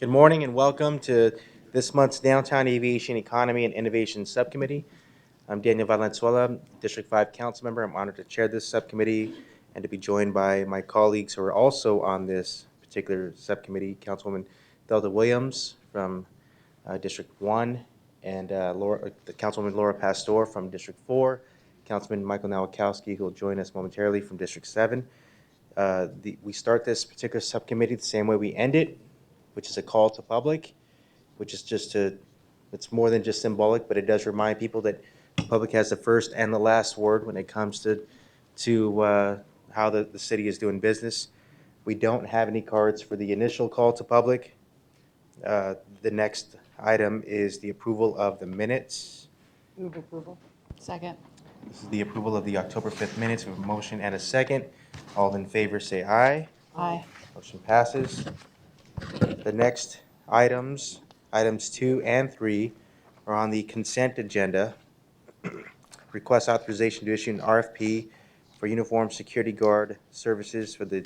Good morning and welcome to this month's Downtown Aviation Economy and Innovation Subcommittee. I'm Daniel Valenzuela, District 5 Council Member. I'm honored to chair this subcommittee and to be joined by my colleagues who are also on this particular subcommittee, Councilwoman Delta Williams from District 1 and the Councilwoman Laura Pastor from District 4, Councilman Michael Nowakowski, who will join us momentarily from District 7. We start this particular subcommittee the same way we end it, which is a call to public, which is it's more than just symbolic, but it does remind people that the public has the first and the last word when it comes to how the city is doing business. We don't have any cards for the initial call to public. The next item is the approval of the minutes. Move approval. Second. This is the approval of the October 5th minutes. We have a motion and a second. All in favor say aye. Aye. Motion passes. The next items 2 and 3, are on the consent agenda. Request authorization to issue an RFP for uniform security guard services for the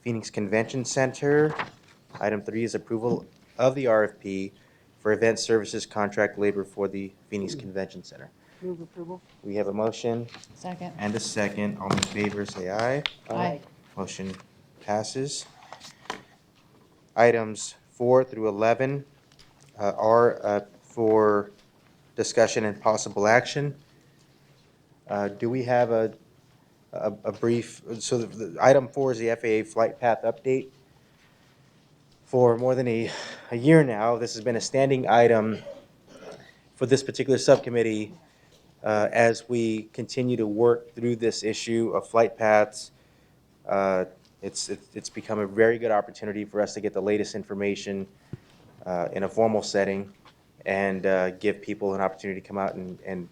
Phoenix Convention Center. Item 3 is approval of the RFP for event services contract labor for the Phoenix Convention Center. Move approval. We have a motion Second. and a second. All in favor say aye. Aye. Motion passes. Items 4 through 11 are for discussion and possible action. Do we have a brief, so item 4 is the FAA flight path update. For more than a year now, this has been a standing item for this particular subcommittee as we continue to work through this issue of flight paths. It's become a very good opportunity for us to get the latest information in a formal setting and give people an opportunity to come out and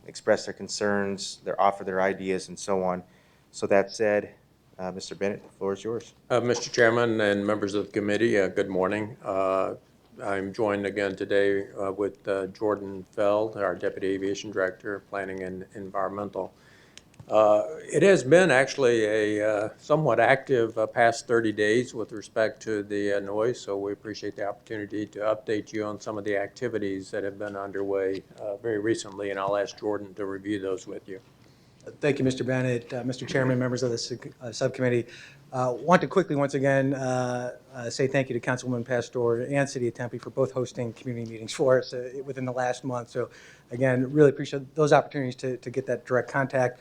express their concerns, offer their ideas, and so on. So that said, Mr. Bennett, the floor is yours. Mr. Chairman and members of the committee, good morning. I'm joined again today with Jordan Feld, our Deputy Aviation Director, Planning and Environmental. It has been actually a somewhat active past 30 days with respect to the noise, so we appreciate the opportunity to update you on some of the activities that have been underway very recently, and I'll ask Jordan to review those with you. Thank you, Mr. Bennett, Mr. Chairman, members of the subcommittee. Want to quickly once again say thank you to Councilwoman Pastor and City of Tempe for both hosting community meetings for us within the last month. So again, really appreciate those opportunities to get that direct contact.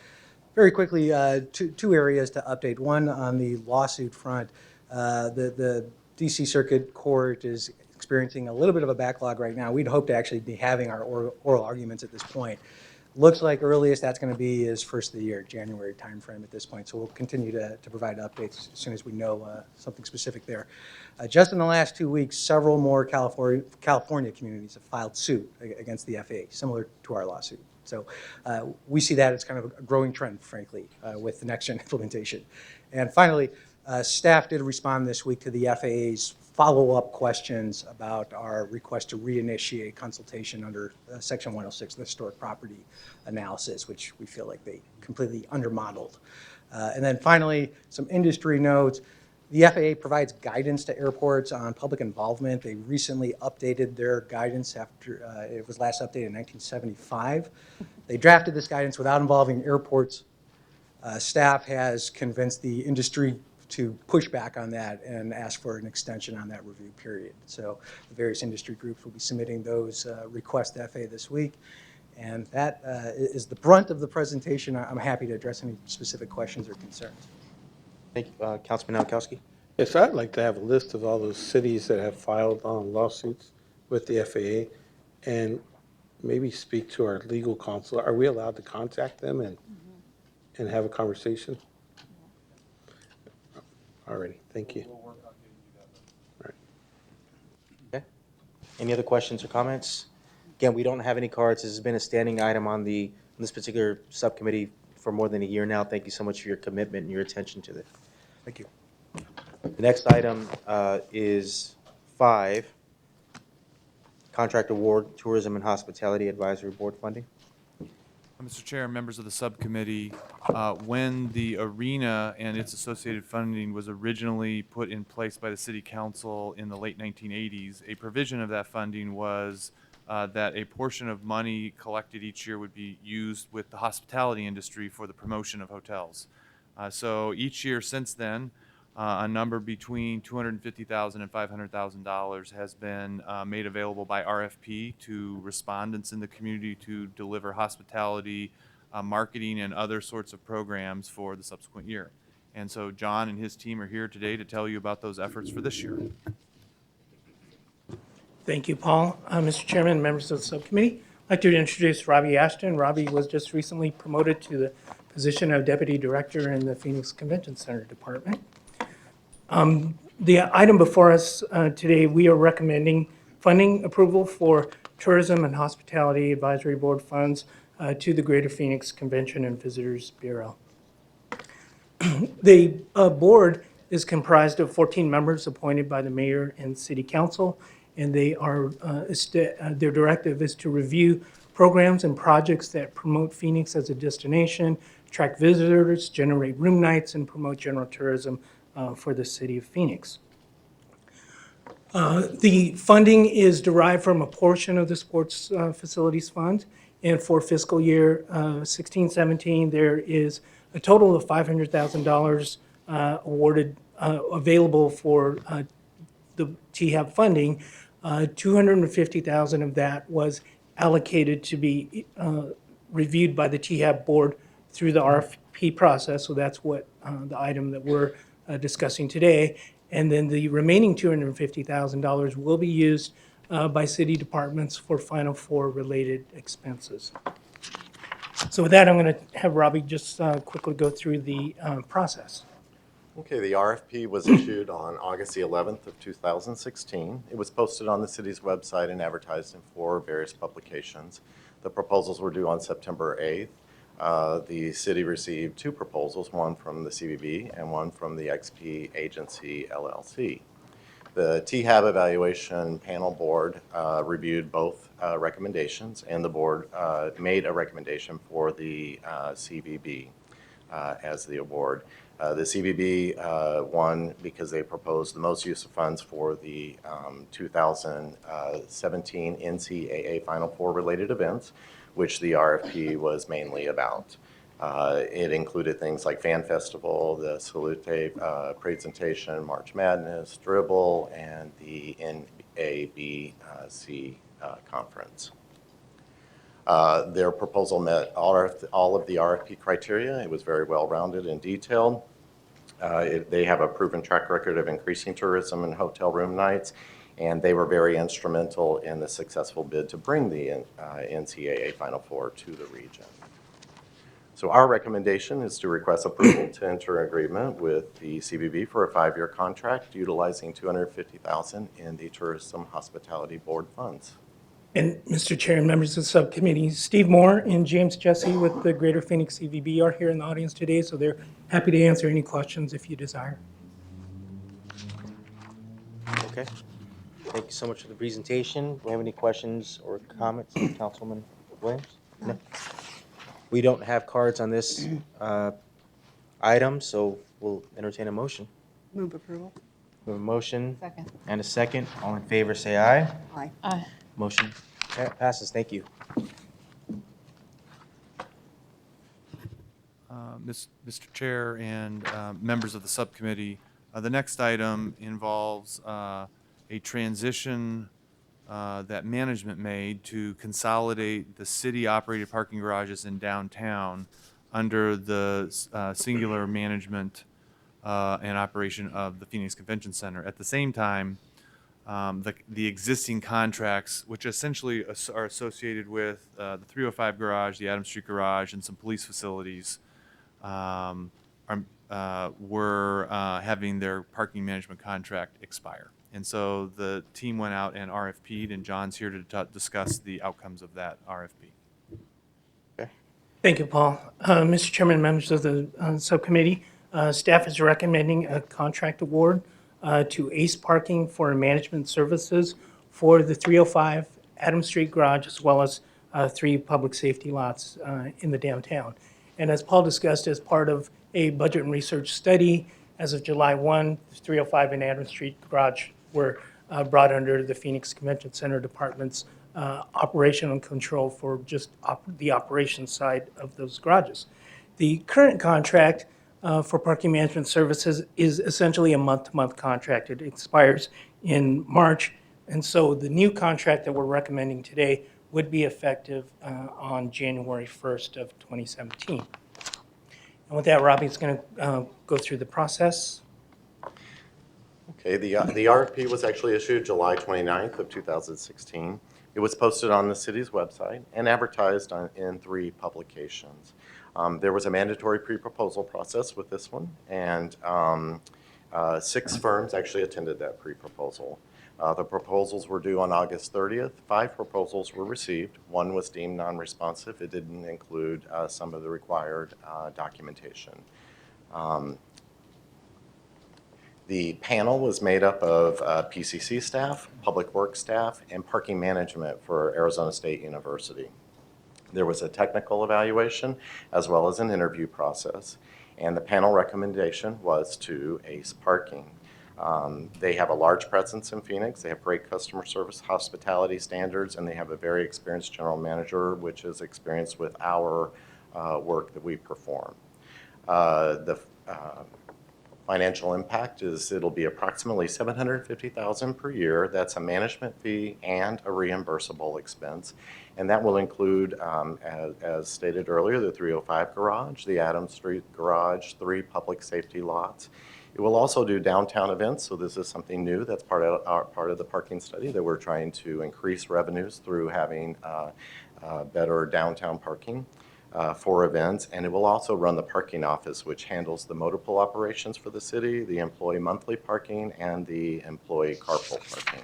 Very quickly, two areas to update. One, on the lawsuit front, the DC Circuit Court is experiencing a little bit of a backlog right now. We'd hope to actually be having our oral arguments at this point. Looks like earliest that's going to be is first of the year, January timeframe at this point. So we'll continue to provide updates as soon as we know something specific there. Just in the last 2 weeks, several more California communities have filed suit against the FAA, similar to our lawsuit. So we see that as kind of a growing trend, frankly, with the next-gen implementation. And finally, staff did respond this week to the FAA's follow-up questions about our request to reinitiate consultation under Section 106, the historic property analysis, which we feel like they completely undermodeled. And then finally, some industry notes. The FAA provides guidance to airports on public involvement. They recently updated their guidance after it was last updated in 1975. They drafted this guidance without involving airports. Staff has convinced the industry to push back on that and ask for an extension on that review period. So the various industry groups will be submitting those requests to FAA this week. And that is the brunt of the presentation. I'm happy to address any specific questions or concerns. Thank you, Councilman Nowakowski. Yes, I'd like to have a list of all those cities that have filed lawsuits with the FAA and maybe speak to our legal counsel. Are we allowed to contact them and have a conversation? Alrighty, thank you. All right. Okay. Any other questions or comments? Again, we don't have any cards. This has been a standing item on this particular subcommittee for more than a year now. Thank you so much for your commitment and your attention to this. Thank you. The next item is 5, Contract Award, Tourism and Hospitality Advisory Board Funding. Mr. Chair, and members of the subcommittee, when the arena and its associated funding was originally put in place by the city council in the late 1980s, a provision of that funding was that a portion of money collected each year would be used with the hospitality industry for the promotion of hotels. So each year since then, a number between $250,000 and $500,000 has been made available by RFP to respondents in the community to deliver hospitality, marketing, and other sorts of programs for the subsequent year. And so John and his team are here today to tell you about those efforts for this year. Thank you, Paul. Mr. Chairman, members of the subcommittee, I'd like to introduce Robbie Ashton. Robbie was just recently promoted to the position of Deputy Director in the Phoenix Convention Center Department. The item before us today, we are recommending funding approval for Tourism and Hospitality Advisory Board funds to the Greater Phoenix Convention and Visitors Bureau. The board is comprised of 14 members appointed by the mayor and city council, and they are their directive is to review programs and projects that promote Phoenix as a destination, attract visitors, generate room nights, and promote general tourism for the city of Phoenix. The funding is derived from a portion of the sports facilities fund, and for fiscal year 16-17, there is a total of $500,000 awarded available for the THAB funding. $250,000 of that was allocated to be reviewed by the THAB board through the RFP process, so that's what the item that we're discussing today. And then the remaining $250,000 will be used by city departments for Final Four related expenses. So with that, I'm going to have Robbie just quickly go through the process. Okay, the RFP was issued on August the 11th of 2016. It was posted on the city's website and advertised in 4 various publications. The proposals were due on September 8th. The city received 2 proposals, one from the CBB and one from the XP Agency LLC. The THAB evaluation panel board reviewed both recommendations, and the board made a recommendation for the CBB as the award. The CBB won because they proposed the most use of funds for the 2017 NCAA Final Four related events, which the RFP was mainly about. It included things like Fan Festival, the Salute presentation, March Madness, Dribble, and the NABC conference. Their proposal met all of the RFP criteria. It was very well-rounded and detailed. They have a proven track record of increasing tourism and hotel room nights, and they were very instrumental in the successful bid to bring the NCAA Final Four to the region. So our recommendation is to request approval to enter an agreement with the CBB for a 5-year contract utilizing $250,000 in the Tourism Hospitality Board funds. And Mr. Chair and members of the subcommittee, Steve Moore and James Jesse with the Greater Phoenix CVB are here in the audience today, so they're happy to answer any questions if you desire. Okay. Thank you so much for the presentation. Do we have any questions or comments, Councilwoman Williams? No. We don't have cards on this item, so we'll entertain a motion. Move approval. We have a motion Second. and a second. All in favor, say aye. Aye. Aye. Motion passes. Thank you. Mr. Chair and members of the subcommittee, the next item involves a transition that management made to consolidate the city-operated parking garages in downtown under the singular management and operation of the Phoenix Convention Center. At the same time, the existing contracts, which essentially are associated with the 305 garage, the Adams Street garage, and some police facilities, were having their parking management contract expire. And so the team went out and RFP'd, and John's here to discuss the outcomes of that RFP. Thank you, Paul. Mr. Chairman, members of the subcommittee, staff is recommending a contract award to Ace Parking for management services for the 305 Adams Street garage, as well as 3 public safety lots in the downtown. And as Paul discussed, as part of a budget and research study, as of July 1, 305 and Adams Street garage were brought under the Phoenix Convention Center Department's operational control for just the operations side of those garages. The current contract for parking management services is essentially a month-to-month contract. It expires in March, and so the new contract that we're recommending today would be effective on January 1st of 2017. And with that, Robbie's going to go through the process. Okay, the RFP was actually issued July 29th of 2016. It was posted on the city's website and advertised in 3 publications. There was a mandatory pre-proposal process with this one, and 6 firms actually attended that pre-proposal. The proposals were due on August 30th. 5 proposals were received. 1 was deemed non-responsive. It didn't include some of the required documentation. The panel was made up of PCC staff, public works staff, and parking management for Arizona State University. There was a technical evaluation as well as an interview process, and the panel recommendation was to ACE Parking. They have a large presence in Phoenix. They have great customer service, hospitality standards, and they have a very experienced general manager, which is experienced with our work that we perform. The financial impact is it'll be approximately $750,000 per year. That's a management fee and a reimbursable expense. And that will include, as stated earlier, the 305 garage, the Adams Street garage, 3 public safety lots. It will also do downtown events, so this is something new that's part of the parking study, that we're trying to increase revenues through having better downtown parking for events. And it will also run the parking office, which handles the motor pool operations for the city, the employee monthly parking, and the employee carpool parking.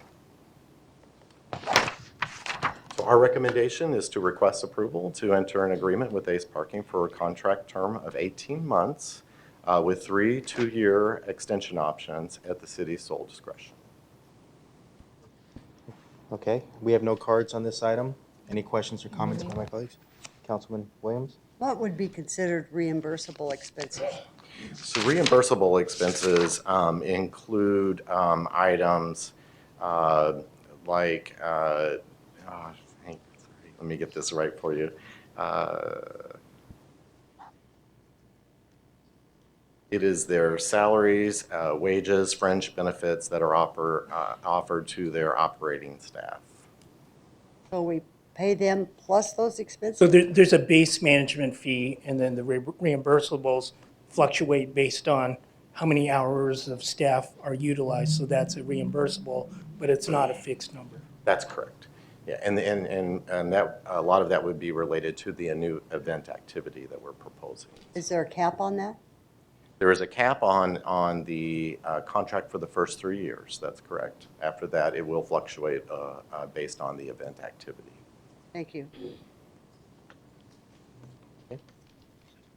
So our recommendation is to request approval to enter an agreement with ACE Parking for a contract term of 18 months with 3 2-year extension options at the city's sole discretion. Okay, we have no cards on this item. Any questions or comments by my colleagues? Councilman Williams? What would be considered reimbursable expenses? So reimbursable expenses include items like, let me get this right for you. It is their salaries, wages, fringe benefits that are offered to their operating staff. So we pay them plus those expenses? So there's a base management fee, and then the reimbursables fluctuate based on how many hours of staff are utilized. So that's a reimbursable, but it's not a fixed number. That's correct. Yeah, and that a lot of that would be related to the new event activity that we're proposing. Is there a cap on that? There is a cap on the contract for the first 3 years. That's correct. After that, it will fluctuate based on the event activity. Thank you.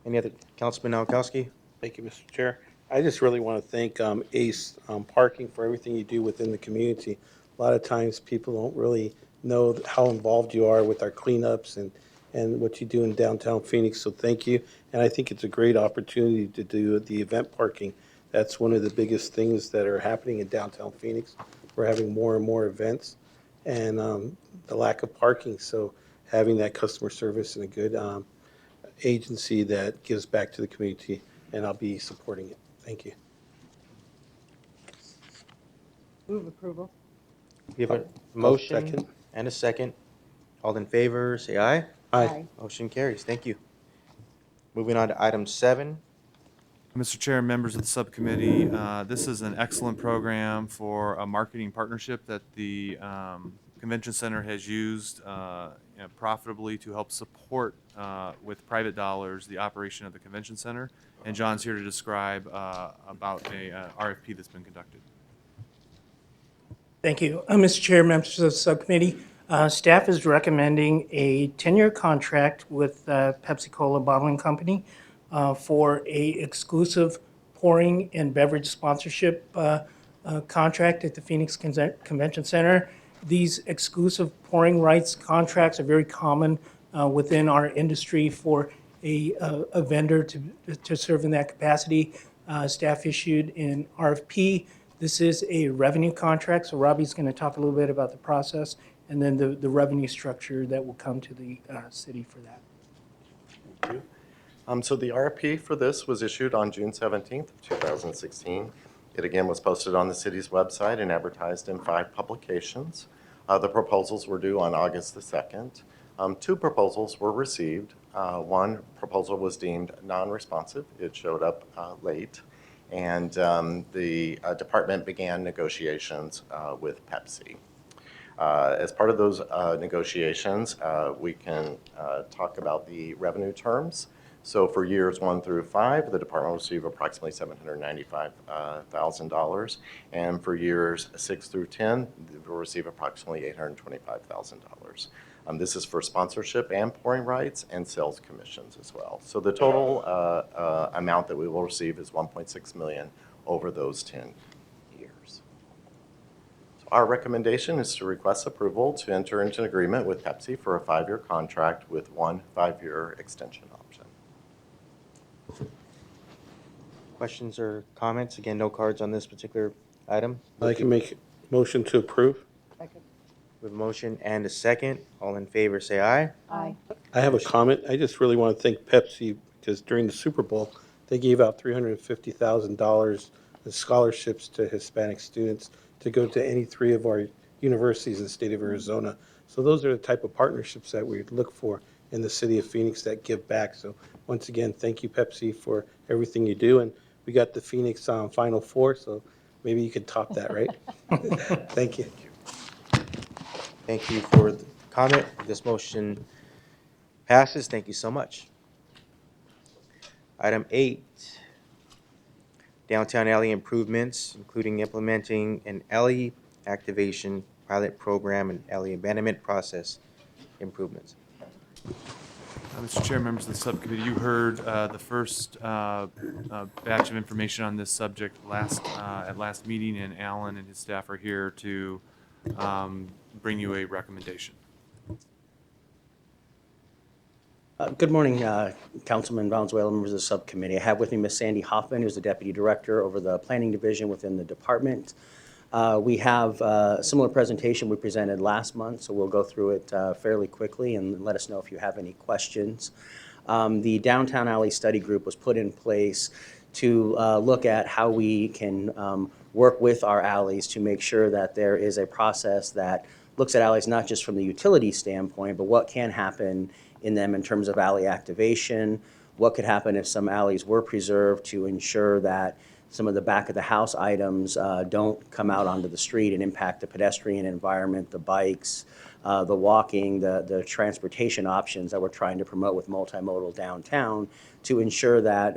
Any other, Councilman Nowakowski? Thank you, Mr. Chair. I just really want to thank ACE Parking for everything you do within the community. A lot of times people don't really know how involved you are with our cleanups and what you do in downtown Phoenix, so thank you. And I think it's a great opportunity to do the event parking. That's one of the biggest things that are happening in downtown Phoenix. We're having more and more events and the lack of parking, so having that customer service and a good agency that gives back to the community, and I'll be supporting it. Thank you. Move approval. We have a motion second. and a second. All in favor, say aye. Aye. Motion carries. Thank you. Moving on to item 7. Mr. Chair and members of the subcommittee, this is an excellent program for a marketing partnership that the Convention Center has used profitably to help support with private dollars the operation of the Convention Center. And John's here to describe about a RFP that's been conducted. Thank you. Mr. Chair, members of the subcommittee, staff is recommending a 10-year contract with Pepsi-Cola Bottling Company for a exclusive pouring and beverage sponsorship contract at the Phoenix Convention Center. These exclusive pouring rights contracts are very common within our industry for a vendor to serve in that capacity. Staff issued an RFP. This is a revenue contract, so Robbie's going to talk a little bit about the process and then the revenue structure that will come to the city for that. Thank you. So the RFP for this was issued on June 17th of 2016. It again was posted on the city's website and advertised in 5 publications. The proposals were due on August the 2nd. 2 proposals were received. One proposal was deemed non-responsive. It showed up late. And the department began negotiations with Pepsi. As part of those negotiations, we can talk about the revenue terms. So for years 1 through 5, the department will receive approximately $795,000. And for years 6 through 10, they will receive approximately $825,000. This is for sponsorship and pouring rights and sales commissions as well. So the total amount that we will receive is $1.6 million over those 10 years. So our recommendation is to request approval to enter into an agreement with Pepsi for a 5-year contract with 1 5-year extension option. Questions or comments? Again, no cards on this particular item. I can make a motion to approve. Second. With a motion and a second, all in favor say aye. Aye. I have a comment. I just really want to thank Pepsi because during the Super Bowl, they gave out $350,000 in scholarships to Hispanic students to go to any 3 of our universities in the state of Arizona. So those are the type of partnerships that we look for in the city of Phoenix that give back. So once again, thank you, Pepsi, for everything you do. And we got the Phoenix Final Four, so maybe you could top that, right? Thank you. Thank you for the comment. This motion passes. Thank you so much. Item 8, downtown alley improvements, including implementing an alley activation pilot program and alley abandonment process improvements. Mr. Chair, members of the subcommittee, you heard the first batch of information on this subject at last meeting, and Alan and his staff are here to bring you a recommendation. Good morning, Councilman Valenzuela, members of the subcommittee. I have with me Ms. Sandy Hoffman, who's the Deputy Director over the Planning Division within the department. We have a similar presentation we presented last month, so we'll go through it fairly quickly and let us know if you have any questions. The Downtown Alley Study Group was put in place to look at how we can work with our alleys to make sure that there is a process that looks at alleys not just from the utility standpoint, but what can happen in them in terms of alley activation, what could happen if some alleys were preserved to ensure that some of the back of the house items don't come out onto the street and impact the pedestrian environment, the bikes, the walking, the transportation options that we're trying to promote with multimodal downtown to ensure that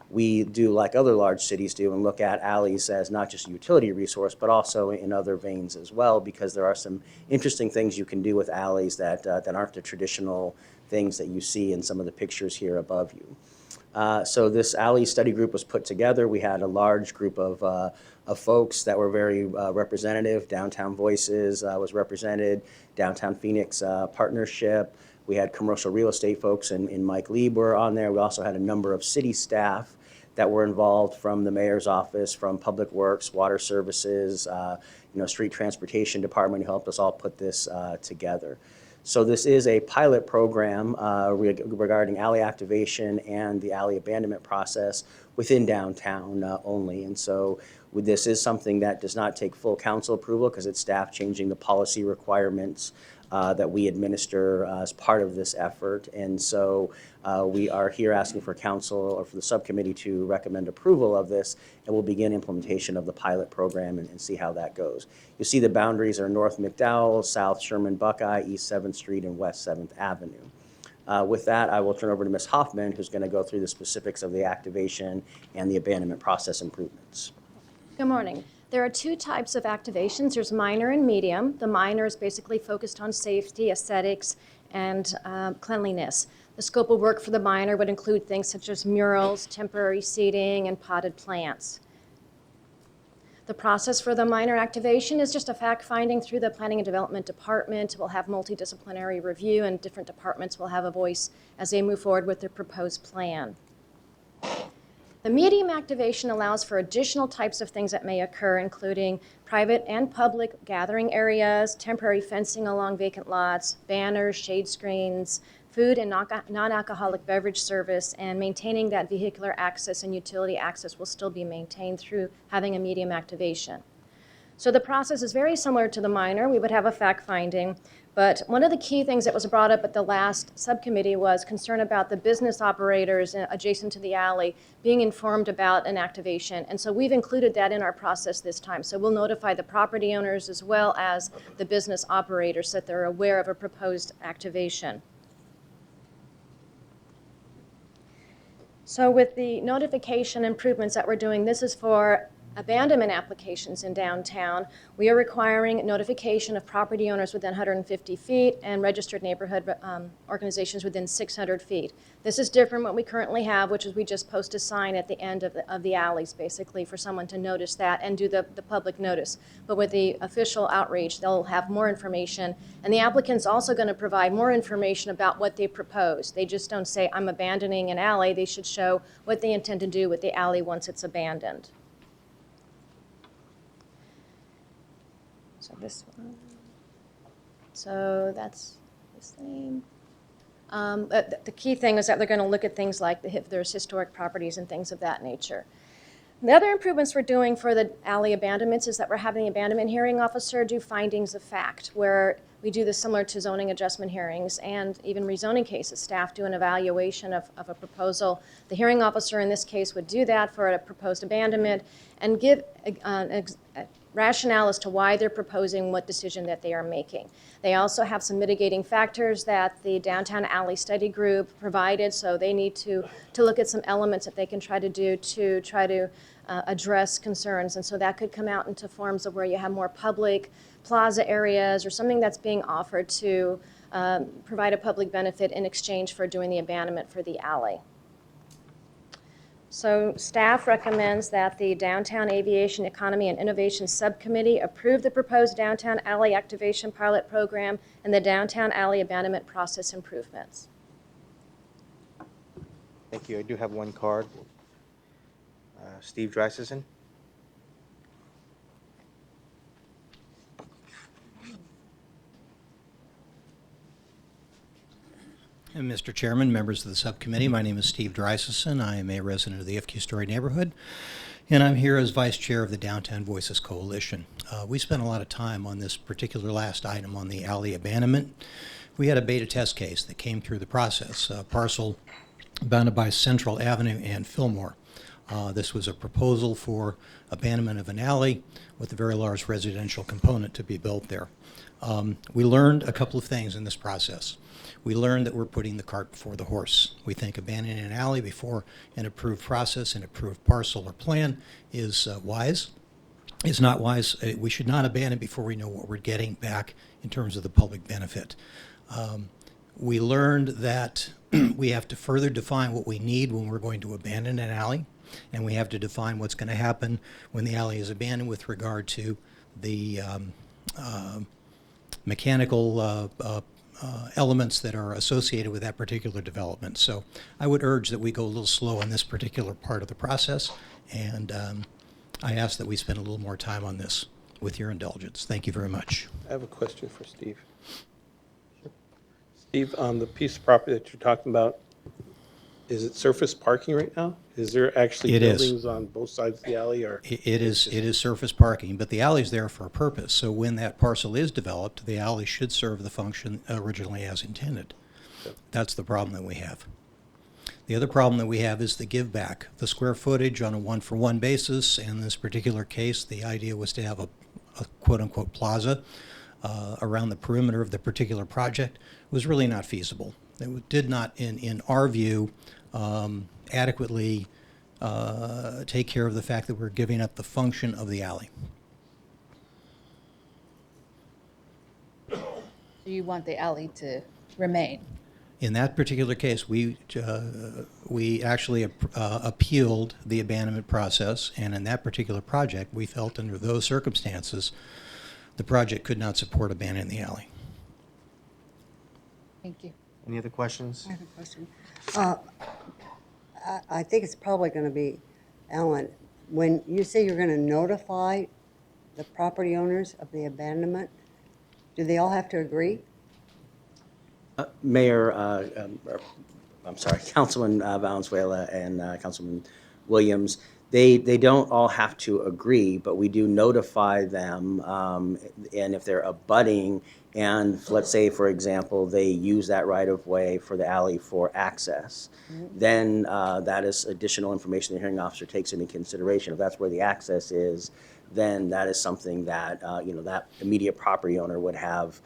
we do like other large cities do and look at alleys as not just a utility resource, but also in other veins as well, because there are some interesting things you can do with alleys that aren't the traditional things that you see in some of the pictures here above you. So this alley study group was put together. We had a large group of folks that were very representative. Downtown Voices was represented, Downtown Phoenix Partnership. We had commercial real estate folks and Mike Lieb were on there. We also had a number of city staff that were involved from the mayor's office, from Public Works, Water Services, Street Transportation Department who helped us all put this together. So this is a pilot program regarding alley activation and the alley abandonment process within downtown only. And so this is something that does not take full council approval because it's staff changing the policy requirements that we administer as part of this effort. And so we are here asking for council or for the subcommittee to recommend approval of this, and we'll begin implementation of the pilot program and see how that goes. You see the boundaries are North McDowell, South Sherman Buckeye, East 7th Street, and West 7th Avenue. With that, I will turn over to Ms. Hoffman, who's going to go through the specifics of the activation and the abandonment process improvements. Good morning. There are 2 types of activations. There's minor and medium. The minor is basically focused on safety, aesthetics, and cleanliness. The scope of work for the minor would include things such as murals, temporary seating, and potted plants. The process for the minor activation is just a fact-finding through the Planning and Development Department. We'll have multidisciplinary review, and different departments will have a voice as they move forward with their proposed plan. The medium activation allows for additional types of things that may occur, including private and public gathering areas, temporary fencing along vacant lots, banners, shade screens, food and non-alcoholic beverage service, and maintaining that vehicular access and utility access will still be maintained through having a medium activation. So the process is very similar to the minor. We would have a fact-finding, but one of the key things that was brought up at the last subcommittee was concern about the business operators adjacent to the alley being informed about an activation. And so we've included that in our process this time. So we'll notify the property owners as well as the business operators so that they're aware of a proposed activation. So with the notification improvements that we're doing, this is for abandonment applications in downtown. We are requiring notification of property owners within 150 feet and registered neighborhood organizations within 600 feet. This is different from what we currently have, which is we just post a sign at the end of the alleys, basically, for someone to notice that and do the public notice. But with the official outreach, they'll have more information. And the applicant's also going to provide more information about what they propose. They just don't say, I'm abandoning an alley. They should show what they intend to do with the alley once it's abandoned. So this one. So that's the same. But the key thing is that they're going to look at things like if there's historic properties and things of that nature. The other improvements we're doing for the alley abandonments is that we're having the abandonment hearing officer do findings of fact, where we do this similar to zoning adjustment hearings and even rezoning cases. Staff do an evaluation of a proposal. The hearing officer in this case would do that for a proposed abandonment and give a rationale as to why they're proposing what decision that they are making. They also have some mitigating factors that the Downtown Alley Study Group provided, so they need to look at some elements that they can try to do to try to address concerns. And so that could come out into forms of where you have more public plaza areas or something that's being offered to provide a public benefit in exchange for doing the abandonment for the alley. So staff recommends that the Downtown Aviation Economy and Innovation Subcommittee approve the proposed Downtown Alley Activation Pilot Program and the Downtown Alley Abandonment Process improvements. Thank you. I do have one card. Steve Dreisison. And Mr. Chairman, members of the subcommittee, my name is Steve Dreisison. I am a resident of the FQ Story neighborhood, and I'm here as Vice Chair of the Downtown Voices Coalition. We spent a lot of time on this particular last item on the alley abandonment. We had a beta test case that came through the process, a parcel bounded by Central Avenue and Fillmore. This was a proposal for abandonment of an alley with a very large residential component to be built there. We learned a couple of things in this process. We learned that we're putting the cart before the horse. We think abandoning an alley before an approved process, an approved parcel or plan is wise. It's not wise. We should not abandon before we know what we're getting back in terms of the public benefit. We learned that we have to further define what we need when we're going to abandon an alley, and we have to define what's going to happen when the alley is abandoned with regard to the mechanical elements that are associated with that particular development. So I would urge that we go a little slow on this particular part of the process, and I ask that we spend a little more time on this with your indulgence. Thank you very much. I have a question for Steve. Steve, on the piece of property that you're talking about, is it surface parking right now? Is there actually It is. buildings on both sides of the alley, or? It is surface parking, but the alley's there for a purpose. So when that parcel is developed, the alley should serve the function originally as intended. That's the problem that we have. The other problem that we have is the give back. The square footage on a one-for-one basis. In this particular case, the idea was to have a quote-unquote plaza around the perimeter of the particular project. Was really not feasible. It did not, in our view, adequately take care of the fact that we're giving up the function of the alley. You want the alley to remain? In that particular case, we actually appealed the abandonment process, and in that particular project, we felt under those circumstances, the project could not support abandoning the alley. Thank you. Any other questions? I have a question. I think it's probably going to be Alan. When you say you're going to notify the property owners of the abandonment, do they all have to agree? Mayor, I'm sorry, Councilman Valenzuela and Councilman Williams, they don't all have to agree, but we do notify them, and if they're abutting, and let's say, for example, they use that right-of-way for the alley for access, then that is additional information the hearing officer takes into consideration. If that's where the access is, then that is something that, that immediate property owner would have,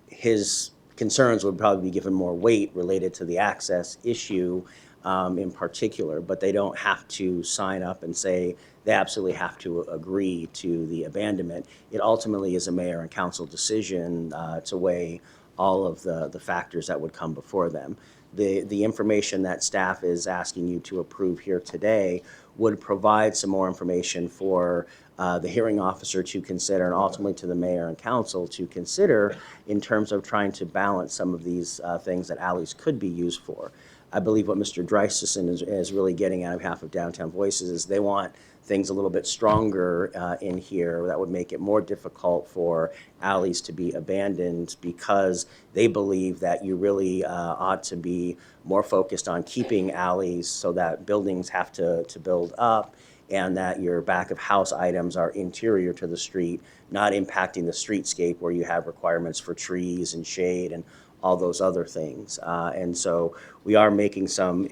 his concerns would probably be given more weight related to the access issue in particular, but they don't have to sign up and say they absolutely have to agree to the abandonment. It ultimately is a mayor and council decision to weigh all of the factors that would come before them. The information that staff is asking you to approve here today would provide some more information for the hearing officer to consider, and ultimately to the mayor and council to consider in terms of trying to balance some of these things that alleys could be used for. I believe what Mr. Dreisesson is really getting at on behalf of Downtown Voices is they want things a little bit stronger in here that would make it more difficult for alleys to be abandoned, because they believe that you really ought to be more focused on keeping alleys so that buildings have to build up, and that your back of house items are interior to the street, not impacting the streetscape where you have requirements for trees and shade and all those other things. And so we are making some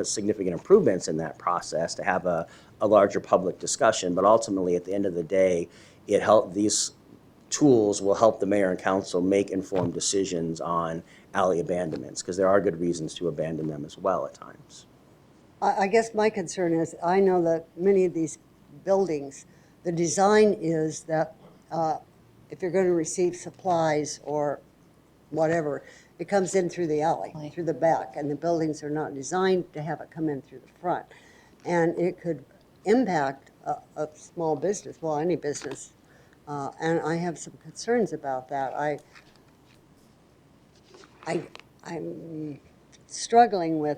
significant improvements in that process to have a larger public discussion, but ultimately at the end of the day, these tools will help the mayor and council make informed decisions on alley abandonments, because there are good reasons to abandon them as well at times. I guess my concern is, I know that many of these buildings, the design is that if you're going to receive supplies or whatever, it comes in through the alley, through the back, and the buildings are not designed to have it come in through the front. And it could impact a small business, well, any business, and I have some concerns about that. I'm struggling with,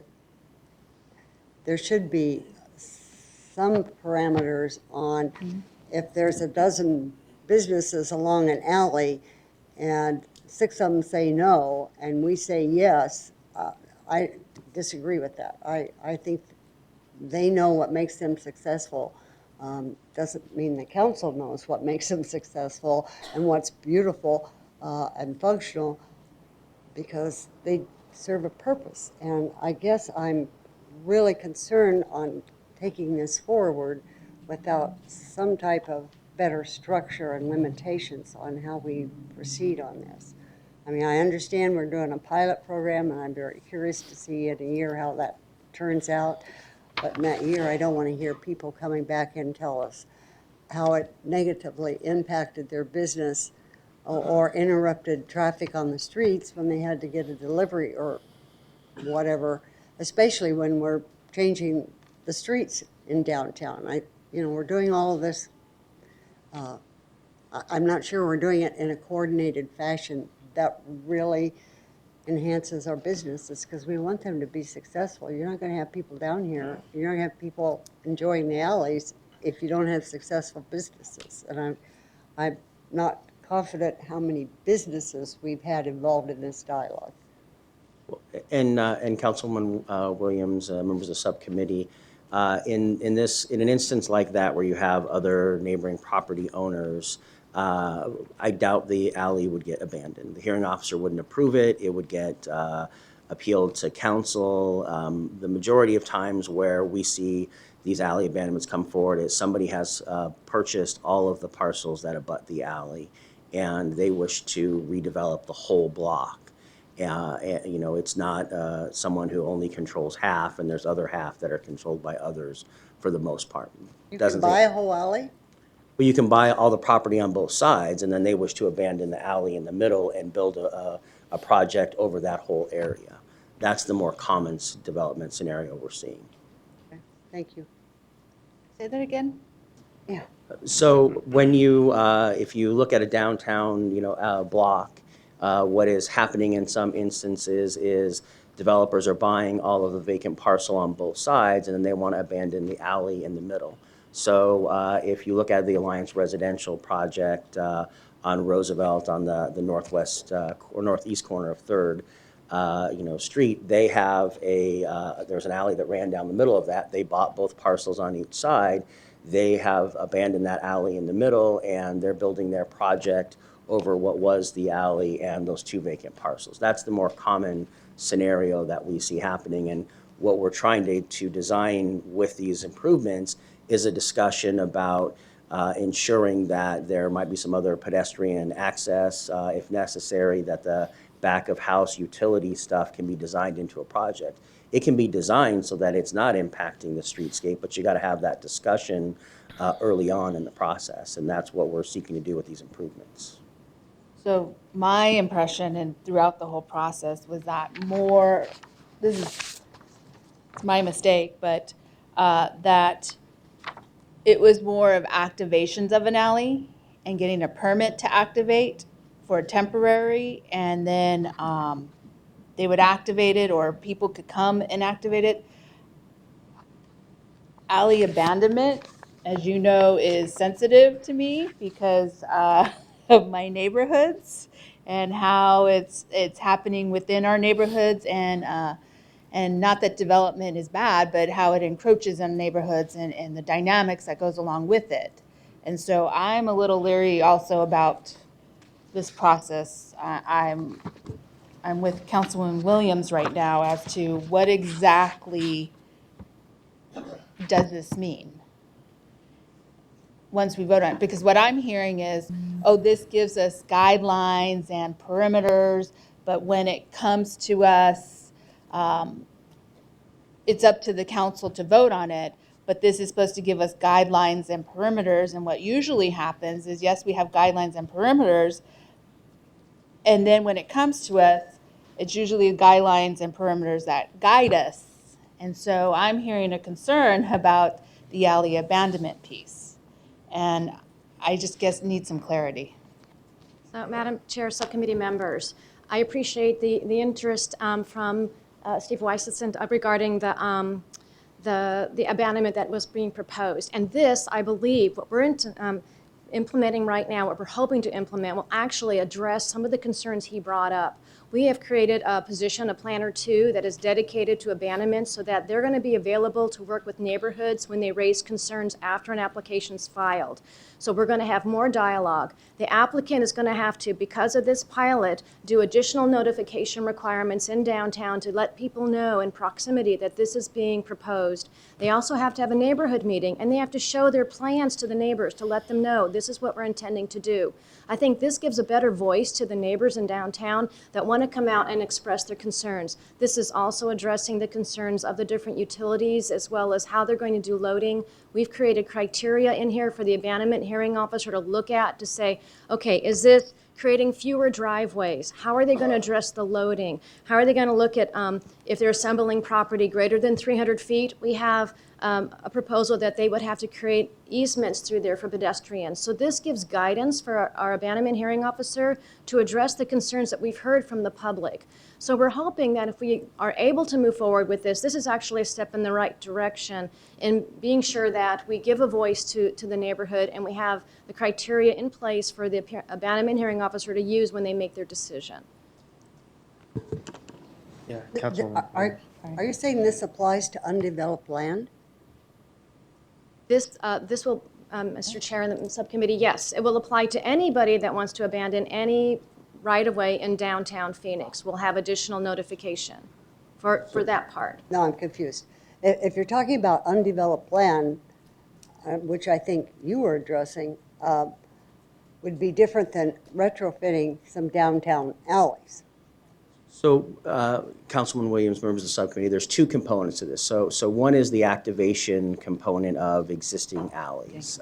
there should be some parameters on if there's a dozen businesses along an alley and 6 of them say no and we say yes, I disagree with that. I think they know what makes them successful. Doesn't mean the council knows what makes them successful and what's beautiful and functional, because they serve a purpose. And I guess I'm really concerned on taking this forward without some type of better structure and limitations on how we proceed on this. I mean, I understand we're doing a pilot program, and I'm very curious to see in a year how that turns out. But in that year, I don't want to hear people coming back and tell us how it negatively impacted their business or interrupted traffic on the streets when they had to get a delivery or whatever, especially when we're changing the streets in downtown. We're doing all of this. I'm not sure we're doing it in a coordinated fashion that really enhances our businesses, because we want them to be successful. You're not going to have people down here, you're not going to have people enjoying the alleys if you don't have successful businesses. And I'm not confident how many businesses we've had involved in this dialogue. And Councilman Williams, members of the subcommittee, in an instance like that where you have other neighboring property owners, I doubt the alley would get abandoned. The hearing officer wouldn't approve it. It would get appealed to council. The majority of times where we see these alley abandonments come forward is somebody has purchased all of the parcels that abut the alley, and they wish to redevelop the whole block. It's not someone who only controls half, and there's other half that are controlled by others for the most part. You can buy a whole alley? Well, you can buy all the property on both sides, and then they wish to abandon the alley in the middle and build a a project over that whole area. That's the more common development scenario we're seeing. Thank you. Say that again? Yeah. So when you, if you look at a downtown, block, what is happening in some instances is developers are buying all of the vacant parcel on both sides, and then they want to abandon the alley in the middle. So if you look at the Alliance Residential project on Roosevelt on the northwest or northeast corner of 3rd, street, they have there's an alley that ran down the middle of that. They bought both parcels on each side. They have abandoned that alley in the middle, and they're building their project over what was the alley and those 2 vacant parcels. That's the more common scenario that we see happening. And what we're trying to design with these improvements is a discussion about ensuring that there might be some other pedestrian access, if necessary, that the back of house utility stuff can be designed into a project. It can be designed so that it's not impacting the streetscape, but you got to have that discussion early on in the process, and that's what we're seeking to do with these improvements. So my impression and throughout the whole process was that more, this is my mistake, but that it was more of activations of an alley and getting a permit to activate for temporary, and then they would activate it or people could come and activate it. Alley abandonment, as you know, is sensitive to me because of my neighborhoods and how it's happening within our neighborhoods, and not that development is bad, but how it encroaches on neighborhoods and the dynamics that goes along with it. And so I'm a little leery also about this process. I'm with Councilwoman Williams right now as to what exactly does this mean once we vote on it? Because what I'm hearing is, oh, this gives us guidelines and perimeters, but when it comes to us, it's up to the council to vote on it. But this is supposed to give us guidelines and perimeters, and what usually happens is, yes, we have guidelines and perimeters, and then when it comes to us, it's usually guidelines and perimeters that guide us. And so I'm hearing a concern about the alley abandonment piece. And I just guess need some clarity. So, Madam Chair, subcommittee members, I appreciate the interest from Steve Weissison regarding the abandonment that was being proposed. And this, I believe, what we're implementing right now, what we're hoping to implement, will actually address some of the concerns he brought up. We have created a position, a planner 2, that is dedicated to abandonment so that they're going to be available to work with neighborhoods when they raise concerns after an application is filed. So we're going to have more dialogue. The applicant is going to have to, because of this pilot, do additional notification requirements in downtown to let people know in proximity that this is being proposed. They also have to have a neighborhood meeting, and they have to show their plans to the neighbors to let them know this is what we're intending to do. I think this gives a better voice to the neighbors in downtown that want to come out and express their concerns. This is also addressing the concerns of the different utilities as well as how they're going to do loading. We've created criteria in here for the abandonment hearing officer to look at to say, okay, is this creating fewer driveways? How are they going to address the loading? How are they going to look at if they're assembling property greater than 300 feet? We have a proposal that they would have to create easements through there for pedestrians. So this gives guidance for our abandonment hearing officer to address the concerns that we've heard from the public. So we're hoping that if we are able to move forward with this, this is actually a step in the right direction in being sure that we give a voice to the neighborhood and we have the criteria in place for the abandonment hearing officer to use when they make their decision. Yeah, Councilwoman. Are you saying this applies to undeveloped land? This will, Mr. Chair and the subcommittee, yes, it will apply to anybody that wants to abandon any right-of-way in downtown Phoenix. We'll have additional notification for that part. No, I'm confused. If you're talking about undeveloped land, which I think you were addressing, would be different than retrofitting some downtown alleys. So, Councilman Williams, members of the subcommittee, there's 2 components to this. So one is the activation component of existing alleys.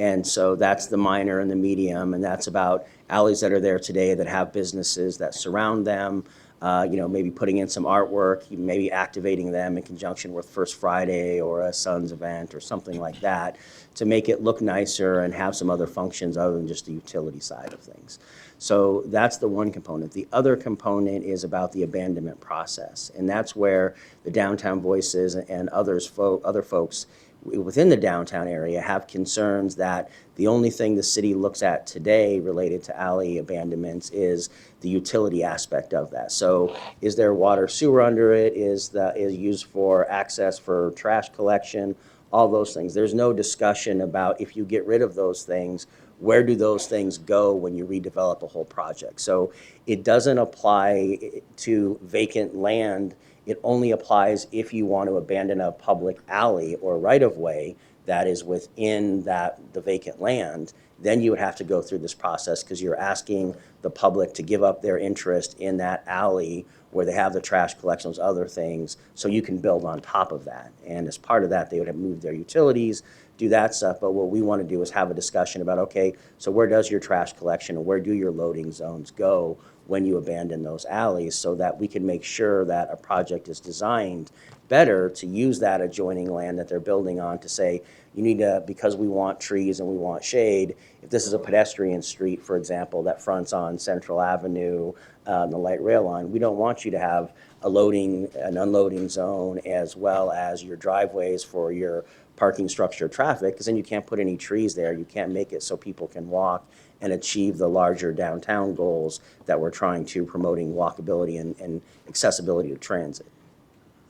And so that's the minor and the medium, and that's about alleys that are there today that have businesses that surround them, maybe putting in some artwork, maybe activating them in conjunction with First Friday or a Suns event or something like that to make it look nicer and have some other functions other than just the utility side of things. So that's the one component. The other component is about the abandonment process, and that's where the Downtown Voices and other folks within the downtown area have concerns that the only thing the city looks at today related to alley abandonments is the utility aspect of that. So is there water sewer under it? Is used for access for trash collection? All those things. There's no discussion about if you get rid of those things, where do those things go when you redevelop a whole project? So it doesn't apply to vacant land. It only applies if you want to abandon a public alley or right-of-way that is within the vacant land. Then you would have to go through this process because you're asking the public to give up their interest in that alley where they have the trash collection, those other things, so you can build on top of that. And as part of that, they would have moved their utilities, do that stuff. But what we want to do is have a discussion about, okay, so where does your trash collection and where do your loading zones go when you abandon those alleys, so that we can make sure that a project is designed better to use that adjoining land that they're building on to say, you need to, because we want trees and we want shade, if this is a pedestrian street, for example, that fronts on Central Avenue, the light rail line, we don't want you to have a loading and unloading zone as well as your driveways for your parking structure traffic, because then you can't put any trees there. You can't make it so people can walk and achieve the larger downtown goals that we're trying to promoting walkability and accessibility of transit.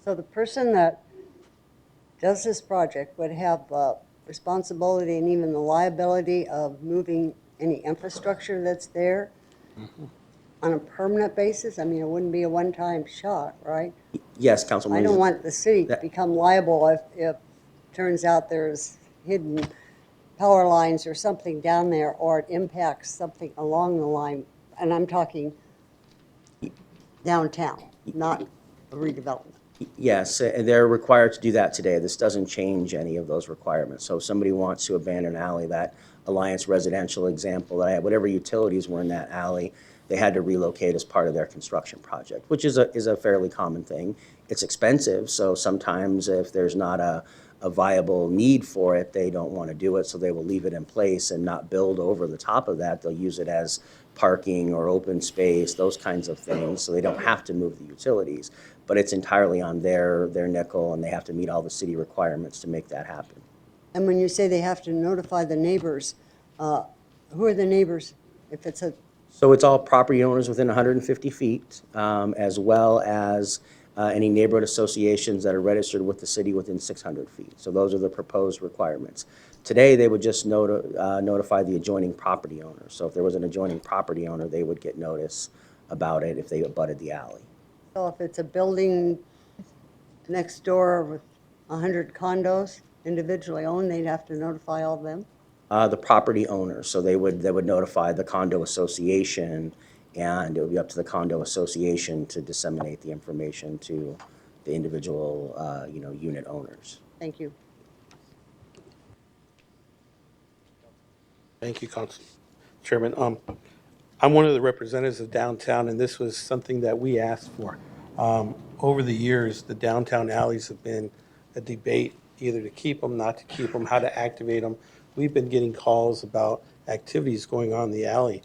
So the person that does this project would have responsibility and even the liability of moving any infrastructure that's there on a permanent basis? I mean, it wouldn't be a one-time shot, right? Yes, Councilwoman. I don't want the city to become liable if turns out there's hidden power lines or something down there, or it impacts something along the line. And I'm talking downtown, not a redevelopment. Yes, and they're required to do that today. This doesn't change any of those requirements. So if somebody wants to abandon an alley, that Alliance Residential example that I had, whatever utilities were in that alley, they had to relocate as part of their construction project, which is a fairly common thing. It's expensive, so sometimes if there's not a viable need for it, they don't want to do it, so they will leave it in place and not build over the top of that. They'll use it as parking or open space, those kinds of things, so they don't have to move the utilities. But it's entirely on their nickel, and they have to meet all the city requirements to make that happen. And when you say they have to notify the neighbors, who are the neighbors if it's a... So it's all property owners within 150 feet, as well as any neighborhood associations that are registered with the city within 600 feet. So those are the proposed requirements. Today, they would just notify the adjoining property owner. So if there was an adjoining property owner, they would get notice about it if they abutted the alley. So if it's a building next door with 100 condos individually owned, they'd have to notify all of them? The property owner, so they would notify the condo association, and it would be up to the condo association to disseminate the information to the individual, unit owners. Thank you. Thank you, Council Chairman. I'm one of the representatives of downtown, and this was something that we asked for. Over the years, the downtown alleys have been a debate, either to keep them, not to keep them, how to activate them. We've been getting calls about activities going on in the alley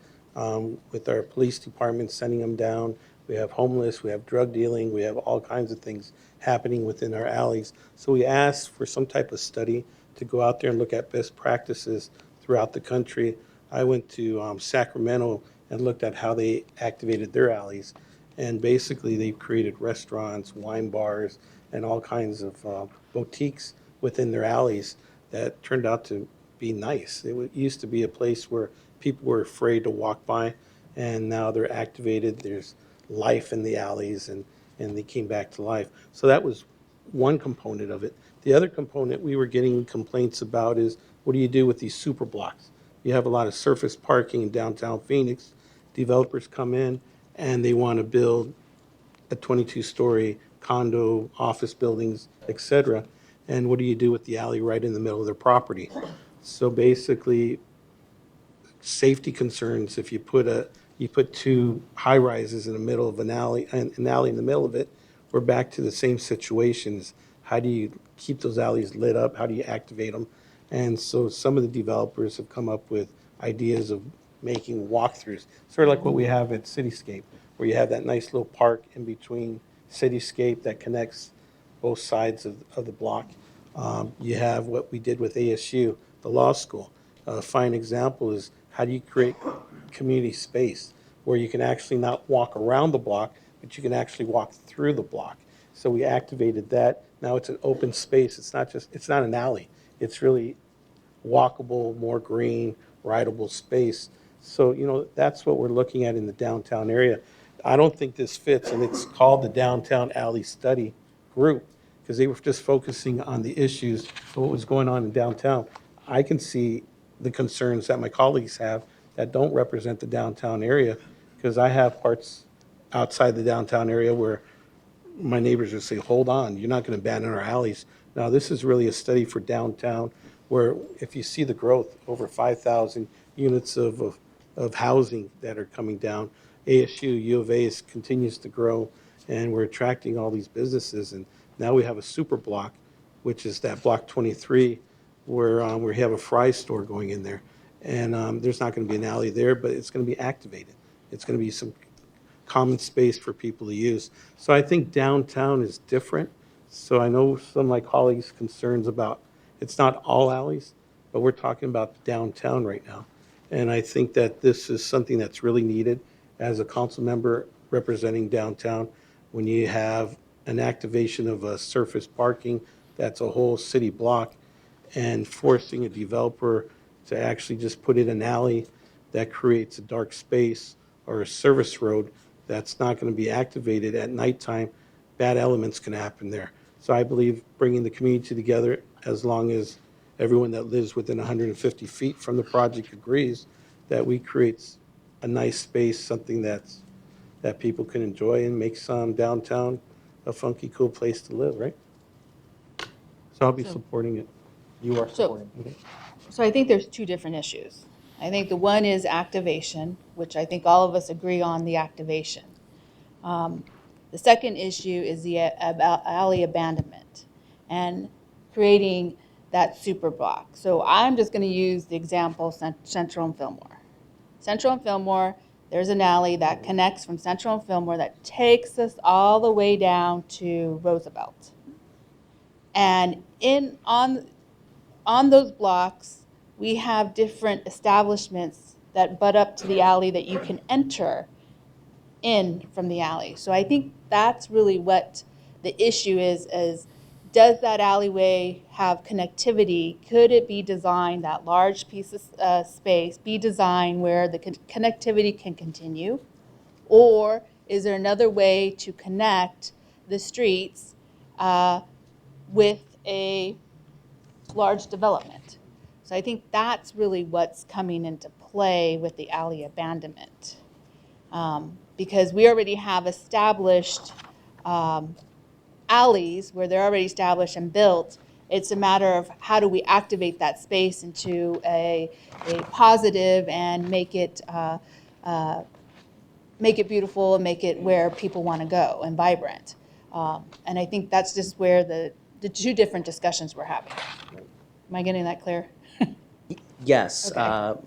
with our police department sending them down. We have homeless, we have drug dealing, we have all kinds of things happening within our alleys. So we asked for some type of study to go out there and look at best practices throughout the country. I went to Sacramento and looked at how they activated their alleys. And basically, they've created restaurants, wine bars, and all kinds of boutiques within their alleys that turned out to be nice. It used to be a place where people were afraid to walk by, and now they're activated. There's life in the alleys, and they came back to life. So that was one component of it. The other component we were getting complaints about is, what do you do with these super blocks? You have a lot of surface parking in downtown Phoenix. Developers come in and they want to build a 22-story condo, office buildings, et cetera. And what do you do with the alley right in the middle of their property? So basically, safety concerns, if you put two high rises in the middle of an alley, an alley in the middle of it, we're back to the same situations. How do you keep those alleys lit up? How do you activate them? And so some of the developers have come up with ideas of making walkthroughs, sort of like what we have at Cityscape, where you have that nice little park in between Cityscape that connects both sides of the block. You have what we did with ASU, the law school. A fine example is how do you create community space where you can actually not walk around the block, but you can actually walk through the block. So we activated that. Now it's an open space. It's not an alley. It's really walkable, more green, rideable space. So, that's what we're looking at in the downtown area. I don't think this fits, and it's called the Downtown Alley Study Group, because they were just focusing on the issues of what was going on in downtown. I can see the concerns that my colleagues have that don't represent the downtown area, because I have parts outside the downtown area where my neighbors would say, hold on, you're not going to abandon our alleys. Now, this is really a study for downtown, where if you see the growth, over 5,000 units of housing that are coming down. ASU, U of A continues to grow, and we're attracting all these businesses. And now we have a super block, which is that block 23, where we have a Fry store going in there. And there's not going to be an alley there, but it's going to be activated. It's going to be some common space for people to use. So I think downtown is different. So I know some of my colleagues' concerns about, it's not all alleys, but we're talking about downtown right now. And I think that this is something that's really needed as a council member representing downtown. When you have an activation of a surface parking, that's a whole city block, and forcing a developer to actually just put in an alley that creates a dark space or a service road that's not going to be activated at nighttime, bad elements can happen there. So I believe bringing the community together, as long as everyone that lives within 150 feet from the project agrees, that we create a nice space, something that people can enjoy and makes downtown a funky, cool place to live, right? So I'll be supporting it. You are supporting it. So I think there's two different issues. I think the one is activation, which I think all of us agree on the activation. The second issue is the alley abandonment and creating that super block. So I'm just going to use the example Central and Fillmore. Central and Fillmore, there's an alley that connects from Central and Fillmore that takes us all the way down to Roosevelt. And on those blocks, we have different establishments that butt up to the alley that you can enter in from the alley. So I think that's really what the issue is does that alleyway have connectivity? Could it be designed, that large piece of space, be designed where the connectivity can continue? Or is there another way to connect the streets with a large development? So I think that's really what's coming into play with the alley abandonment. Because we already have established alleys where they're already established and built. It's a matter of how do we activate that space into a positive and make it beautiful and make it where people want to go and vibrant. And I think that's just where the two different discussions we're having. Am I getting that clear? Yes. Okay.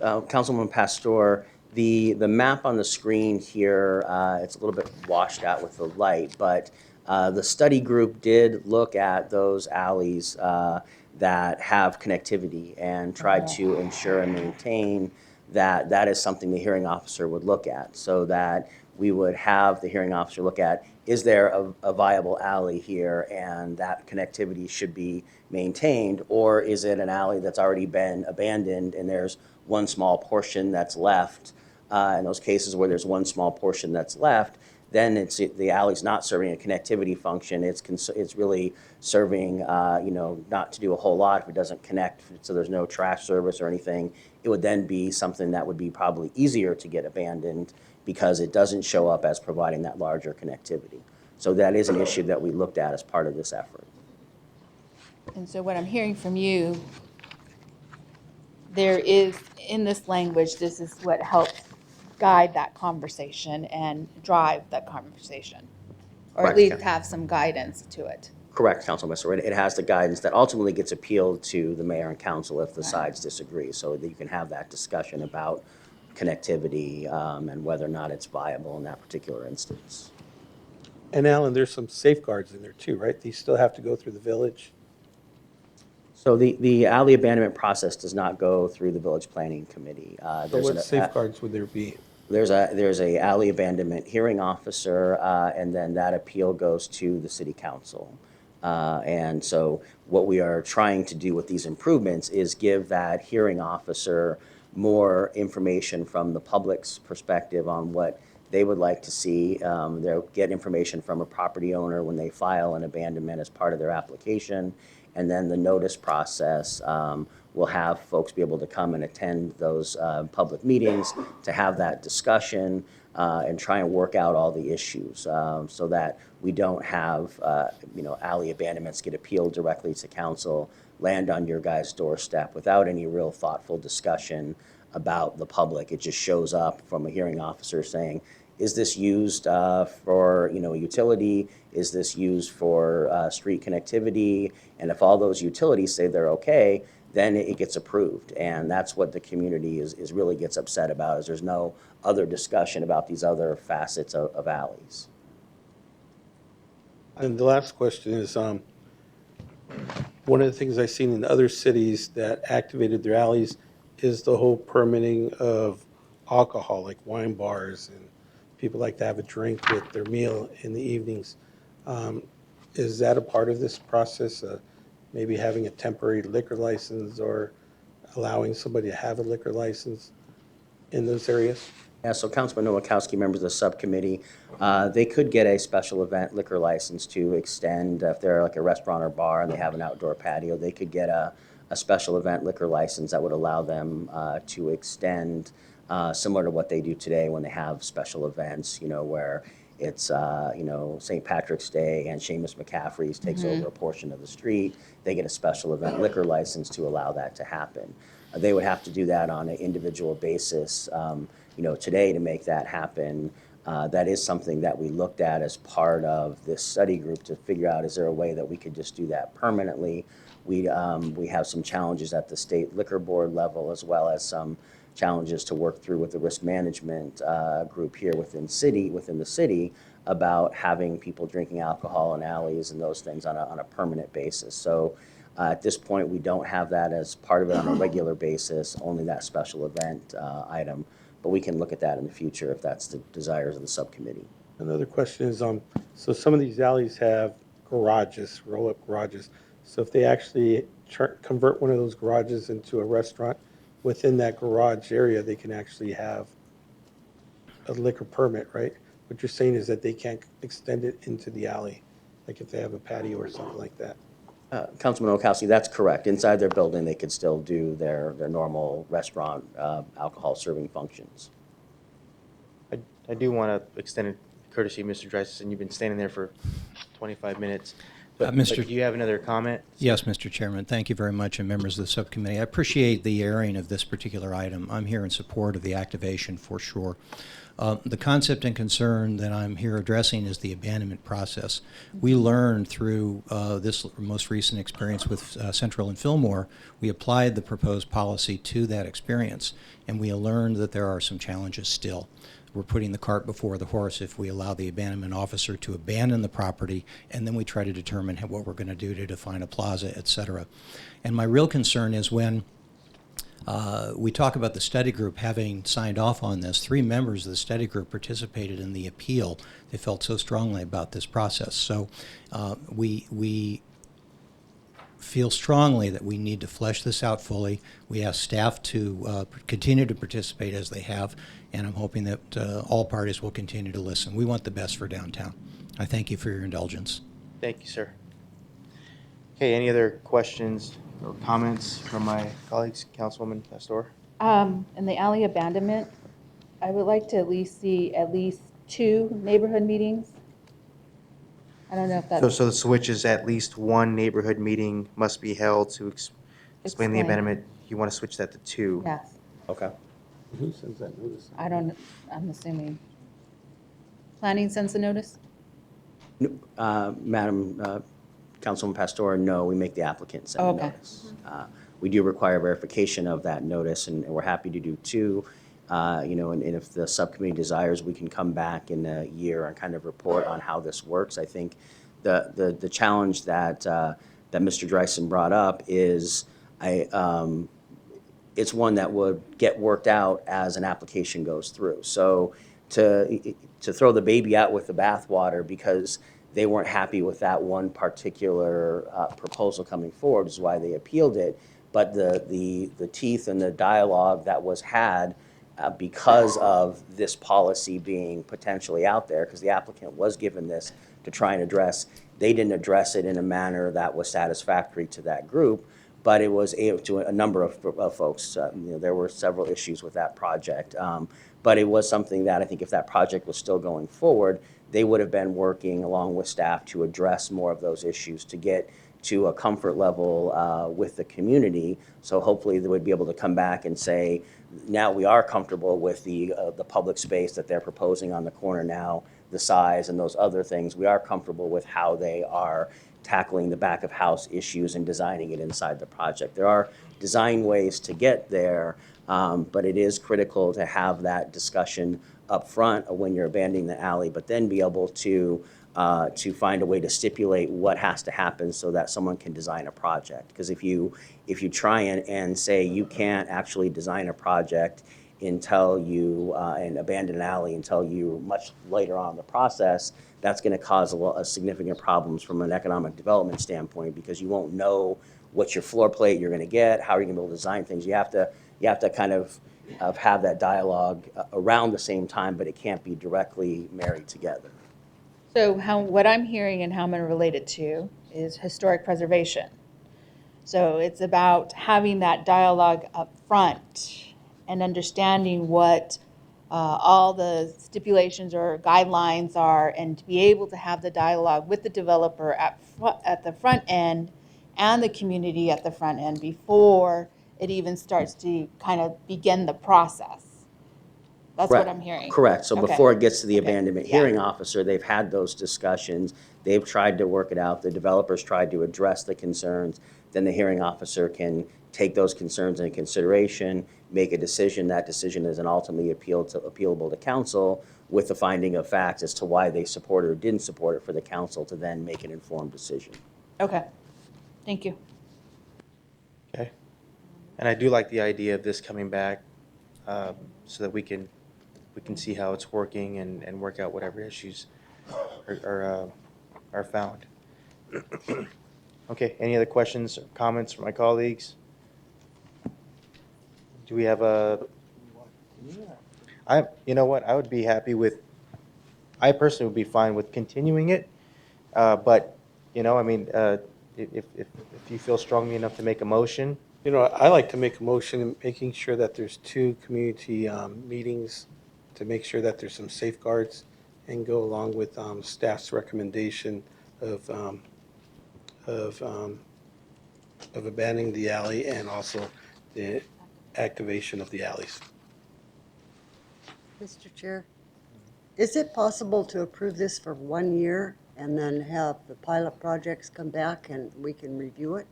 Councilwoman Pastor, the map on the screen here, it's a little bit washed out with the light, but the study group did look at those alleys that have connectivity and tried to ensure and maintain that that is something the hearing officer would look at, so that we would have the hearing officer look at, is there a viable alley here and that connectivity should be maintained, or is it an alley that's already been abandoned and there's one small portion that's left? In those cases where there's one small portion that's left, then the alley's not serving a connectivity function. It's really serving, not to do a whole lot if it doesn't connect, so there's no trash service or anything. It would then be something that would be probably easier to get abandoned because it doesn't show up as providing that larger connectivity. So that is an issue that we looked at as part of this effort. And so what I'm hearing from you there is, in this language, this is what helps guide that conversation and drive that conversation, or at Correct, least yeah. have some guidance to it. Correct, Councilman Messer. It has the guidance that ultimately gets appealed to the mayor and council if the sides disagree, so that you can have that discussion about connectivity and whether or not it's viable in that particular instance. And Alan, there's some safeguards in there too, right? These still have to go through the village? So the alley abandonment process does not go through the village planning committee. So There's what an- safeguards would there be? There's a alley abandonment hearing officer, and then that appeal goes to the city council. And so what we are trying to do with these improvements is give that hearing officer more information from the public's perspective on what they would like to see. They'll get information from a property owner when they file an abandonment as part of their application. And then the notice process will have folks be able to come and attend those public meetings to have that discussion and try and work out all the issues so that we don't have, alley abandonments get appealed directly to council, land on your guys' doorstep without any real thoughtful discussion about the public. It just shows up from a hearing officer saying, is this used for, a utility? Is this used for street connectivity? And if all those utilities say they're okay, then it gets approved. And that's what the community is really gets upset about, is there's no other discussion about these other facets of alleys. And the last question is, one of the things I've seen in other cities that activated their alleys is the whole permitting of alcohol, like wine bars, and people like to have a drink with their meal in the evenings. Is that a part of this process, maybe having a temporary liquor license or allowing somebody to have a liquor license in those areas? Yeah, so Councilman Nowakowski, members of the subcommittee, they could get a special event liquor license to extend, if they're like a restaurant or bar and they have an outdoor patio, they could get a special event liquor license that would allow them to extend, similar to what they do today when they have special events, where it's, St. Patrick's Day and Seamus McCaffrey's takes over a portion of the street. They get a special event liquor license to allow that to happen. They would have to do that on an individual basis. Today to make that happen, that is something that we looked at as part of this study group to figure out, is there a way that we could just do that permanently? We have some challenges at the state liquor board level, as well as some challenges to work through with the risk management group here within the city about having people drinking alcohol in alleys and those things on a permanent basis. So at this point, we don't have that as part of it on a regular basis, only that special event item. But we can look at that in the future if that's the desires of the subcommittee. Another question is, so some of these alleys have garages, roll-up garages. So if they actually convert one of those garages into a restaurant, within that garage area, they can actually have a liquor permit, right? What you're saying is that they can't extend it into the alley, like if they have a patio or something like that. Councilman Okowski, that's correct. Inside their building, they could still do their normal restaurant alcohol serving functions. I do want to extend a courtesy, Mr. Dreisson. You've been standing there for 25 minutes. But do you have another comment? Yes, Mr. Chairman. Thank you very much, and members of the subcommittee. I appreciate the airing of this particular item. I'm here in support of the activation for sure. The concept and concern that I'm here addressing is the abandonment process. We learned through this most recent experience with Central and Fillmore, we applied the proposed policy to that experience, and we learned that there are some challenges still. We're putting the cart before the horse if we allow the abandonment officer to abandon the property, and then we try to determine what we're going to do to define a plaza, et cetera. And my real concern is when we talk about the study group having signed off on this. 3 members of the study group participated in the appeal. They felt so strongly about this process. So we feel strongly that we need to flesh this out fully. We ask staff to continue to participate as they have, and I'm hoping that all parties will continue to listen. We want the best for downtown. I thank you for your indulgence. Thank you, sir. Okay, any other questions or comments from my colleagues? Councilwoman Pastor? In the alley abandonment, I would like to at least see at least 2 neighborhood meetings. I don't know if that's. So the switch is at least one neighborhood meeting must be held to explain the Explain. abandonment you want to switch that to 2. Yes, Okay. Who sends that notice? I'm assuming. Planning sends the notice? Madam Councilwoman Pastor, no, we make the applicant send the Okay. notice. We do require verification of that notice, and we're happy to do 2. And if the subcommittee desires, we can come back in a year and kind of report on how this works. I think the challenge that Mr. Dreisen brought up is it's one that would get worked out as an application goes through. So to throw the baby out with the bathwater because they weren't happy with that one particular proposal coming forward is why they appealed it. But the teeth and the dialogue that was had because of this policy being potentially out there, because the applicant was given this to try and address, they didn't address it in a manner that was satisfactory to that group, but it was to a number of folks. There were several issues with that project, but it was something that I think if that project was still going forward, they would have been working along with staff to address more of those issues to get to a comfort level with the community. So hopefully they would be able to come back and say, now we are comfortable with the public space that they're proposing on the corner now, the size and those other things. We are comfortable with how they are tackling the back of house issues and designing it inside the project. There are design ways to get there, but it is critical to have that discussion up front when you're abandoning the alley, but then be able to find a way to stipulate what has to happen so that someone can design a project. Because if you try and say you can't actually design a project until you and abandon an alley until you much later on in the process, that's going to cause a significant problems from an economic development standpoint because you won't know what your floor plate you're going to get, how you're going to be able to design things. You have to kind of have that dialogue around the same time, but it can't be directly married together. So what I'm hearing and how I'm going to relate it to is historic preservation. So it's about having that dialogue up front and understanding what all the stipulations or guidelines are, and to be able to have the dialogue with the developer at the front end and the community at the front end before it even starts to kind of begin the process. That's what I'm hearing. Correct. So Okay. before it gets to the Okay. abandonment Yeah. hearing officer, they've had those discussions. They've tried to work it out. The developers tried to address the concerns. Then the hearing officer can take those concerns into consideration, make a decision. That decision is then ultimately appealable to council with the finding of facts as to why they support it or didn't support it for the council to then make an informed decision. Okay. Thank you. Okay. And I do like the idea of this coming back so that we can see how it's working and work out whatever issues are found. Okay, any other questions or comments from my colleagues? Do we have you know what, I would be happy with, I personally would be fine with continuing it, but, I mean, if you feel strongly enough to make a motion. I like to make a motion making sure that there's 2 community meetings to make sure that there's some safeguards and go along with staff's recommendation of abandoning the alley and also the activation of the alleys. Mr. Chair, is it possible to approve this for 1 year and then have the pilot projects come back and we can review it?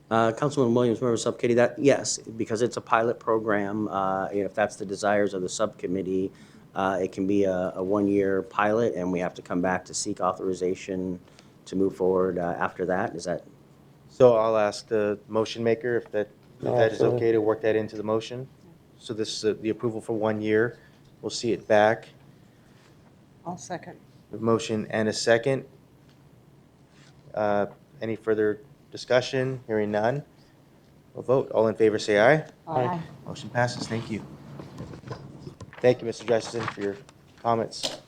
Councilman Williams, member of the subcommittee, that, yes, because it's a pilot program, if that's the desires of the subcommittee, it can be a 1-year pilot, and we have to come back to seek authorization to move forward after that. Is that? So I'll ask the motion maker if that is Absolutely. okay to work that into the motion. So this is the approval for 1 year. We'll see it back. I'll second. A motion and a second. Any further discussion? Hearing none. We'll vote. All in favor, say aye. Aye. Motion passes. Thank you. Thank you, Mr. Dreisen, for your comments.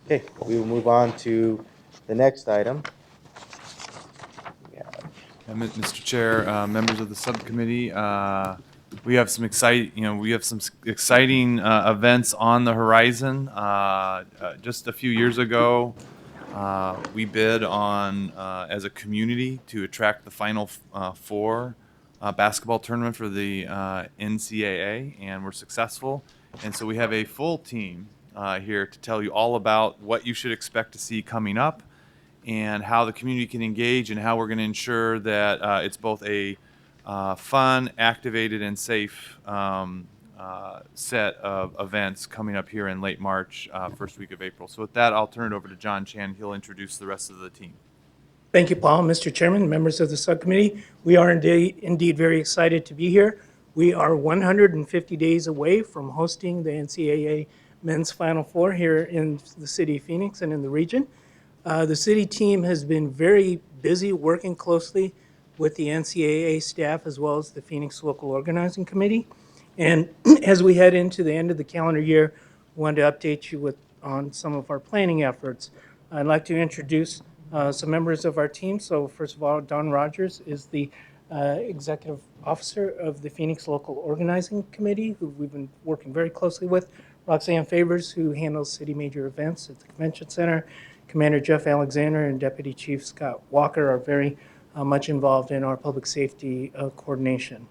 Okay, we will move on to the next item. Mr. Chair, members of the subcommittee, we have some exciting events on the horizon. Just a few years ago, We bid on, as a community, to attract the Final Four basketball tournament for the NCAA, and we're successful. And so we have a full team here to tell you all about what you should expect to see coming up and how the community can engage and how we're going to ensure that it's both a fun, activated, and safe set of events coming up here in late March, first week of April. So with that, I'll turn it over to John Chan. He'll introduce the rest of the team. Thank you, Paul. Mr. Chairman, members of the subcommittee, we are indeed very excited to be here. We are 150 days away from hosting the NCAA Men's Final Four here in the city of Phoenix and in the region. The city team has been very busy working closely with the NCAA staff as well as the Phoenix Local Organizing Committee. And as we head into the end of the calendar year, I wanted to update you on some of our planning efforts. I'd like to introduce some members of our team. So first of all, Don Rogers is the Executive Officer of the Phoenix Local Organizing Committee, who we've been working very closely with. Roxanne Favors, who handles city major events at the Convention Center. Commander Jeff Alexander and Deputy Chief Scott Walker are very much involved in our public safety coordination.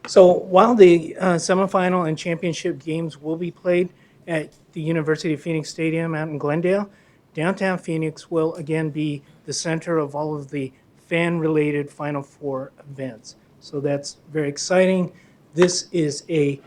So while the semifinal and championship games will be played at the University of Phoenix Stadium out in Glendale, downtown Phoenix will again be the center of all of the fan-related Final Four events. So that's very exciting. This is a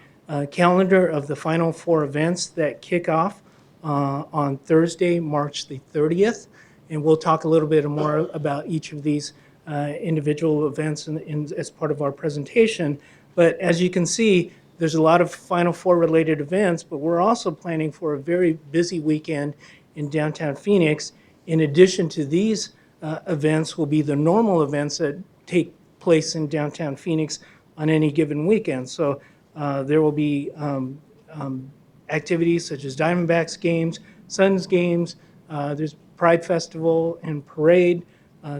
calendar of the Final Four events that kick off on Thursday, March the 30th. And we'll talk a little bit more about each of these individual events as part of our presentation. But as you can see, there's a lot of Final Four related events, but we're also planning for a very busy weekend in downtown Phoenix. In addition to these events will be the normal events that take place in downtown Phoenix on any given weekend. So there will be activities such as Diamondbacks games, Suns games, there's Pride Festival and Parade,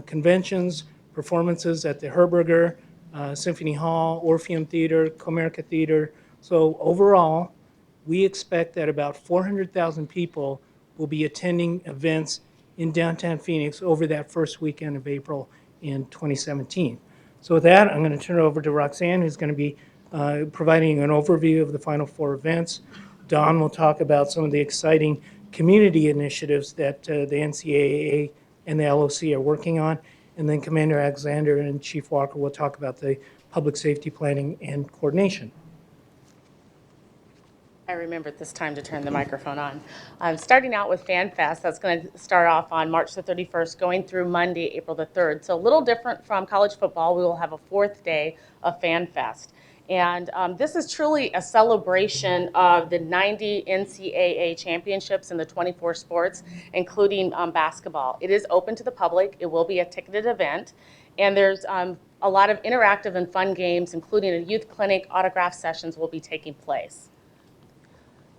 conventions, performances at the Herberger, Symphony Hall, Orpheum Theater, Comerica Theater. So overall, we expect that about 400,000 people will be attending events in downtown Phoenix over that first weekend of April in 2017. So with that, I'm going to turn it over to Roxanne, who's going to be providing an overview of the Final Four events. Don will talk about some of the exciting community initiatives that the NCAA and the LOC are working on. And then Commander Alexander and Chief Walker will talk about the public safety planning and coordination. I remembered this time to turn the microphone on. Starting out with Fan Fest, that's going to start off on March the 31st, going through Monday, April the 3rd. So a little different from college football, we will have a fourth day of Fan Fest. And this is truly a celebration of the 90 NCAA championships in the 24 sports, including basketball. It is open to the public. It will be a ticketed event. And there's a lot of interactive and fun games, including a youth clinic, autograph sessions will be taking place.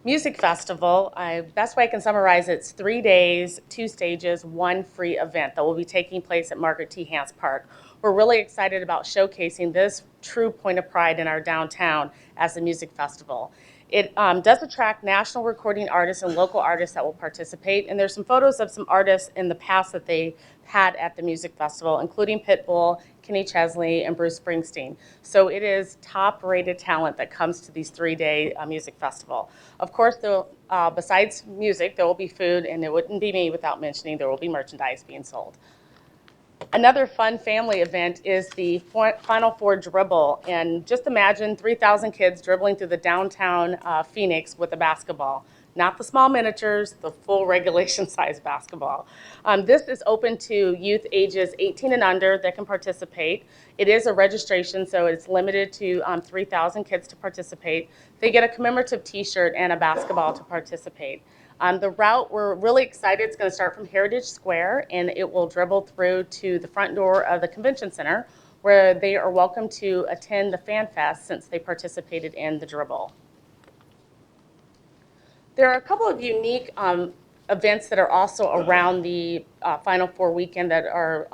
Music Festival, best way I can summarize it, it's 3 days, 2 stages, 1 free event that will be taking place at Margaret T. Hance Park. We're really excited about showcasing this true point of pride in our downtown as the Music Festival. It does attract national recording artists and local artists that will participate, and there's some photos of some artists in the past that they had at the Music Festival, including Pitbull, Kenny Chesley, and Bruce Springsteen. So it is top-rated talent that comes to these 3-day music festival. Of course, besides music, there will be food, and it wouldn't be me without mentioning there will be merchandise being sold. Another fun family event is the Final Four Dribble, and just imagine 3,000 kids dribbling through the downtown Phoenix with a basketball. Not the small miniatures, the full regulation size basketball. This is open to youth ages 18 and under that can participate. It is a registration, so it's limited to 3,000 kids to participate. They get a commemorative t-shirt and a basketball to participate. The route, we're really excited, it's going to start from Heritage Square, and it will dribble through to the front door of the Convention Center, where they are welcome to attend the Fan Fest since they participated in the dribble. There are a couple of unique events that are also around the Final Four weekend that are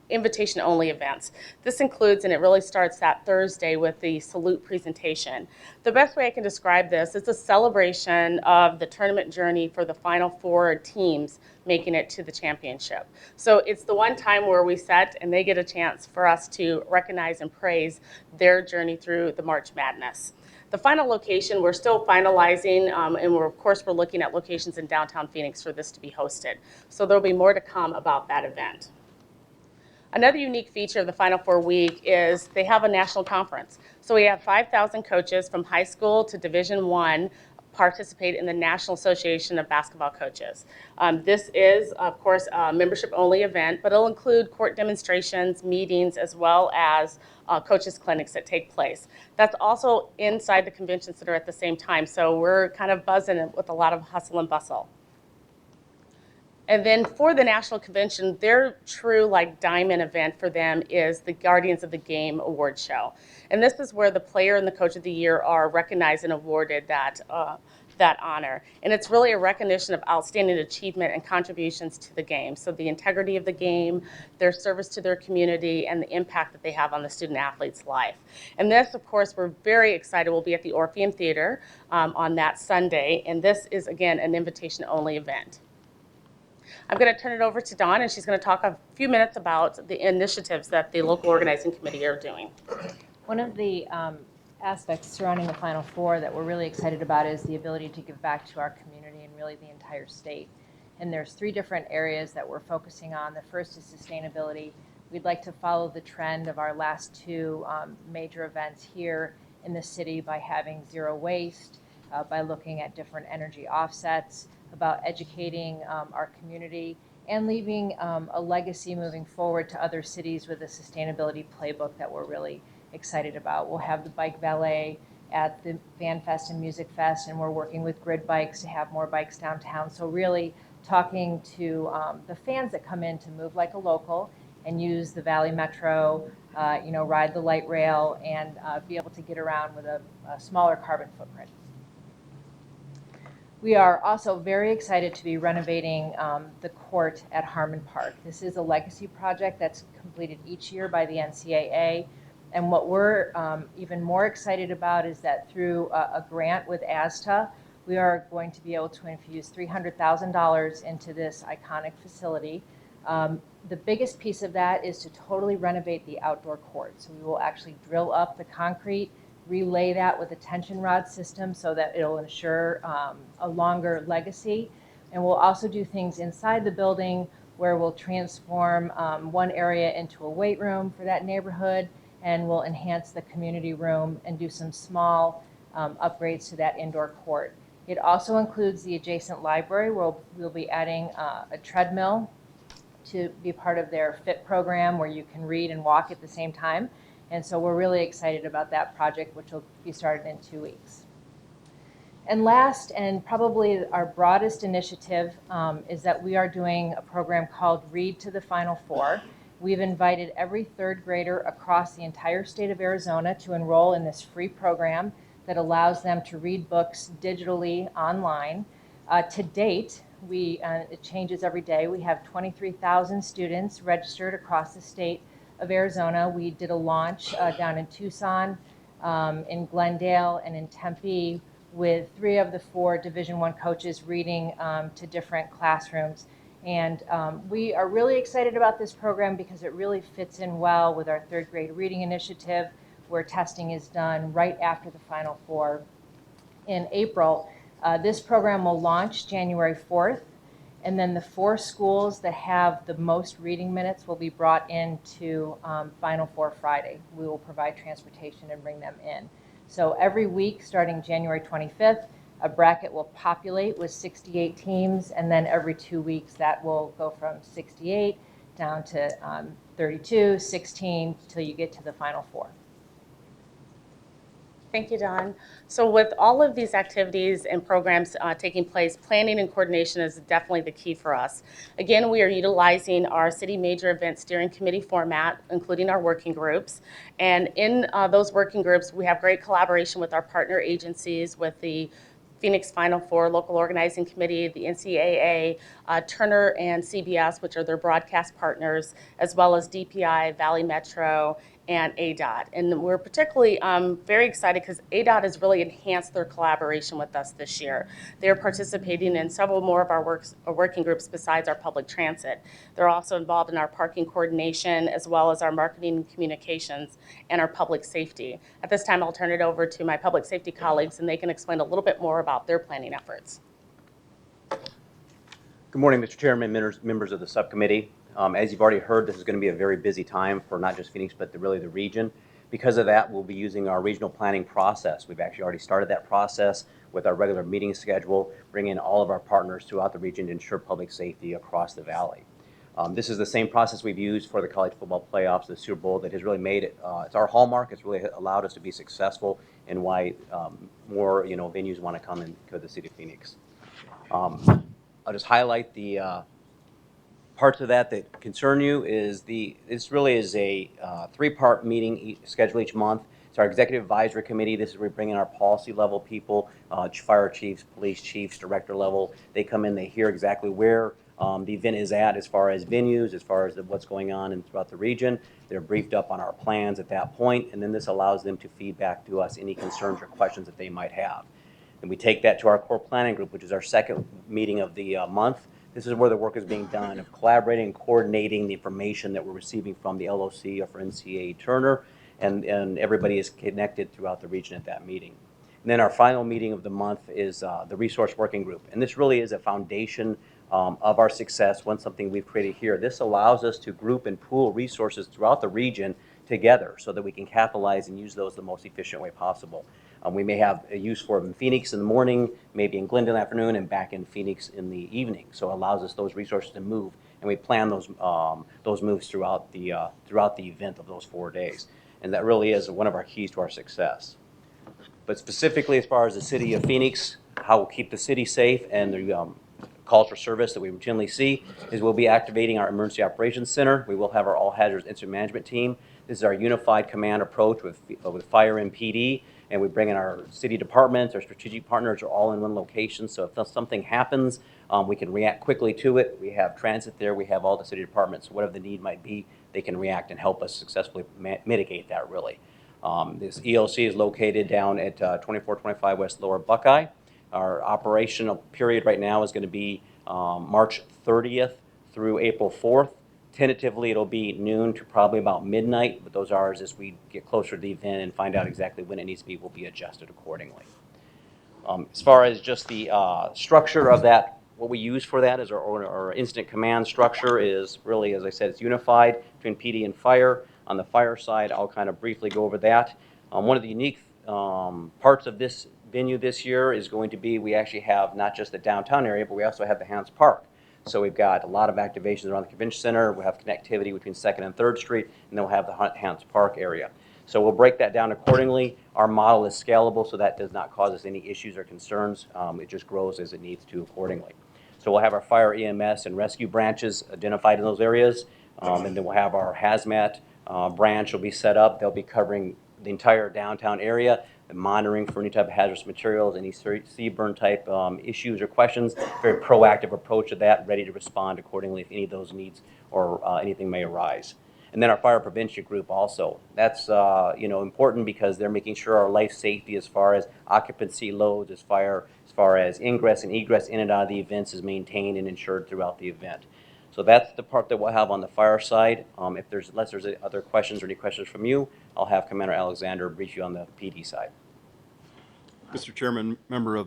invitation-only events. This includes, and it really starts that Thursday with the salute presentation. The best way I can describe this, it's a celebration of the tournament journey for the Final Four teams making it to the championship. So it's the one time where we set and they get a chance for us to recognize and praise their journey through the March Madness. The final location, we're still finalizing, and of course, we're looking at locations in downtown Phoenix for this to be hosted. So there'll be more to come about that event. Another unique feature of the Final Four week is they have a national conference. So we have 5,000 coaches from high school to Division I participate in the National Association of Basketball Coaches. This is, of course, a membership-only event, but it'll include court demonstrations, meetings, as well as coaches' clinics that take place. That's also inside the convention center at the same time, so we're kind of buzzing with a lot of hustle and bustle. And then for the National Convention, their true like diamond event for them is the Guardians of the Game Award Show. And this is where the player and the coach of the year are recognized and awarded that honor. And it's really a recognition of outstanding achievement and contributions to the game. So the integrity of the game, their service to their community, and the impact that they have on the student athlete's life. And this, of course, we're very excited. We'll be at the Orpheum Theater on that Sunday. And this is, again, an invitation-only event. I'm going to turn it over to Dawn, and she's going to talk a few minutes about the initiatives that the local organizing committee are doing. One of the aspects surrounding the Final Four that we're really excited about is the ability to give back to our community and really the entire state. And there's 3 different areas that we're focusing on. The first is sustainability. We'd like to follow the trend of our last 2 major events here in the city by having zero waste, by looking at different energy offsets, about educating our community, and leaving a legacy moving forward to other cities with a sustainability playbook that we're really excited about. We'll have the bike valet at the Fan Fest and Music Fest, and we're working with Grid Bikes to have more bikes downtown. So really talking to the fans that come in to move like a local and use the Valley Metro, ride the light rail, and be able to get around with a smaller carbon footprint. We are also very excited to be renovating the court at Harmon Park. This is a legacy project that's completed each year by the NCAA. And what we're even more excited about is that through a grant with ASTA, we are going to be able to infuse $300,000 into this iconic facility. The biggest piece of that is to totally renovate the outdoor court. So we will actually drill up the concrete, relay that with a tension rod system so that it'll ensure a longer legacy. And we'll also do things inside the building where we'll transform one area into a weight room for that neighborhood, and we'll enhance the community room and do some small upgrades to that indoor court. It also includes the adjacent library where we'll be adding a treadmill to be part of their FIT program where you can read and walk at the same time. And so we're really excited about that project, which will be started in 2 weeks. And last, and probably our broadest initiative, is that we are doing a program called Read to the Final Four. We've invited every 3rd grader across the entire state of Arizona to enroll in this free program that allows them to read books digitally online. To date, it changes every day. We have 23,000 students registered across the state of Arizona. We did a launch down in Tucson, in Glendale, and in Tempe with 3 of the 4 Division I coaches reading to different classrooms. And we are really excited about this program because it really fits in well with our 3rd grade reading initiative where testing is done right after the Final Four in April. This program will launch January 4th. And then the 4 schools that have the most reading minutes will be brought into Final Four Friday. We will provide transportation and bring them in. So every week, starting January 25th, a bracket will populate with 68 teams, and then every 2 weeks that will go from 68 down to 32, 16, till you get to the Final Four. Thank you, Dawn. So with all of these activities and programs taking place, planning and coordination is definitely the key for us. Again, we are utilizing our City Major Event Steering Committee format, including our working groups. And in those working groups, we have great collaboration with our partner agencies, with the Phoenix Final Four Local Organizing Committee, the NCAA, Turner and CBS, which are their broadcast partners, as well as DPI, Valley Metro, and ADOT. And we're particularly very excited because ADOT has really enhanced their collaboration with us this year. They're participating in several more of our working groups besides our public transit. They're also involved in our parking coordination, as well as our marketing and communications and our public safety. At this time, I'll turn it over to my public safety colleagues, and they can explain a little bit more about their planning efforts. Good morning, Mr. Chairman, members of the subcommittee. As you've already heard, this is going to be a very busy time for not just Phoenix, but really the region. Because of that, we'll be using our regional planning process. We've actually already started that process with our regular meeting schedule, bringing in all of our partners throughout the region to ensure public safety across the valley. This is the same process we've used for the college football playoffs, the Super Bowl, that has really made it, it's our hallmark. It's really allowed us to be successful and why more venues want to come into the city of Phoenix. I'll just highlight the parts of that concern you. This really is a three-part meeting scheduled each month. It's our executive advisory committee. This is where we bring in our policy level people, fire chiefs, police chiefs, director level. They come in, they hear exactly where the event is at as far as venues, as far as what's going on throughout the region. They're briefed up on our plans at that point, and then this allows them to feed back to us any concerns or questions that they might have. And we take that to our core planning group, which is our second meeting of the month. This is where the work is being done of collaborating and coordinating the information that we're receiving from the LOC or for NCAA Turner, and everybody is connected throughout the region at that meeting. And then our final meeting of the month is the resource working group. And this really is a foundation of our success. Something we've created here. This allows us to group and pool resources throughout the region together so that we can capitalize and use those the most efficient way possible. We may have a use for them in Phoenix in the morning, maybe in Glendale in the afternoon, and back in Phoenix in the evening. So it allows us those resources to move, and we plan those moves throughout the event of those 4 days. And that really is one of our keys to our success. But specifically, as far as the city of Phoenix, how we'll keep the city safe and the calls for service that we routinely see is we'll be activating our Emergency Operations Center. We will have our All Hazards Incident Management Team. This is our unified command approach with fire and PD. And we bring in our city departments, our strategic partners are all in one location. So if something happens, we can react quickly to it. We have transit there. We have all the city departments. Whatever the need might be, they can react and help us successfully mitigate that, really. This ELC is located down at 2425 West Lower Buckeye. Our operational period right now is going to be March 30th through April 4th. Tentatively, it'll be noon to probably about midnight, but those hours, as we get closer to the event and find out exactly when it needs to be, will be adjusted accordingly. As far as just the structure of that, what we use for that is our incident command structure is really, as I said, it's unified between PD and fire. On the fire side, I'll kind of briefly go over that. One of the unique parts of this venue this year is going to be we actually have not just the downtown area, but we also have the Hance Park. So we've got a lot of activations around the convention center. We'll have connectivity between 2nd and 3rd Street, and then we'll have the Hance Park area. So we'll break that down accordingly. Our model is scalable, so that does not cause us any issues or concerns. It just grows as it needs to accordingly. So we'll have our fire, EMS, and rescue branches identified in those areas, and then we'll have our hazmat branch will be set up. They'll be covering the entire downtown area, and monitoring for any type of hazardous materials, any CBRN type issues or questions. Very proactive approach to that, ready to respond accordingly if any of those needs or anything may arise. And then our fire prevention group also. That's important because they're making sure our life safety as far as occupancy loads, as far as ingress and egress in and out of the events is maintained and ensured throughout the event. So that's the part that we'll have on the fire side. Unless there's other questions or any questions from you, I'll have Commander Alexander brief you on the PD side. Mr. Chairman, members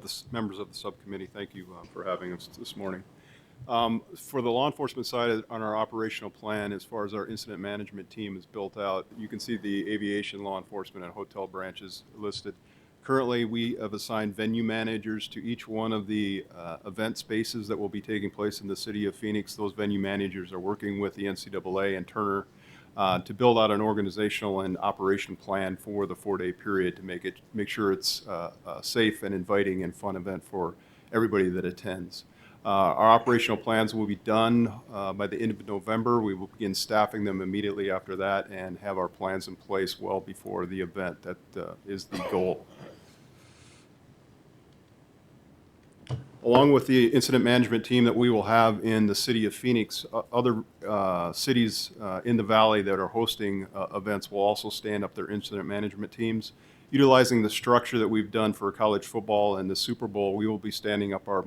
of the subcommittee, thank you for having us this morning. For the law enforcement side, on our operational plan, as far as our incident management team is built out, you can see the aviation, law enforcement, and hotel branches listed. Currently, we have assigned venue managers to each one of the event spaces that will be taking place in the city of Phoenix. Those venue managers are working with the NCAA and Turner to build out an organizational and operation plan for the 4-day period to make sure it's a safe and inviting and fun event for everybody that attends. Our operational plans will be done by the end of November. We will begin staffing them immediately after that and have our plans in place well before the event. That is the goal. Along with the incident management team that we will have in the city of Phoenix, other cities in the valley that are hosting events will also stand up their incident management teams. Utilizing the structure that we've done for college football and the Super Bowl, we will be standing up our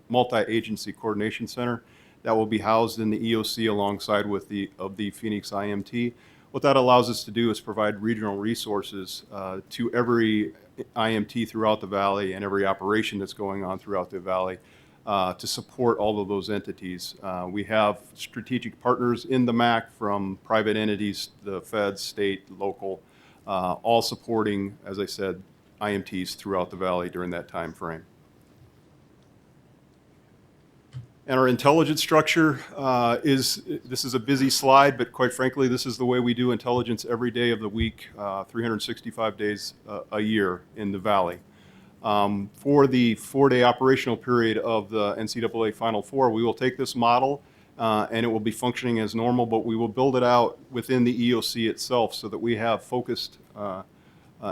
multi-agency coordination center that will be housed in the EOC alongside with the Phoenix IMT. What that allows us to do is provide regional resources to every IMT throughout the valley and every operation that's going on throughout the valley to support all of those entities. We have strategic partners in the MAC, from private entities, the feds, state, local, all supporting, as I said, IMTs throughout the valley during that time frame. And our intelligence structure this is a busy slide, but quite frankly, this is the way we do intelligence every day of the week, 365 days a year in the valley. For the 4-day operational period of the NCAA Final Four, we will take this model and it will be functioning as normal, but we will build it out within the EOC itself so that we have focused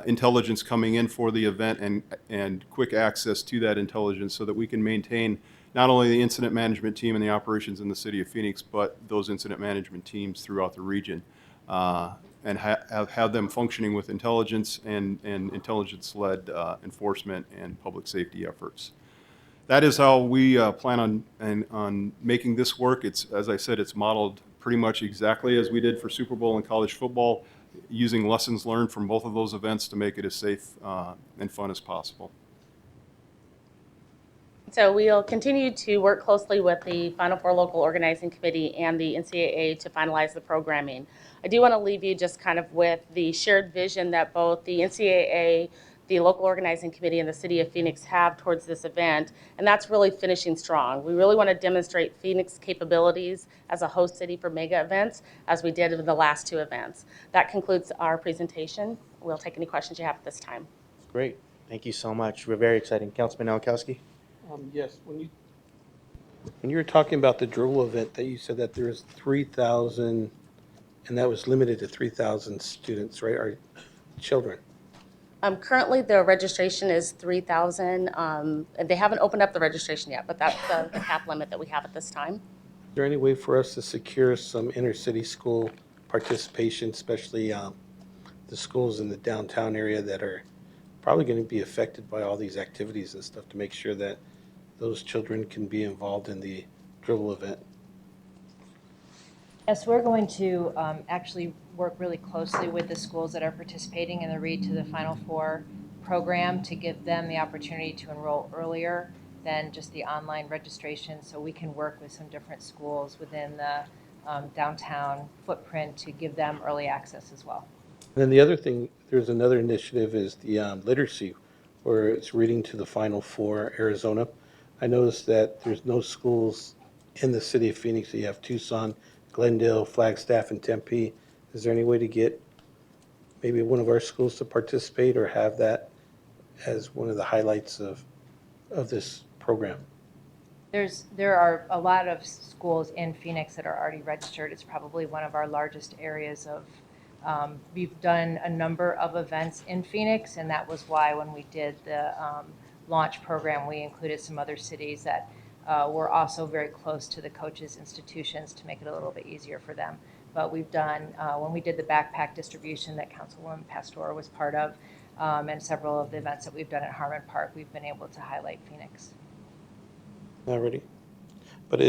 intelligence coming in for the event and quick access to that intelligence so that we can maintain not only the incident management team and the operations in the city of Phoenix, but those incident management teams throughout the region, and have them functioning with intelligence and intelligence-led enforcement and public safety efforts. That is how we plan on making this work. It's, as I said, it's modeled pretty much exactly as we did for Super Bowl and college football, using lessons learned from both of those events to make it as safe and fun as possible. So we'll continue to work closely with the Final Four Local Organizing Committee and the NCAA to finalize the programming. I do want to leave you just kind of with the shared vision that both the NCAA, the Local Organizing Committee, and the City of Phoenix have towards this event, and that's really finishing strong. We really want to demonstrate Phoenix capabilities as a host city for mega events, as we did in the last 2 events. That concludes our presentation. We'll take any questions you have at this time. Great. Thank you so much. We're very exciting. Councilman Nowakowski? Yes, when you were talking about the drill event, that you said that there was 3,000, and that was limited to 3,000 students, right, or children? Currently, the registration is 3,000. They haven't opened up the registration yet, but that's the cap limit that we have at this time. Is there any way for us to secure some inner-city school participation, especially the schools in the downtown area that are probably going to be affected by all these activities and stuff, to make sure that those children can be involved in the dribble event? Yes, we're going to actually work really closely with the schools that are participating in the Read to the Final Four program to give them the opportunity to enroll earlier than just the online registration, so we can work with some different schools within the downtown footprint to give them early access as well. And then the other thing, there's another initiative, is the literacy, where it's Reading to the Final Four Arizona. I noticed that there's no schools in the city of Phoenix. You have Tucson, Glendale, Flagstaff, and Tempe. Is there any way to get maybe one of our schools to participate or have that as one of the highlights of this program? There are a lot of schools in Phoenix that are already registered. It's probably one of our largest areas of we've done a number of events in Phoenix, and that was why when we did the launch program, we included some other cities that were also very close to the coaches' institutions to make it a little bit easier for them. But we've done, when we did the backpack distribution that Councilwoman Pastor was part of, and several of the events that we've done at Harmon Park, we've been able to highlight Phoenix. Already. But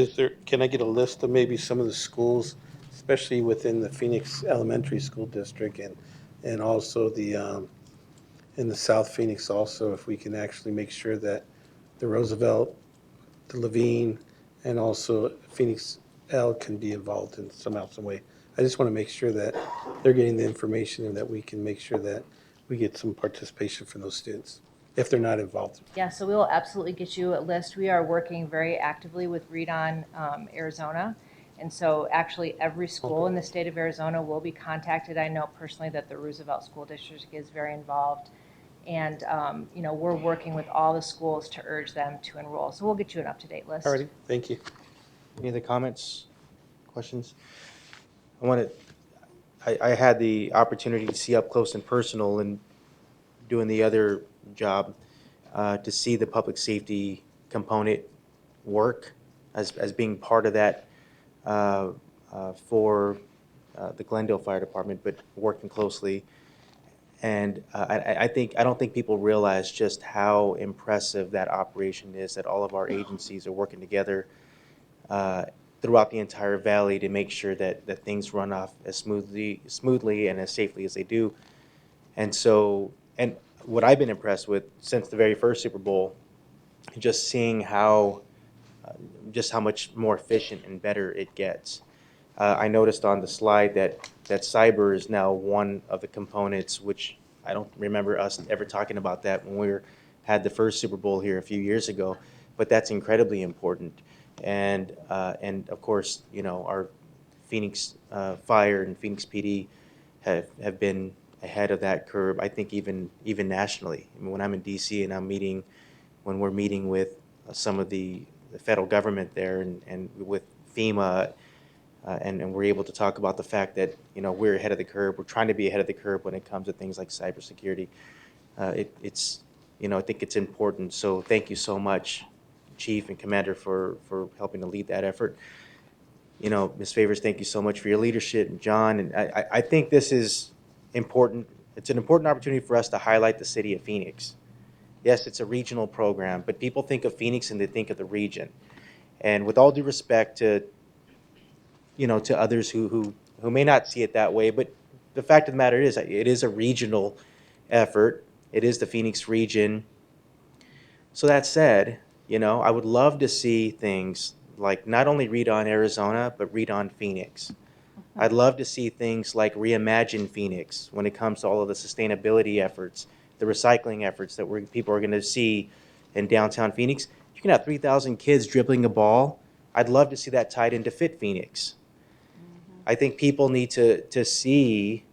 can I get a list of maybe some of the schools, especially within the Phoenix Elementary School District and also in the South Phoenix also, if we can actually make sure that the Roosevelt, the Levine, and also Phoenix L can be involved in some way. I just want to make sure that they're getting the information and that we can make sure that we get some participation from those students, if they're not involved. Yeah, so we will absolutely get you a list. We are working very actively with Read On Arizona. And so actually every school in the state of Arizona will be contacted. I know personally that the Roosevelt School District is very involved. And, we're working with all the schools to urge them to enroll. So we'll get you an up-to-date list. All righty, thank you. Any other comments, questions? I had the opportunity to see up close and personal and doing the other job to see the public safety component work as being part of that for the Glendale Fire Department, but working closely. And I don't think people realize just how impressive that operation is, that all of our agencies are working together throughout the entire valley to make sure that things run off as smoothly and as safely as they do. And so, and what I've been impressed with since the very first Super Bowl, just seeing just how much more efficient and better it gets. I noticed on the slide that cyber is now one of the components, which I don't remember us ever talking about that when we had the first Super Bowl here a few years ago, but that's incredibly important. And of course, you know, our Phoenix Fire and Phoenix PD have been ahead of that curve, I think even nationally. I mean, when I'm in DC and when we're meeting with some of the federal government there and with FEMA, and we're able to talk about the fact that, you know, we're ahead of the curve. We're trying to be ahead of the curve when it comes to things like cybersecurity. It's, you know, I think it's important. So thank you so much, Chief and Commander, for helping to lead that effort. You know, Ms. Favors, thank you so much for your leadership, and John. And I think this is important. It's an important opportunity for us to highlight the city of Phoenix. Yes, it's a regional program, but people think of Phoenix and they think of the region. And with all due respect to, you know, to others who may not see it that way, but the fact of the matter is, it is a regional effort. It is the Phoenix region. So that said, you know, I would love to see things like not only Read On Arizona, but Read On Phoenix. I'd love to see things like Reimagine Phoenix when it comes to all of the sustainability efforts, the recycling efforts that people are going to see in downtown Phoenix. You can have 3,000 kids dribbling a ball. I'd love to see that tied into Fit Phoenix. I think people need to see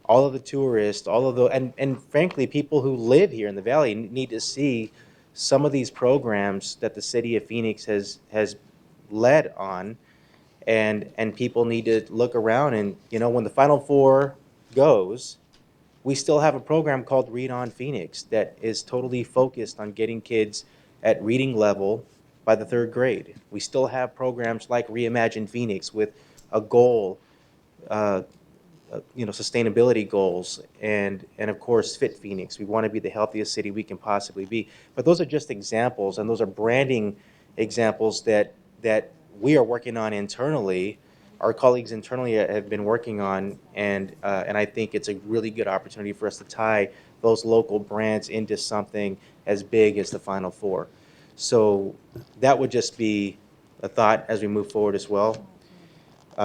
all of the tourists, all of the, and frankly, people who live here in the valley need to see some of these programs that the city of Phoenix has led on, and people need to look around and, you know, when the Final Four goes, we still have a program called Read On Phoenix that is totally focused on getting kids at reading level by the 3rd grade. We still have programs like Reimagine Phoenix with a goal, you know, sustainability goals, and of course Fit Phoenix. We want to be the healthiest city we can possibly be. But those are just examples, and those are branding examples that we are working on internally. Our colleagues internally have been working on, and I think it's a really good opportunity for us to tie those local brands into something as big as the Final Four. So that would just be a thought as we move forward as well.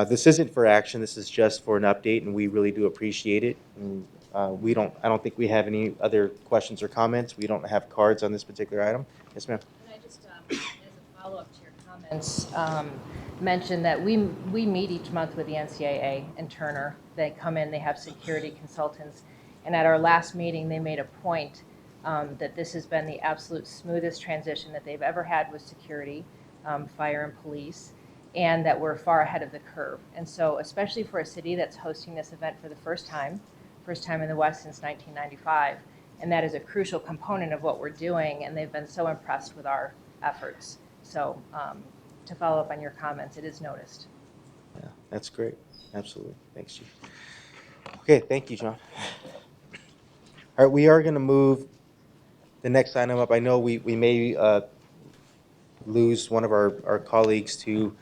This isn't for action. This is just for an update, and we really do appreciate it. And I don't think we have any other questions or comments. We don't have cards on this particular item. Yes, ma'am. Can I just, as a follow-up to your comments, mention that we meet each month with the NCAA and Turner. They come in, they have security consultants, and at our last meeting, they made a point that this has been the absolute smoothest transition that they've ever had with security, fire and police, and that we're far ahead of the curve. And so, especially for a city that's hosting this event for the first time in the West since 1995, and that is a crucial component of what we're doing, and they've been so impressed with our efforts. So, to follow up on your comments, it is noticed. Yeah, that's great. Absolutely. Thanks, Chief. Okay, thank you, John. All right, we are going to move the next item up. I know we may lose one of our colleagues to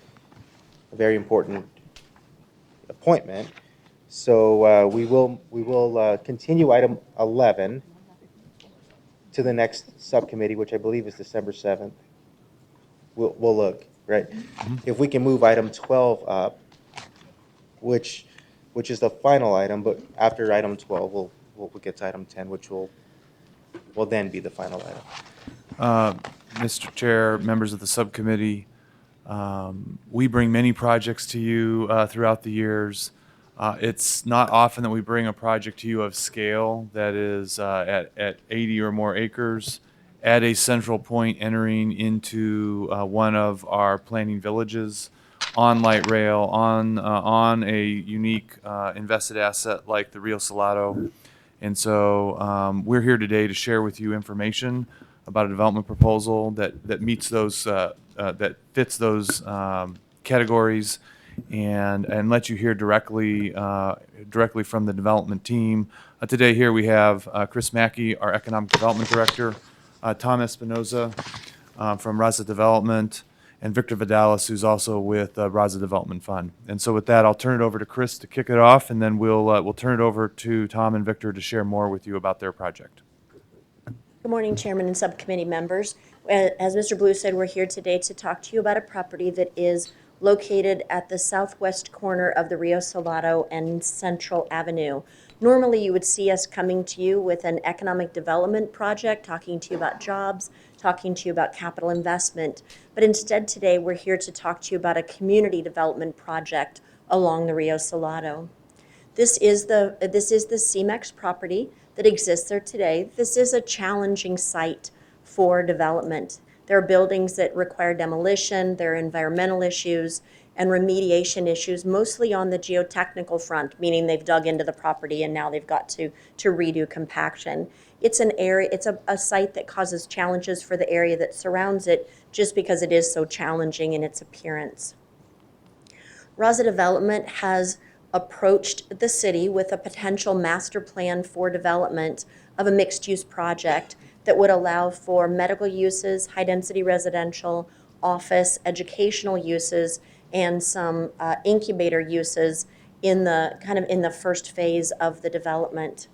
a very important appointment. So we will continue item 11 to the next subcommittee, which I believe is December 7th. We'll look, right? If we can move item 12 up, which is the final item, but after item 12, we'll get to item 10, which will then be the final item. Mr. Chair, members of the subcommittee, we bring many projects to you throughout the years. It's not often that we bring a project to you of scale that is at 80 or more acres at a central point entering into one of our planning villages on light rail, on a unique invested asset like the Rio Salado. And so we're here today to share with you information about a development proposal that meets those, that fits those categories, and let you hear directly from the development team. Today here we have Chris Mackey, our Economic Development Director, Tom Espinoza from Raza Development, and Victor Vidalis, who's also with Raza Development Fund. And so with that, I'll turn it over to Chris to kick it off, and then we'll turn it over to Tom and Victor to share more with you about their project. Good morning, Chairman and Subcommittee members. As Mr. Blue said, we're here today to talk to you about a property that is located at the southwest corner of the Rio Salado and Central Avenue. Normally, you would see us coming to you with an economic development project, talking to you about jobs, talking to you about capital investment. But instead today, we're here to talk to you about a community development project along the Rio Salado. This is the CEMEX property that exists there today. This is a challenging site for development. There are buildings that require demolition, there are environmental issues and remediation issues, mostly on the geotechnical front, meaning they've dug into the property and now they've got to redo compaction. It's an area, it's a site that causes challenges for the area that surrounds it just because it is so challenging in its appearance. Raza Development has approached the city with a potential master plan for development of a mixed-use project that would allow for medical uses, high-density residential, office, educational uses, and some incubator uses in the first phase of the development.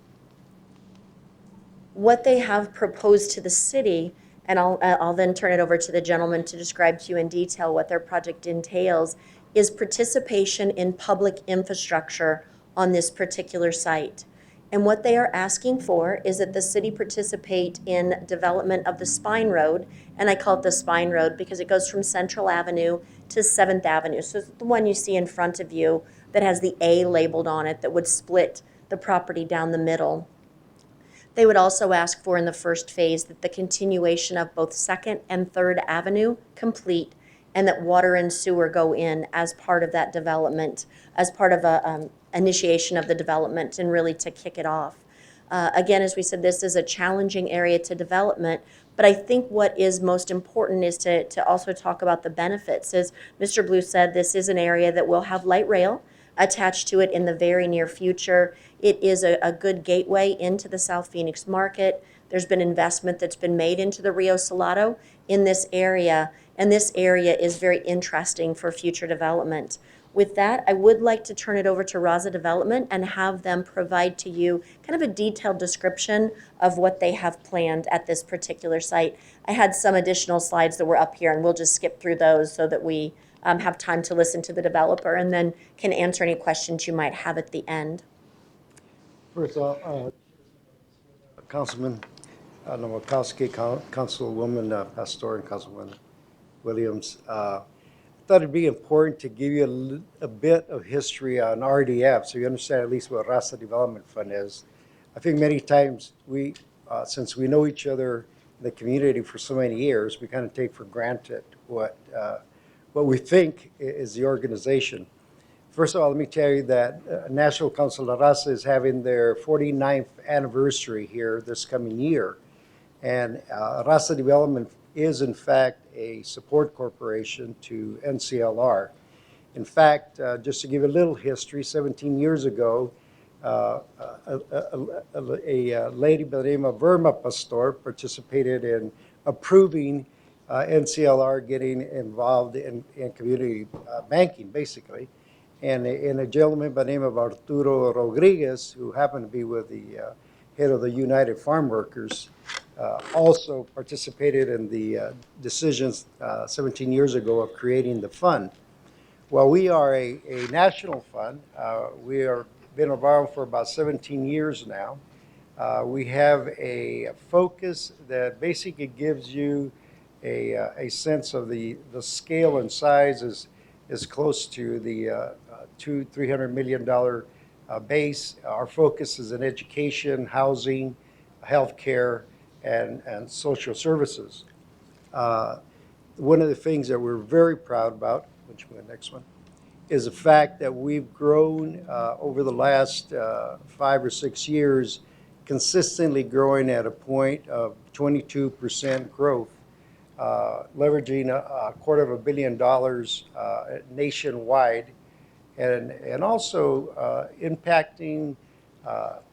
What they have proposed to the city, and I'll then turn it over to the gentleman to describe to you in detail what their project entails, is participation in public infrastructure on this particular site. And what they are asking for is that the city participate in development of the Spine Road, and I call it the Spine Road because it goes from Central Avenue to 7th Avenue. So it's the one you see in front of you that has the A labeled on it that would split the property down the middle. They would also ask for in the first phase that the continuation of both 2nd and 3rd Avenue complete, and that water and sewer go in as part of that development, as part of a initiation of the development and really to kick it off. Again, as we said, this is a challenging area to development, but I think what is most important is to also talk about the benefits. As Mr. Blue said, this is an area that will have light rail attached to it in the very near future. It is a good gateway into the South Phoenix market. There's been investment that's been made into the Rio Salado in this area, and this area is very interesting for future development. With that, I would like to turn it over to Raza Development and have them provide to you kind of a detailed description of what they have planned at this particular site. I had some additional slides that were up here, and we'll just skip through those so that we have time to listen to the developer and then can answer any questions you might have at the end. First off, Councilman Nowakowski, Councilwoman Pastor, and Councilwoman Williams, I thought it'd be important to give you a bit of history on RDF so you understand at least what Raza Development Fund is. I think many times we, since we know each other in the community for so many years, we kind of take for granted what we think is the organization. First of all, let me tell you that National Council of Raza is having their 49th anniversary here this coming year. And Raza Development is, in fact, a support corporation to NCLR. In fact, just to give a little history, 17 years ago, a lady by the name of Verma Pastor participated in approving NCLR getting involved in community banking, basically. And a gentleman by the name of Arturo Rodriguez, who happened to be with the head of the United Farm Workers, also participated in the decisions 17 years ago of creating the fund. Well, we are a national fund. We are been around for about 17 years now. We have a focus that basically gives you a sense of the scale and size is close to the $200-300 million base. Our focus is in education, housing, healthcare, and social services. One of the things that we're very proud about, which will be the next one, is the fact that we've grown over the last 5 or 6 years consistently growing at a point of 22% growth, leveraging $250 million nationwide, and also impacting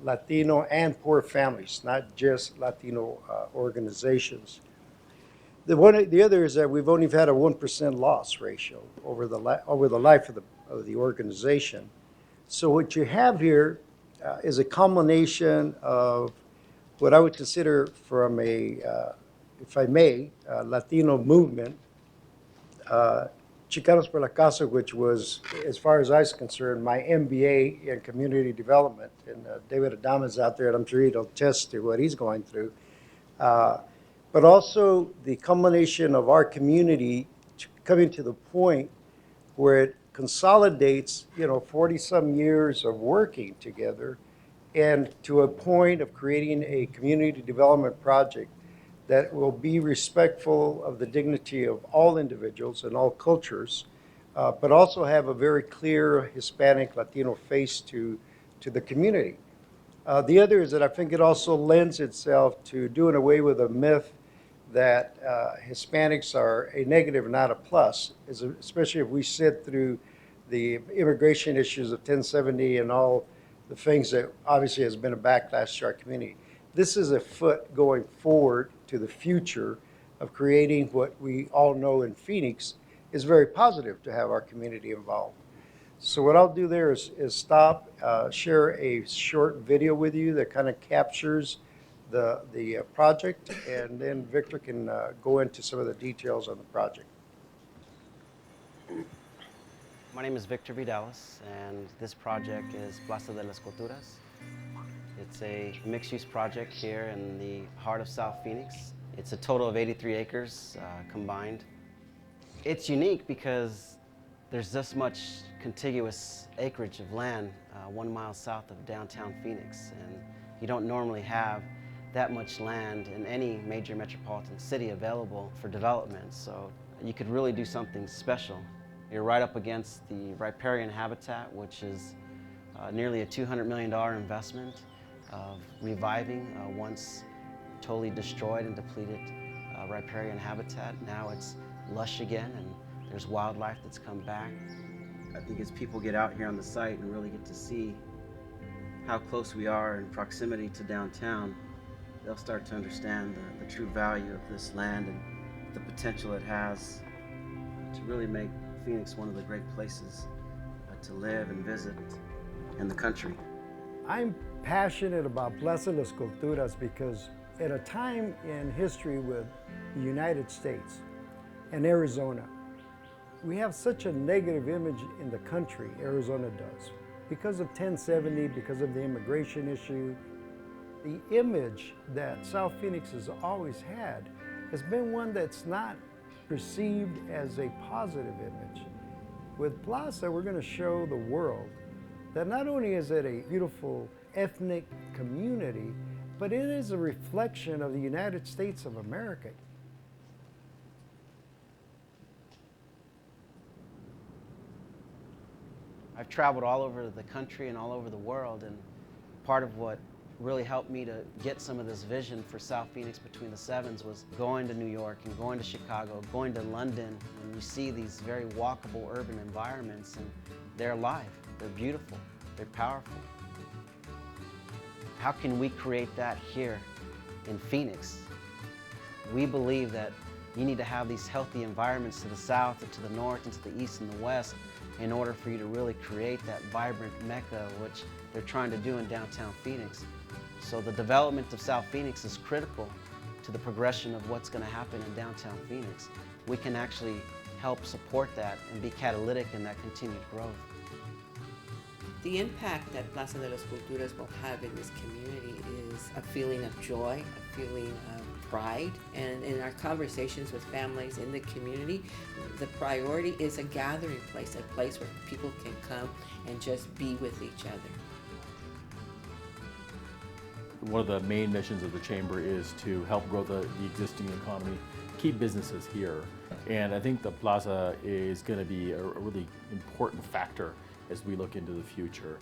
Latino and poor families, not just Latino organizations. The other is that we've only had a 1% loss ratio over the life of the organization. So what you have here is a combination of what I would consider from if I may, Latino movement, Chicanos por la Casa, which was, as far as I was concerned, my MBA in community development. And David Adama's out there, and I'm sure he'll attest to what he's going through. But also the combination of our community coming to the point where it consolidates, 40-some years of working together, and to a point of creating a community development project that will be respectful of the dignity of all individuals and all cultures, but also have a very clear Hispanic, Latino face to the community. The other is that I think it also lends itself to doing away with a myth that Hispanics are a negative, not a plus, especially if we sit through the immigration issues of 1070 and all the things that obviously has been a backlash to our community. This is a foot going forward to the future of creating what we all know in Phoenix is very positive to have our community involved. So what I'll do there is stop, share a short video with you that kind of captures the project, and then Victor can go into some of the details on the project. My name is Victor Vidalis, and this project is Plaza de las Culturas. It's a mixed-use project here in the heart of South Phoenix. It's a total of 83 acres combined. It's unique because there's this much contiguous acreage of land 1 mile south of downtown Phoenix, and you don't normally have that much land in any major metropolitan city available for development, so you could really do something special. You're right up against the riparian habitat, which is nearly a $200 million investment of reviving once totally destroyed and depleted riparian habitat. Now it's lush again, and there's wildlife that's come back. I think as people get out here on the site and really get to see how close we are in proximity to downtown, they'll start to understand the true value of this land and the potential it has to really make Phoenix one of the great places to live and visit in the country. I'm passionate about Plaza de las Culturas because at a time in history with the United States and Arizona, we have such a negative image in the country, Arizona does, because of 1070, because of the immigration issue. The image that South Phoenix has always had has been one that's not perceived as a positive image. With Plaza, we're going to show the world that not only is it a beautiful ethnic community, but it is a reflection of the United States of America. I've traveled all over the country and all over the world, and part of what really helped me to get some of this vision for South Phoenix between the sevens was going to New York and going to Chicago, going to London, and you see these very walkable urban environments, and they're alive, they're beautiful, they're powerful. How can we create that here in Phoenix? We believe that you need to have these healthy environments to the south and to the north and to the east and the west in order for you to really create that vibrant mecca, which they're trying to do in downtown Phoenix. So the development of South Phoenix is critical to the progression of what's going to happen in downtown Phoenix. We can actually help support that and be catalytic in that continued growth. The impact that Plaza de las Culturas will have in this community is a feeling of joy, a feeling of pride, and in our conversations with families in the community, the priority is a gathering place, a place where people can come and just be with each other. One of the main missions of the Chamber is to help grow the existing economy, keep businesses here. And I think the Plaza is going to be a really important factor as we look into the future.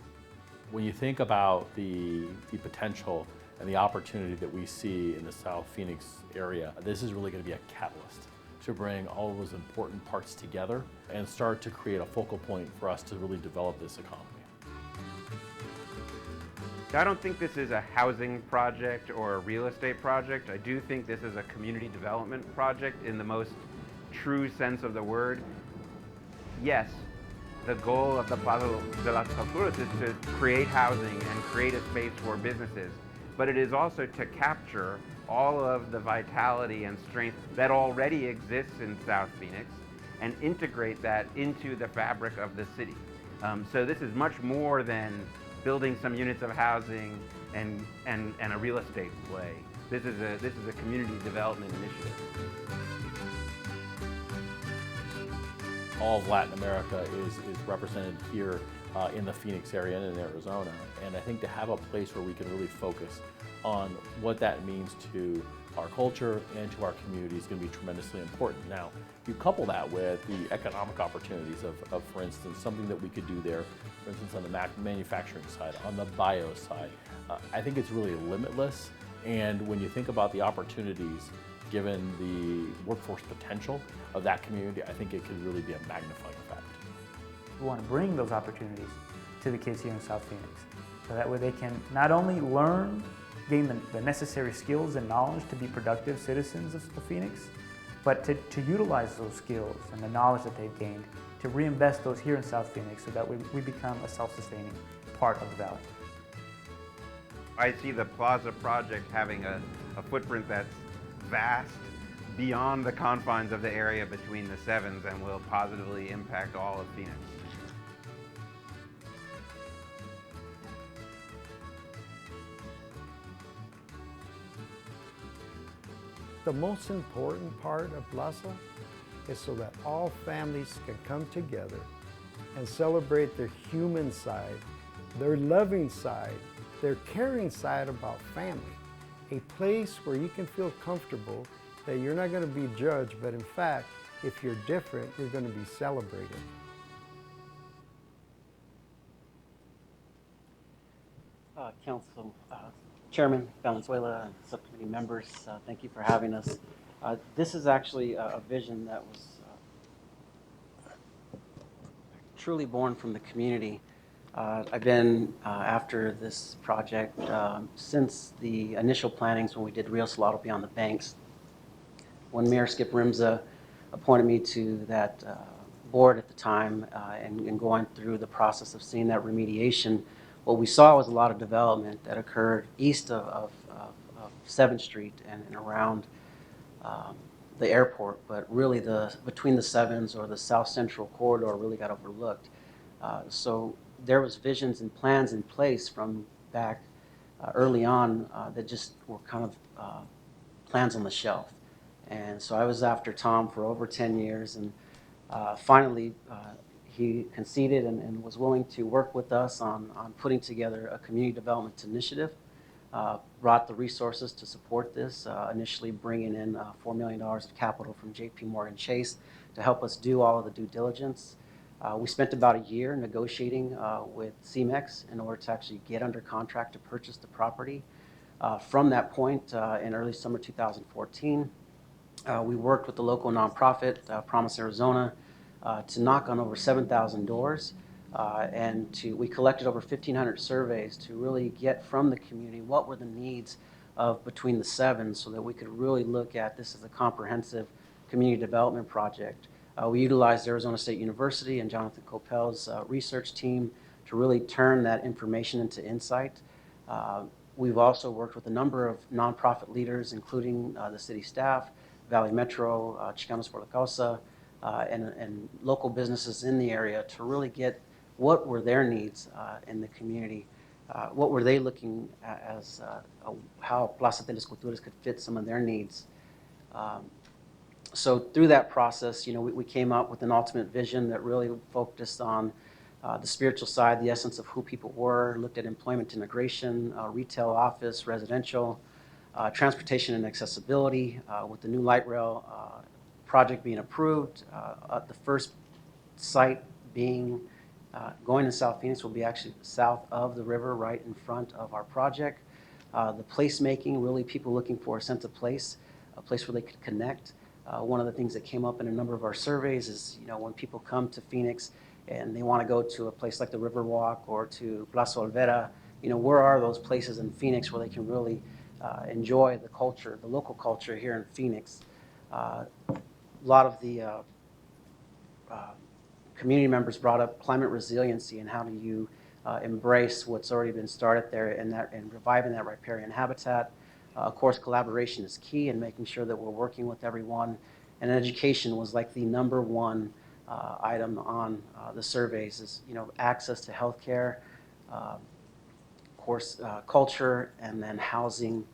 When you think about the potential and the opportunity that we see in the South Phoenix area, this is really going to be a catalyst to bring all of those important parts together and start to create a focal point for us to really develop this economy. I don't think this is a housing project or a real estate project. I do think this is a community development project in the most true sense of the word. Yes, the goal of the Plaza de las Culturas is to create housing and create a space for businesses, but it is also to capture all of the vitality and strength that already exists in South Phoenix and integrate that into the fabric of the city. So this is much more than building some units of housing and a real estate play. This is a community development initiative. All of Latin America is represented here in the Phoenix area and in Arizona. And I think to have a place where we can really focus on what that means to our culture and to our community is going to be tremendously important. Now, you couple that with the economic opportunities of, for instance, something that we could do there, for instance, on the manufacturing side, on the bio side. I think it's really limitless. And when you think about the opportunities, given the workforce potential of that community, I think it could really be a magnifying effect. We want to bring those opportunities to the kids here in South Phoenix, so that way they can not only learn, gain the necessary skills and knowledge to be productive citizens of Phoenix, but to utilize those skills and the knowledge that they've gained to reinvest those here in South Phoenix so that we become a self-sustaining part of the valley. I see the Plaza project having a footprint that's vast beyond the confines of the area between the sevens and will positively impact all of Phoenix. The most important part of Plaza is so that all families can come together and celebrate their human side, their loving side, their caring side about family. A place where you can feel comfortable that you're not going to be judged, but in fact, if you're different, you're going to be celebrated. Council Chairman Valenzuela and subcommittee members, thank you for having us. This is actually a vision that was truly born from the community. I've been after this project since the initial plannings when we did Rio Salado Beyond the Banks. When Mayor Skip Rimza appointed me to that board at the time and going through the process of seeing that remediation, what we saw was a lot of development that occurred east of 7th Street and around the airport, but really between the sevens or the South Central corridor really got overlooked. So there was visions and plans in place from back early on that just were kind of plans on the shelf. And so I was after Tom for over 10 years, and finally he conceded and was willing to work with us on putting together a community development initiative, brought the resources to support this, initially bringing in $4 million of capital from JP Morgan Chase to help us do all of the due diligence. We spent about a year negotiating with CEMEX in order to actually get under contract to purchase the property. From that point, in early summer 2014, we worked with the local nonprofit, Promise Arizona, to knock on over 7,000 doors, and we collected over 1,500 surveys to really get from the community what were the needs of between the sevens so that we could really look at this as a comprehensive community development project. We utilized Arizona State University and Jonathan Coppell's research team to really turn that information into insight. We've also worked with a number of nonprofit leaders, including the city staff, Valley Metro, Chicanos por la Causa, and local businesses in the area to really get what were their needs in the community, what were they looking at as how Plaza de las Culturas could fit some of their needs. So through that process, we came up with an ultimate vision that really focused on the spiritual side, the essence of who people were, looked at employment integration, retail, office, residential, transportation and accessibility, with the new light rail project being approved. The first site being going to South Phoenix will be actually south of the river, right in front of our project. the placemaking, really people looking for a sense of place, a place where they could connect. One of the things that came up in a number of our surveys is, when people come to Phoenix and they want to go to a place like the Riverwalk or to Plaza Olvera, where are those places in Phoenix where they can really enjoy the culture, the local culture here in Phoenix. A lot of the community members brought up climate resiliency and how do you embrace what's already been started there and reviving that riparian habitat. Of course, collaboration is key in making sure that we're working with everyone. And education was like the number one item on the surveys is, access to healthcare, of course, culture, and then housing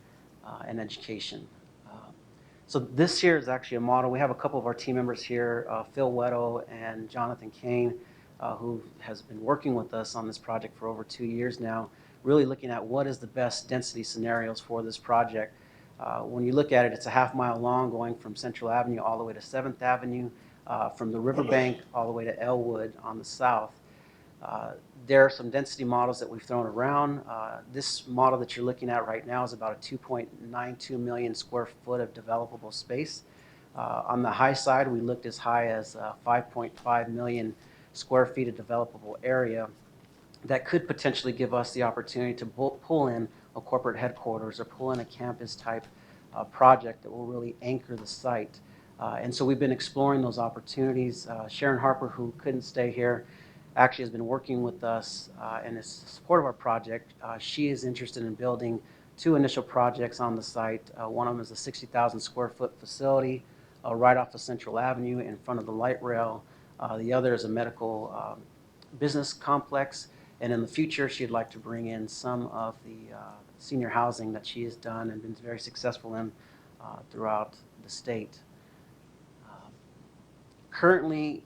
and education. So this here is actually a model. We have a couple of our team members here, Phil Weddle and Jonathan Kane, who has been working with us on this project for over 2 years now, really looking at what is the best density scenarios for this project. When you look at it, it's a half-mile long going from Central Avenue all the way to 7th Avenue, from the riverbank all the way to Elwood on the south. There are some density models that we've thrown around. This model that you're looking at right now is about a 2.92 million square foot of developable space. On the high side, we looked as high as 5.5 million square feet of developable area that could potentially give us the opportunity to pull in a corporate headquarters or pull in a campus type project that will really anchor the site. And so we've been exploring those opportunities. Sharon Harper, who couldn't stay here, actually has been working with us and is support of our project. She is interested in building 2 initial projects on the site. One of them is a 60,000 square foot facility right off of Central Avenue in front of the light rail. The other is a medical business complex. And in the future, she'd like to bring in some of the senior housing that she has done and been very successful in throughout the state. Currently,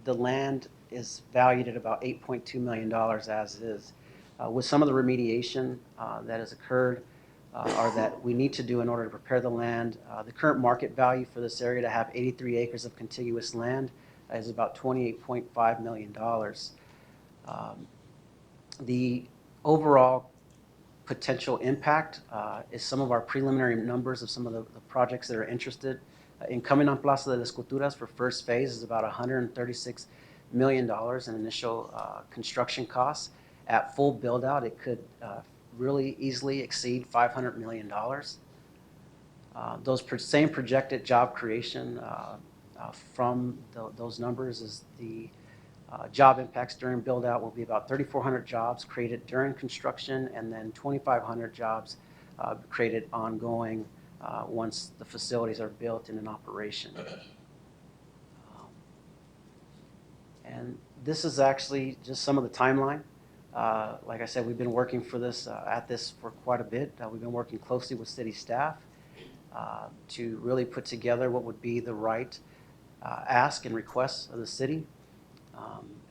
the land is valued at about $8.2 million as is. With some of the remediation that has occurred or that we need to do in order to prepare the land, the current market value for this area to have 83 acres of contiguous land is about $28.5 million. The overall potential impact is some of our preliminary numbers of some of the projects that are interested in coming on Plaza de las Culturas for first phase is about $136 million in initial construction costs. At full build out, it could really easily exceed $500 million. Those same projected job creation from those numbers is the job impacts during build out will be about 3,400 jobs created during construction and then 2,500 jobs created ongoing once the facilities are built and in operation. And this is actually just some of the timeline. Like I said, we've been working for this at this for quite a bit. We've been working closely with city staff to really put together what would be the right ask and requests of the city.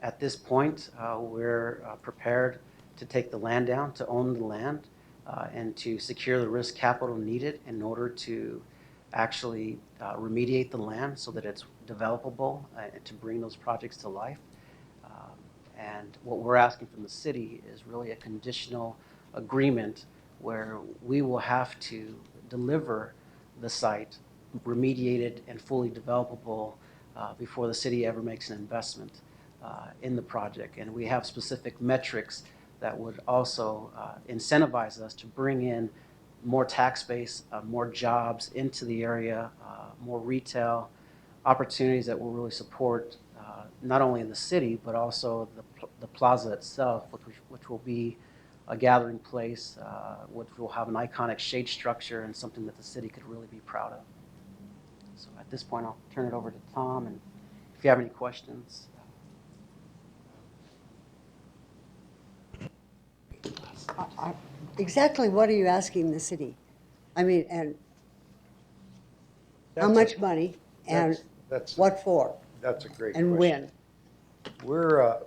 At this point, we're prepared to take the land down, to own the land, and to secure the risk capital needed in order to actually remediate the land so that it's developable and to bring those projects to life. And what we're asking from the city is really a conditional agreement where we will have to deliver the site remediated and fully developable before the city ever makes an investment in the project. And we have specific metrics that would also incentivize us to bring in more tax base, more jobs into the area, more retail opportunities that will really support not only in the city, but also the plaza itself, which will be a gathering place, which will have an iconic shade structure and something that the city could really be proud of. So at this point, I'll turn it over to Tom, and if you have any questions. Exactly what are you asking the city? I mean, and how much money and what for? That's a great and question. when? We're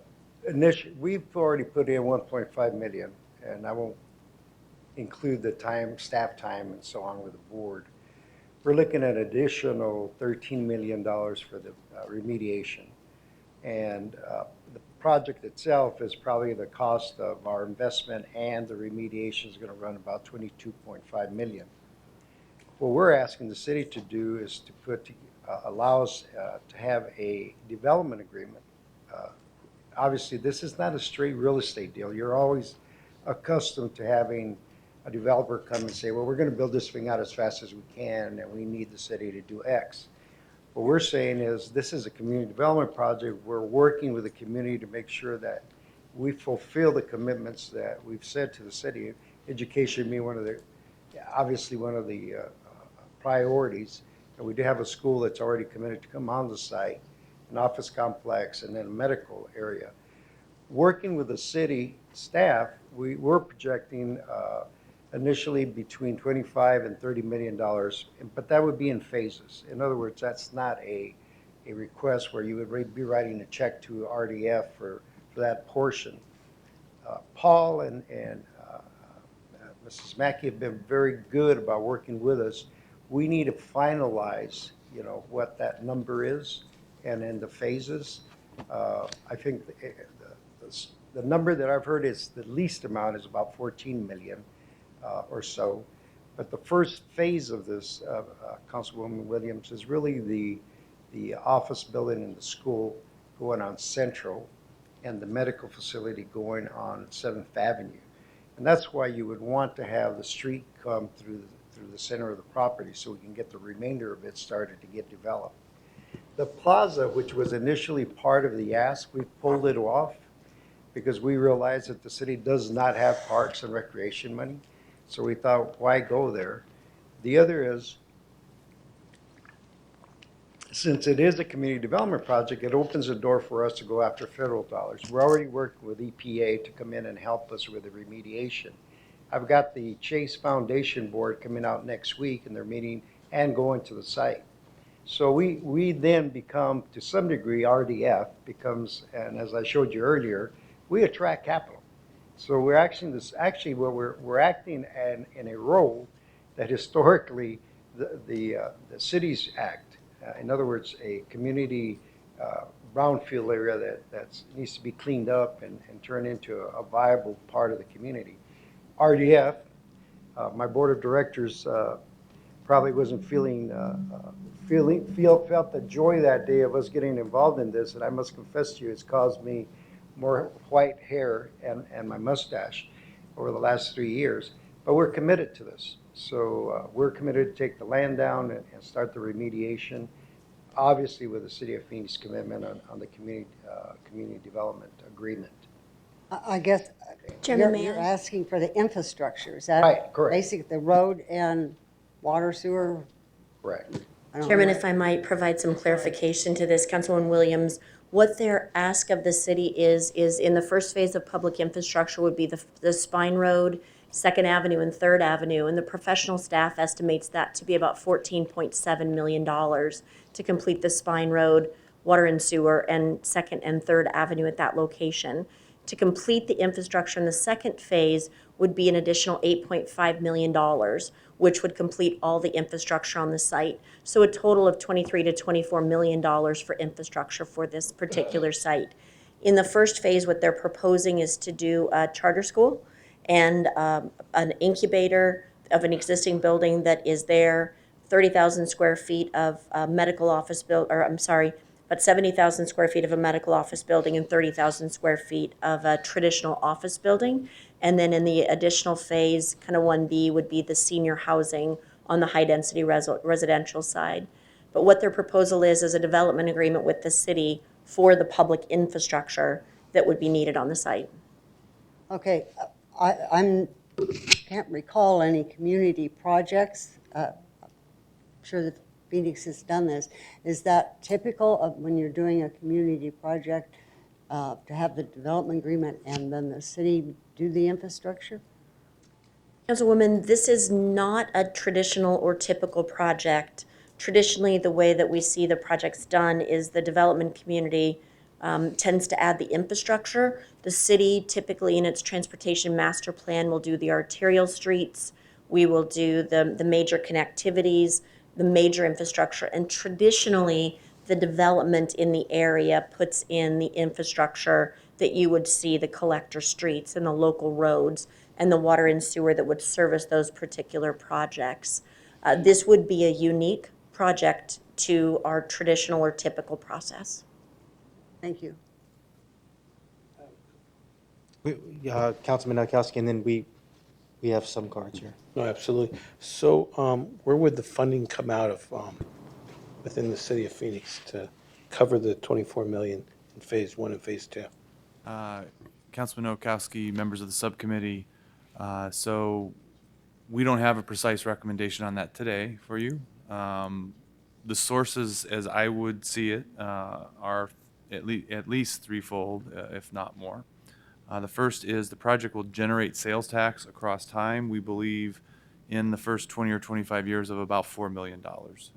we've already put in 1.5 million, and I won't include the time, staff time, and so on with the board. We're looking at additional $13 million for the remediation, and project itself is probably the cost of our investment and the remediation is going to run about 22.5 million. What we're asking the city to do is to allow us to have a development agreement. Obviously, this is not a straight real estate deal. You're always accustomed to having a developer come and say, well, we're going to build this thing out as fast as we can, and we need the city to do X. What we're saying is this is a community development project. We're working with the community to make sure that we fulfill the commitments that we've said to the city. Education being obviously one of the priorities. And we do have a school that's already committed to come on the site, an office complex, and then a medical area. Working with the city staff, we're projecting initially between $25 and $30 million, but that would be in phases. In other words, that's not a request where you would be writing a check to RDF for that portion. Paul and Mrs. Mackey have been very good about working with us. We need to finalize, what that number is, and in the phases. I think the number that I've heard is the least amount is about 14 million or so. But the first phase of this, Councilwoman Williams, is really the office building and the school going on Central and the medical facility going on 7th Avenue. And that's why you would want to have the street come through the center of the property so we can get the remainder of it started to get developed. The plaza, which was initially part of the ask, we pulled it off because we realized that the city does not have parks and recreation money. So we thought, why go there? The other is, since it is a community development project, it opens the door for us to go after federal dollars. We're already working with EPA to come in and help us with the remediation. I've got the Chase Foundation Board coming out next week, and they're meeting and going to the site. So we then become, to some degree, RDF becomes, and as I showed you earlier, we attract capital. So we're actually we're acting in a role that historically the cities act. In other words, a community brownfield area that needs to be cleaned up and turned into a viable part of the community. RDF, my board of directors probably wasn't felt the joy that day of us getting involved in this, and I must confess to you, it's caused me more white hair and my mustache over the last 3 years. But we're committed to this. So we're committed to take the land down and start the remediation, obviously with the City of Phoenix commitment on the community development agreement. I guess Chairman, you're may I? asking for the infrastructure. Is that Right, correct. basically the road and water sewer? Correct. Chairman, if I might provide some clarification to this, Councilwoman Williams, what their ask of the city is in the first phase of public infrastructure would be the Spine Road, 2nd Avenue and 3rd Avenue, and the professional staff estimates that to be about $14.7 million to complete the Spine Road, water and sewer, and 2nd and 3rd Avenue at that location. To complete the infrastructure in the second phase would be an additional $8.5 million, which would complete all the infrastructure on the site. So a total of $23 to $24 million for infrastructure for this particular site. In the first phase, what they're proposing is to do a charter school and an incubator of an existing building that is there, 30,000 square feet of medical office but 70,000 square feet of a medical office building and 30,000 square feet of a traditional office building. And then in the additional phase, kind of 1B, would be the senior housing on the high-density residential side. But what their proposal is a development agreement with the city for the public infrastructure that would be needed on the site. Okay, I can't recall any community projects. I'm sure that Phoenix has done this. Is that typical of when you're doing a community project to have the development agreement and then the city do the infrastructure? Councilwoman, this is not a traditional or typical project. Traditionally, the way that we see the projects done is the development community tends to add the infrastructure. The city typically in its transportation master plan will do the arterial streets. We will do the major connectivities, the major infrastructure, and traditionally the development in the area puts in the infrastructure that you would see the collector streets and the local roads and the water and sewer that would service those particular projects. This would be a unique project to our traditional or typical process. Thank you. Councilman Noakowski, and then we have some cards here. No, absolutely. So where would the funding come out of within the city of Phoenix to cover the 24 million in phase 1 and phase 2? Councilman Noakowski, members of the subcommittee, so we don't have a precise recommendation on that today for you. The sources, as I would see it, are at least threefold, if not more. The first is the project will generate sales tax across time. We believe in the first 20 or 25 years of about $4 million.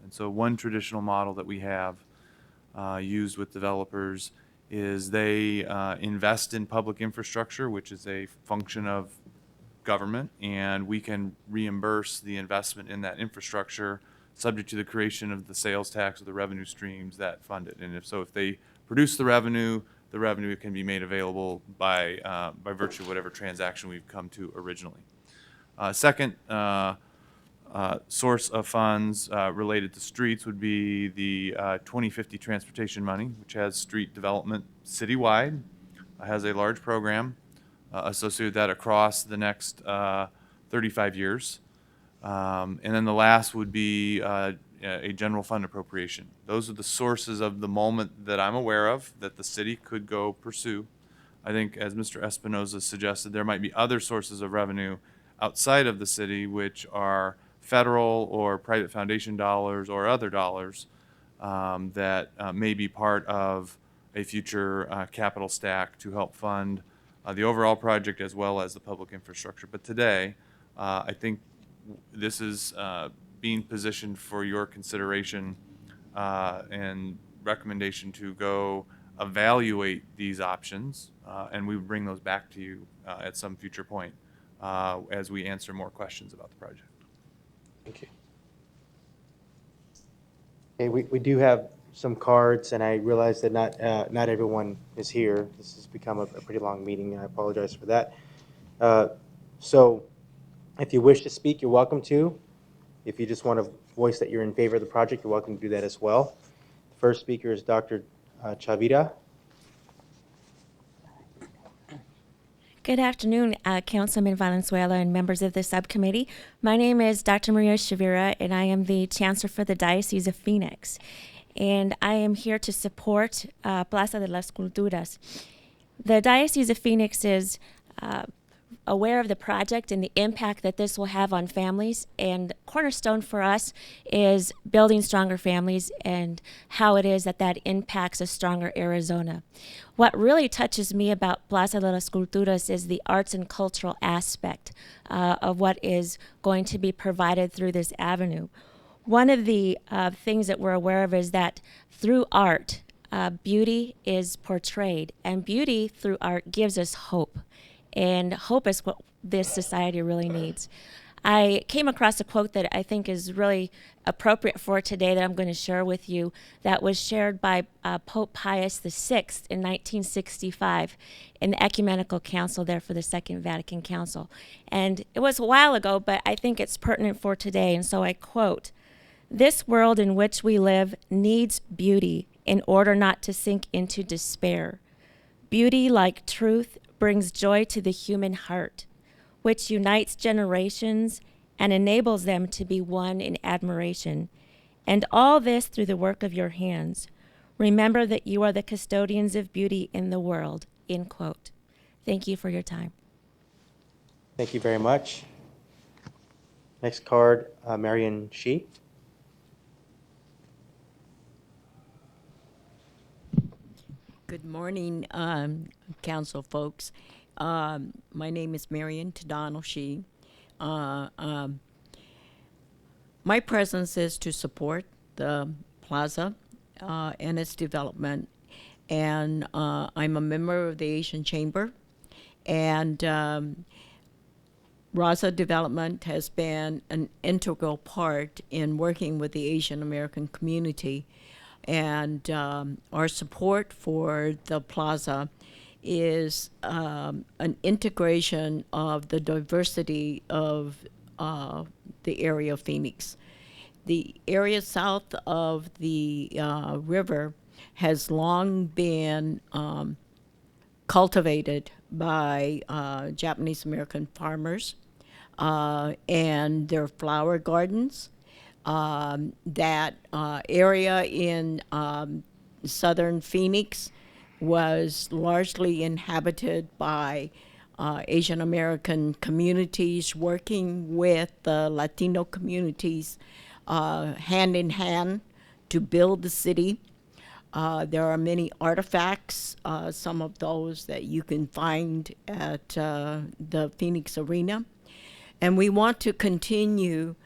And so one traditional model that we have used with developers is they invest in public infrastructure, which is a function of government, and we can reimburse the investment in that infrastructure subject to the creation of the sales tax or the revenue streams that fund it. And if they produce the revenue can be made available by virtue of whatever transaction we've come to originally. Second source of funds related to streets would be the 2050 transportation money, which has street development citywide, has a large program associated with that across the next 35 years. And then the last would be a general fund appropriation. Those are the sources of the moment that I'm aware of that the city could go pursue. I think, as Mr. Espinoza suggested, there might be other sources of revenue outside of the city, which are federal or private foundation dollars or other dollars that may be part of a future capital stack to help fund the overall project as well as the public infrastructure. But today, I think this is being positioned for your consideration and recommendation to go evaluate these options, and we would bring those back to you at some future point as we answer more questions about the project. Thank you. Okay, we do have some cards, and I realize that not everyone is here. This has become a pretty long meeting. I apologize for that. So if you wish to speak, you're welcome to. If you just want to voice that you're in favor of the project, you're welcome to do that as well. The first speaker is Dr. Chavira. Good afternoon, Councilman Valenzuela and members of the subcommittee. My name is Dr. Maria Chavira, and I am the Chancellor for the Diocese of Phoenix. And I am here to support Plaza de las Culturas. The Diocese of Phoenix is aware of the project and the impact that this will have on families, and cornerstone for us is building stronger families and how it is that impacts a stronger Arizona. What really touches me about Plaza de las Culturas is the arts and cultural aspect of what is going to be provided through this avenue. One of the things that we're aware of is that through art, beauty is portrayed, and beauty through art gives us hope. And hope is what this society really needs. I came across a quote that I think is really appropriate for today that I'm going to share with you, that was shared by Pope Pius VI in 1965 in the Ecumenical Council there for the Second Vatican Council. And it was a while ago, but I think it's pertinent for today. And so I quote, "This world in which we live needs beauty in order not to sink into despair. Beauty, like truth, brings joy to the human heart, which unites generations and enables them to be one in admiration. And all this through the work of your hands. Remember that you are the custodians of beauty in the world," end quote. Thank you for your time. Thank you very much. Next card, Marion Shi. Good morning, council folks. My name is Marion Tadano Shi. My presence is to support the plaza and its development. And I'm a member of the Asian Chamber. And Raza Development has been an integral part in working with the Asian American community. And our support for the plaza is an integration of the diversity of the area of Phoenix. The area south of the river has long been cultivated by Japanese American farmers and their flower gardens. That area in southern Phoenix was largely inhabited by Asian American communities working with the Latino communities hand in hand to build the city. There are many artifacts, some of those that you can find at the Phoenix Arena. And we want to continue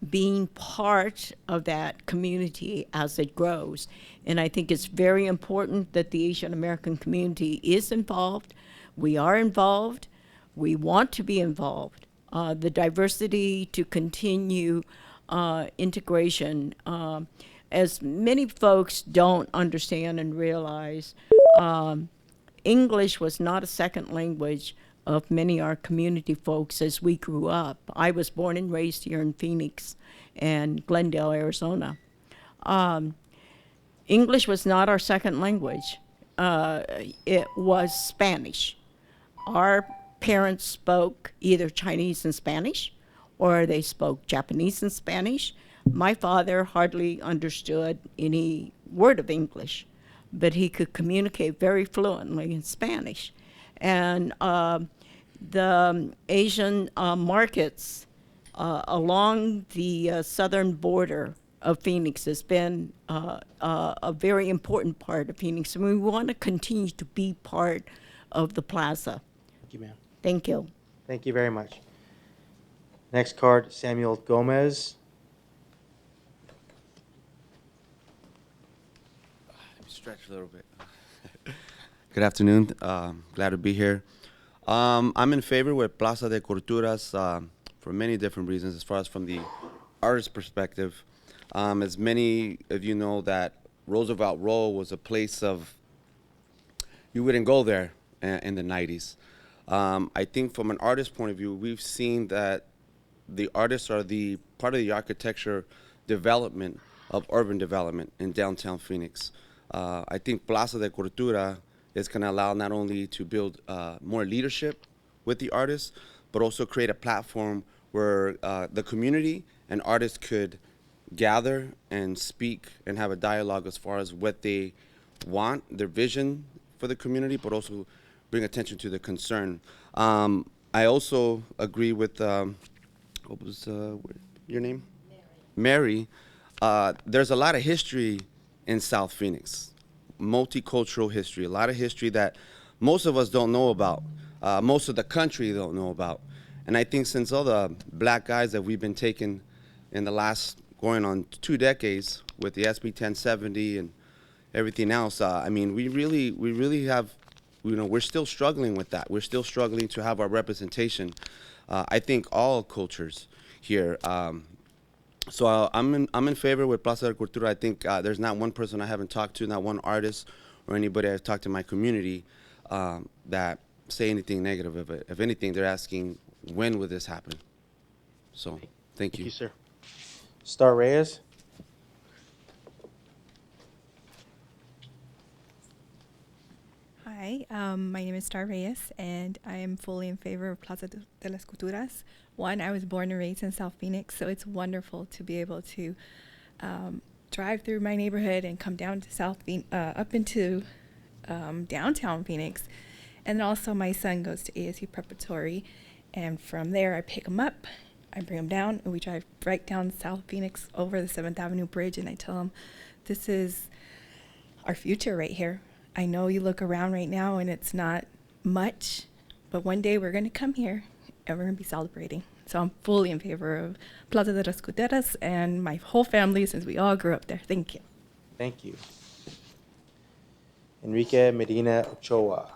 being part of that community as it grows. And I think it's very important that the Asian American community is involved. We are involved. We want to be involved. The diversity to continue integration. As many folks don't understand and realize, English was not a second language of many of our community folks as we grew up. I was born and raised here in Phoenix and Glendale, Arizona. English was not our second language. It was Spanish. Our parents spoke either Chinese and Spanish, or they spoke Japanese and Spanish. My father hardly understood any word of English, but he could communicate very fluently in Spanish. And the Asian markets along the southern border of Phoenix has been a very important part of Phoenix, and we want to continue to be part of the plaza. Thank you, ma'am. Thank you. Thank you very much. Next card, Samuel Gomez. Stretch a little bit. Good afternoon. Glad to be here. I'm in favor with Plaza de Culturas for many different reasons. As far as from the artist perspective, as many of you know, that Roosevelt Row was a place of, you wouldn't go there in the 90s. I think from an artist point of view, we've seen that the artists are the part of the architecture development of urban development in downtown Phoenix. I think Plaza de Cultura is going to allow not only to build more leadership with the artists, but also create a platform where the community and artists could gather and speak and have a dialogue as far as what they want, their vision for the community, but also bring attention to the concern. I also agree with, what was your name? Mary. There's a lot of history in South Phoenix, multicultural history, a lot of history that most of us don't know about, most of the country don't know about. And I think since all the black guys that we've been taking in the last going on 2 decades with the SB 1070 and everything else, I mean, we really have, you know, we're still struggling with that. We're still struggling to have our representation. I think all cultures here. So I'm in favor with Plaza de Cultura. I think there's not one person I haven't talked to, not one artist or anybody I've talked to in my community that say anything negative of it. If anything, they're asking, when will this happen? So, thank you. Thank you, sir. Star Reyes. Hi, my name is Star Reyes, and I am fully in favor of Plaza de las Culturas. One, I was born and raised in South Phoenix, so it's wonderful to be able to drive through my neighborhood and come down to up into downtown Phoenix. And then also my son goes to ASU Preparatory, and from there I pick him up, I bring him down, and we drive right down South Phoenix over the 7th Avenue Bridge, and I tell him, this is our future right here. I know you look around right now and it's not much, but one day we're going to come here and we're going to be celebrating. So I'm fully in favor of Plaza de las Culturas and my whole family, since we all grew up there. Thank you. Thank you. Enrique Medina Ochoa.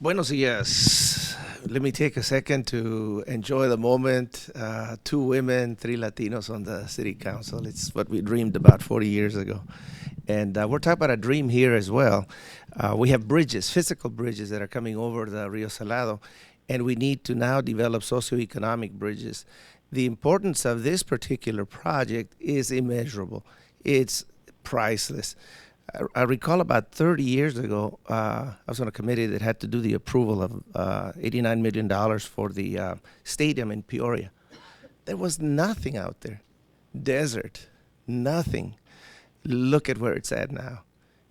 Buenos días. let me take a second to enjoy the moment. 2 women, 3 Latinos on the city council. It's what we dreamed about 40 years ago. And we're talking about a dream here as well. We have bridges, physical bridges that are coming over the Rio Salado, and we need to now develop socioeconomic bridges. The importance of this particular project is immeasurable. It's priceless. I recall about 30 years ago, I was on a committee that had to do the approval of $89 million for the stadium in Peoria. There was nothing out there. Desert, nothing. Look at where it's at now.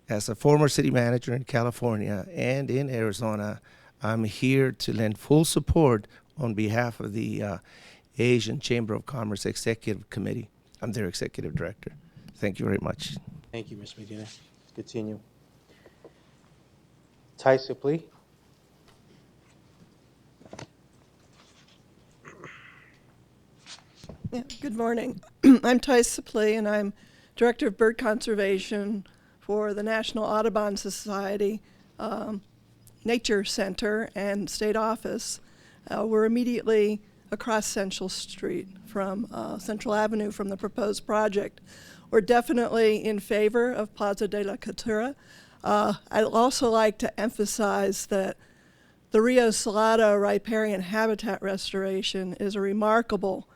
As a former city manager in California and in Arizona, I'm here to lend full support on behalf of the Asian Chamber of Commerce Executive Committee. I'm their executive director. Thank you very much. Thank you, Ms. Medina. Let's continue. Tai Suplee. Yeah, good morning. I'm Tai Suplee, and I'm Director of Bird Conservation for the National Audubon Society Nature Center and State Office. We're immediately across Central Street from Central Avenue from the proposed project. We're definitely in favor of Plaza de la Cultura. I'd also like to emphasize that the Rio Salado riparian habitat restoration is a remarkable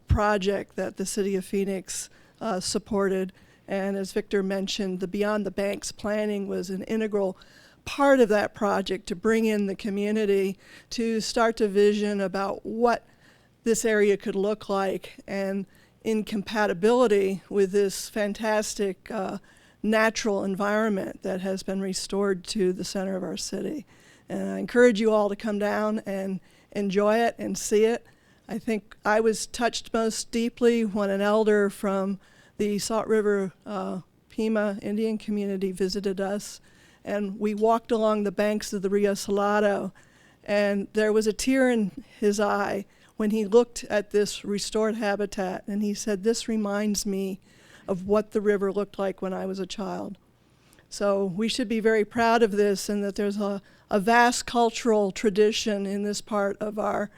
project that the City of Phoenix supported. And as Victor mentioned, the Beyond the Banks planning was an integral part of that project to bring in the community to start to vision about what this area could look like and in compatibility with this fantastic natural environment that has been restored to the center of our city. And I encourage you all to come down and enjoy it and see it. I think I was touched most deeply when an elder from the Salt River Pima Indian community visited us, and we walked along the banks of the Rio Salado, and there was a tear in his eye when he looked at this restored habitat, and he said, "This reminds me of what the river looked like when I was a child." So we should be very proud of this, and that there's a vast cultural tradition in this part of our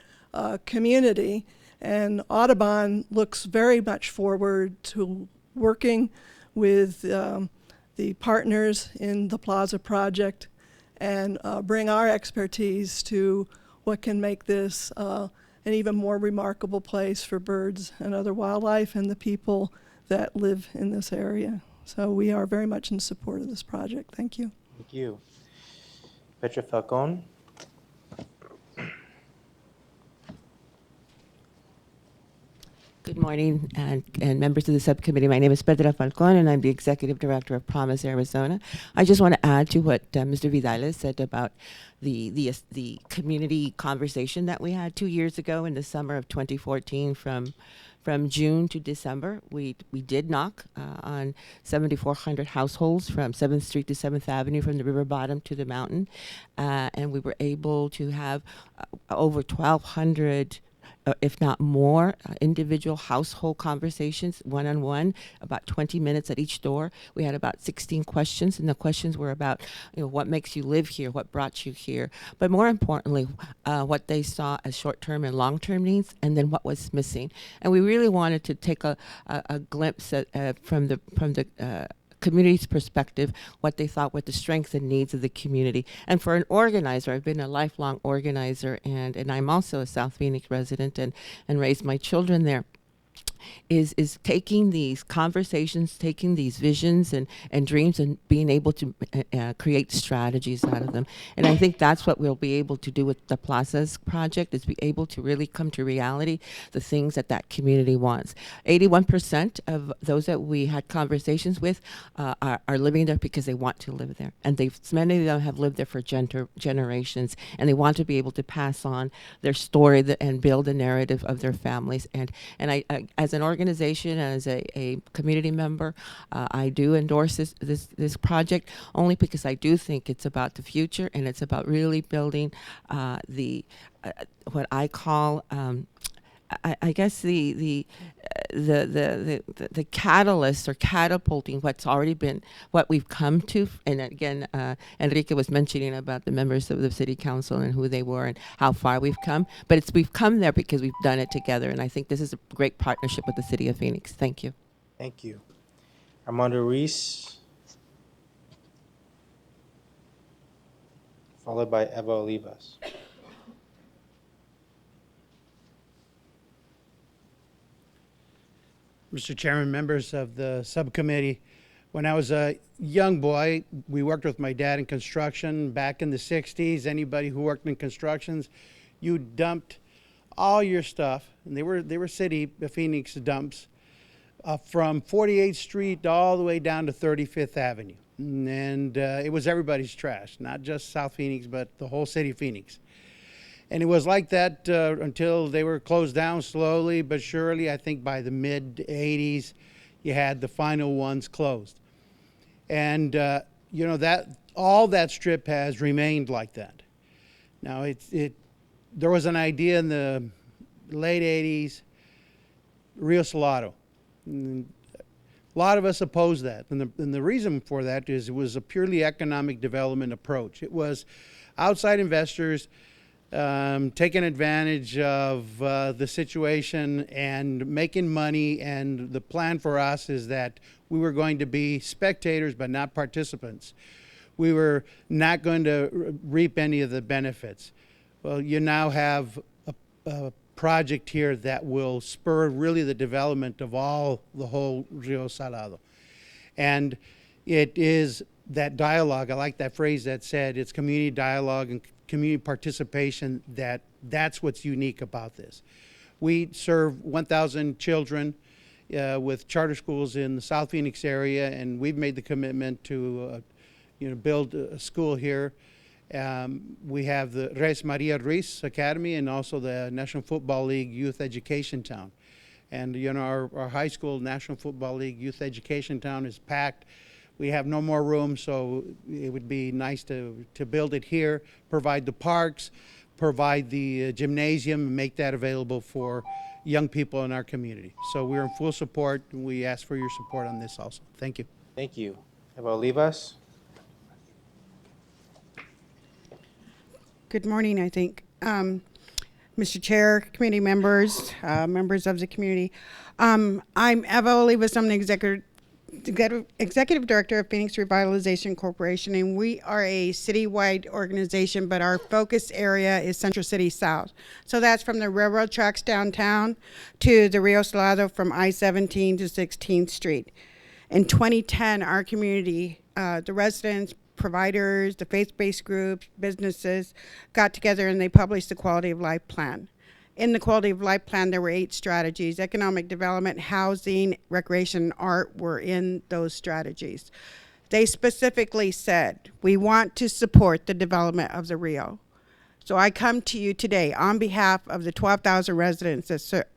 community, and Audubon looks very much forward to working with the partners in the Plaza project and bring our expertise to what can make this an even more remarkable place for birds and other wildlife and the people that live in this area. So we are very much in support of this project. Thank you. Thank you. Petra Falcon. Good morning, and members of the subcommittee. My name is Petra Falcon, and I'm the Executive Director of Promise, Arizona. I just want to add to what Mr. Vidales said about the community conversation that we had 2 years ago in the summer of 2014 from June to December. We did knock on 7,400 households from 7th Street to 7th Avenue, from the river bottom to the mountain, and we were able to have over 1,200 if not more, individual household conversations, one-on-one, about 20 minutes at each door. We had about 16 questions, and the questions were about, what makes you live here, what brought you here, but more importantly, what they saw as short-term and long-term needs, and then what was missing. And we really wanted to take a glimpse at, from the community's perspective, what they thought were the strengths and needs of the community. And for an organizer, I've been a lifelong organizer, and I'm also a South Phoenix resident and raised my children there. Is taking these conversations, taking these visions and dreams, and being able to create strategies out of them. And I think that's what we'll be able to do with the Plazas project, is be able to really come to reality the things that community wants. 81% of those that we had conversations with are living there because they want to live there. And many of them have lived there for generations, and they want to be able to pass on their story and build a narrative of their families. And I as an organization, as a community member, I do endorse this project, only because I do think it's about the future, and it's about really building what I call I guess the catalyst or catapulting what we've come to, and again, Enrique was mentioning about the members of the city council and who they were and how far we've come, but we've come there because we've done it together, and I think this is a great partnership with the city of Phoenix. Thank you. Thank you. Armando Ruiz, followed by Eva Olivas. Mr. Chairman, members of the subcommittee, when I was a young boy, we worked with my dad in construction back in the 60s. Anybody who worked in constructions, you dumped all your stuff, and they were city Phoenix dumps, from 48th Street all the way down to 35th Avenue. And it was everybody's trash, not just South Phoenix, but the whole city of Phoenix. And it was like that until they were closed down slowly but surely. I think by the mid-'80s, you had the final ones closed. And, you know, all that strip has remained like that. Now, there was an idea in the late 80s, Rio Salado. And a lot of us opposed that. And the reason for that is it was a purely economic development approach. It was outside investors taking advantage of the situation and making money, and the plan for us is that we were going to be spectators but not participants. We were not going to reap any of the benefits. Well, you now have a project here that will spur really the development of the whole Rio Salado. And it is that dialogue, I like that phrase that said it's community dialogue and community participation, that's what's unique about this. We serve 1,000 children with charter schools in the South Phoenix area, and we've made the commitment to build a school here. We have the Res Maria Ruiz Academy and also the National Football League Youth Education Town. And our high school National Football League Youth Education Town is packed. We have no more room, so it would be nice to build it here, provide the parks, provide the gymnasium, and make that available for young people in our community. So we're in full support, and we ask for your support on this also. Thank you. Thank you. Eva Olivas. Good morning, I think. Mr. Chair, committee members, members of the community. I'm Eva Olivas. I'm the Executive Director of Phoenix Revitalization Corporation, and we are a citywide organization, but our focus area is Central City South. So that's from the railroad tracks downtown to the Rio Salado, from I-17 to 16th Street. In 2010, our community, the residents, providers, the faith-based groups, businesses got together and they published the Quality of Life Plan. In the Quality of Life Plan, there were 8 strategies. Economic development, housing, recreation, and art were in those strategies. They specifically said, we want to support the development of the Rio. So I come to you today on behalf of the 12,000 residents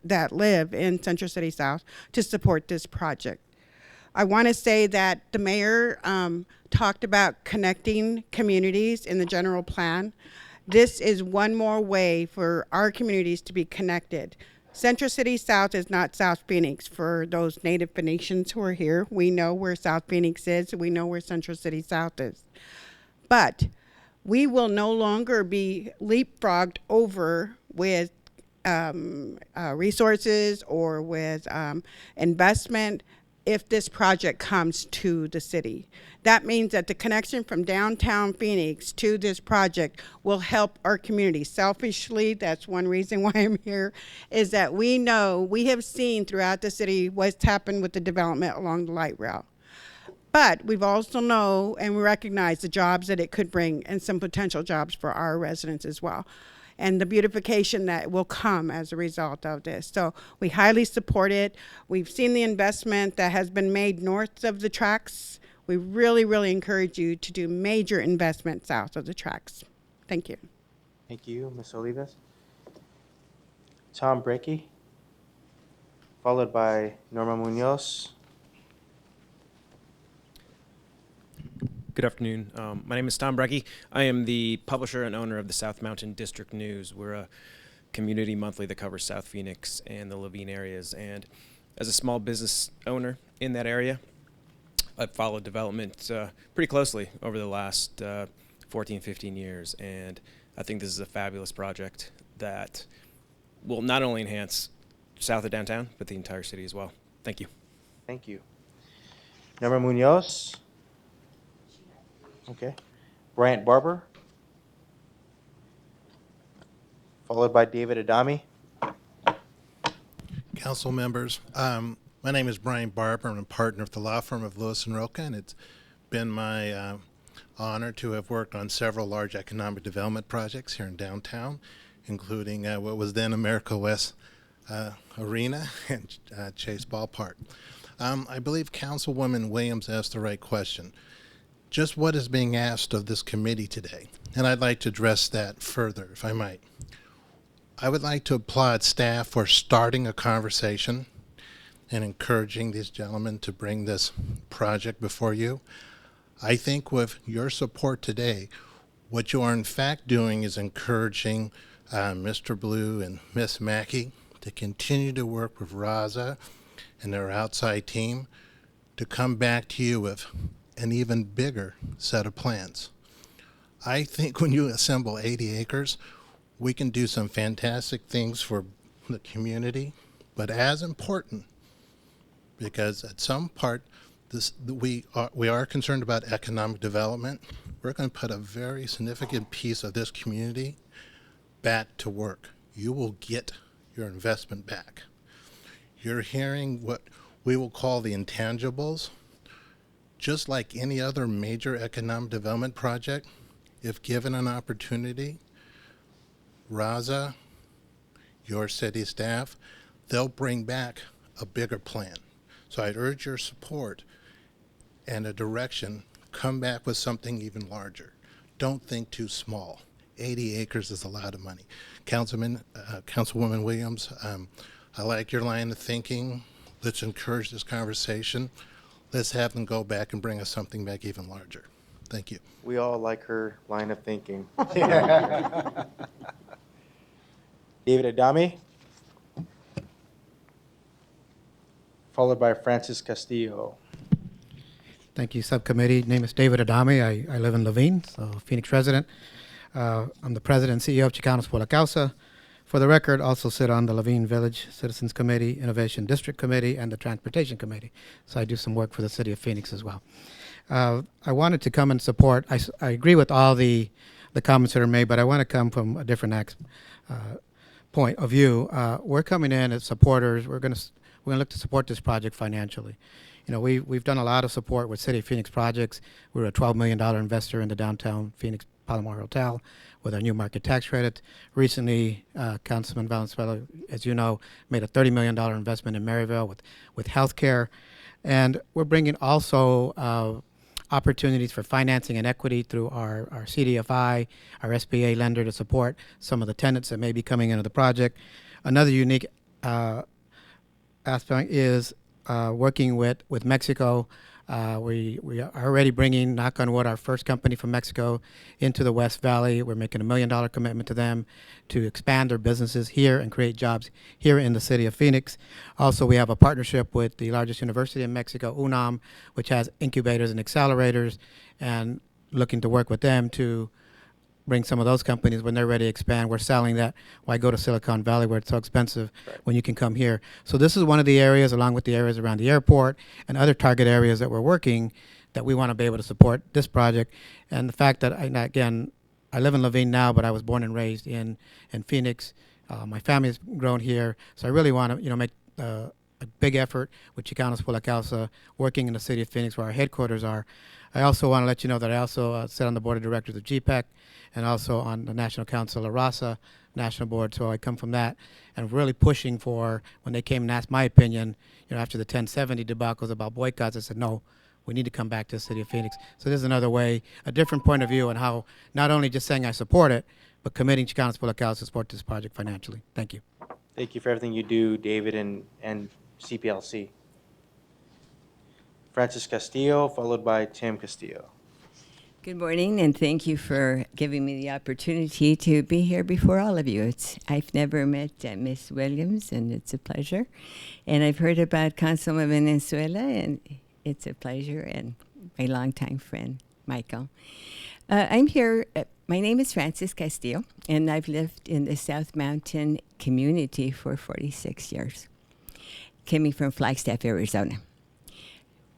that live in Central City South to support this project. I want to say that the mayor talked about connecting communities in the general plan. This is one more way for our communities to be connected. Central City South is not South Phoenix. For those native Phoenicians who are here, we know where South Phoenix is, we know where Central City South is. But we will no longer be leapfrogged over with resources or with investment if this project comes to the city. That means that the connection from downtown Phoenix to this project will help our community. Selfishly, that's one reason why I'm here, is that we know, we have seen throughout the city what's happened with the development along the light rail. But we've also know and we recognize the jobs that it could bring and some potential jobs for our residents as well, and the beautification that will come as a result of this. So we highly support it. We've seen the investment that has been made north of the tracks. We really, really encourage you to do major investment south of the tracks. Thank you. Thank you, Ms. Olivas. Tom Brecky, followed by Norma Munoz. Good afternoon. My name is Tom Brecky. I am the publisher and owner of the South Mountain District News. We're a community monthly that covers South Phoenix and the Laveen areas. And as a small business owner in that area, I've followed development pretty closely over the last 14, 15 years. And I think this is a fabulous project that will not only enhance south of downtown, but the entire city as well. Thank you. Thank you. Member Munoz? Okay. Bryant Barber? Followed by David Adami. Council members, my name is Brian Barber. I'm a partner of the law firm of Lewis and Roca, and it's been my honor to have worked on several large economic development projects here in downtown, including what was then America West Arena and Chase Ballpark. I believe Councilwoman Williams asked the right question. Just what is being asked of this committee today? And I'd like to address that further, if I might. I would like to applaud staff for starting a conversation and encouraging these gentlemen to bring this project before you. I think with your support today, what you are in fact doing is encouraging Mr. Blue and Miss Mackey to continue to work with Raza and their outside team to come back to you with an even bigger set of plans. I think when you assemble 80 acres, we can do some fantastic things for the community, but as important, because at some part, we are concerned about economic development. We're going to put a very significant piece of this community back to work. You will get your investment back. You're hearing what we will call the intangibles. Just like any other major economic development project, if given an opportunity, Raza, your city staff, they'll bring back a bigger plan. So I'd urge your support and a direction. Come back with something even larger. Don't think too small. 80 acres is a lot of money. Councilwoman Williams, I like your line of thinking. Let's encourage this conversation. Let's have them go back and bring us something back even larger. Thank you. We all like her line of thinking. David Adami, followed by Francis Castillo. Thank you, Subcommittee. Name is David Adami. I live in Laveen, so Phoenix resident. I'm the President and CEO of Chicanos por la Causa. For the record, also sit on the Laveen Village Citizens Committee, Innovation District Committee, and the Transportation Committee. So I do some work for the City of Phoenix as well. I wanted to come and support. I agree with all the comments that are made, but I want to come from a different point of view. We're coming in as supporters. We're going to look to support this project financially. You know, we've done a lot of support with City of Phoenix projects. We're a $12 million investor in the downtown Phoenix Palomar Hotel with our new market tax credit. Recently, Councilman Valenzuela, as you know, made a $30 million investment in Maryville with healthcare. And we're bringing also opportunities for financing and equity through our CDFI, our SBA lender to support some of the tenants that may be coming into the project. Another unique aspect is working with Mexico. We are already bringing, knock on wood, our first company from Mexico into the West Valley. We're making $1 million commitment to them to expand their businesses here and create jobs here in the city of Phoenix. Also, we have a partnership with the largest university in Mexico, UNAM, which has incubators and accelerators, and looking to work with them to bring some of those companies when they're ready to expand. We're selling that. Why go to Silicon Valley where it's so expensive when you can come here? So this is one of the areas, along with the areas around the airport and other target areas that we're working, that we want to be able to support this project. And the fact that, I live in Laveen now, but I was born and raised in Phoenix. My family's grown here. So I really want to make a big effort with Chicanos por la Causa, working in the city of Phoenix where our headquarters are. I also want to let you know that I also sit on the board of directors of GPEC and also on the National Council of RASA National Board. So I come from that and really pushing for, when they came and asked my opinion, after the 1070 debacles about boycotts, I said, no, we need to come back to the city of Phoenix. So this is another way, a different point of view on how not only just saying I support it, but committing Chicanos por la Causa to support this project financially. Thank you. Thank you for everything you do, David and Good morning, and thank you for giving me the opportunity to be here before all of you. I've never met Miss Williams, and it's a pleasure. And I've heard about Councilman Venezuela, and it's a pleasure, and my longtime friend, Michael. I'm here. My name is Frances Castillo, and I've lived in the South Mountain community for 46 years, coming from Flagstaff, Arizona.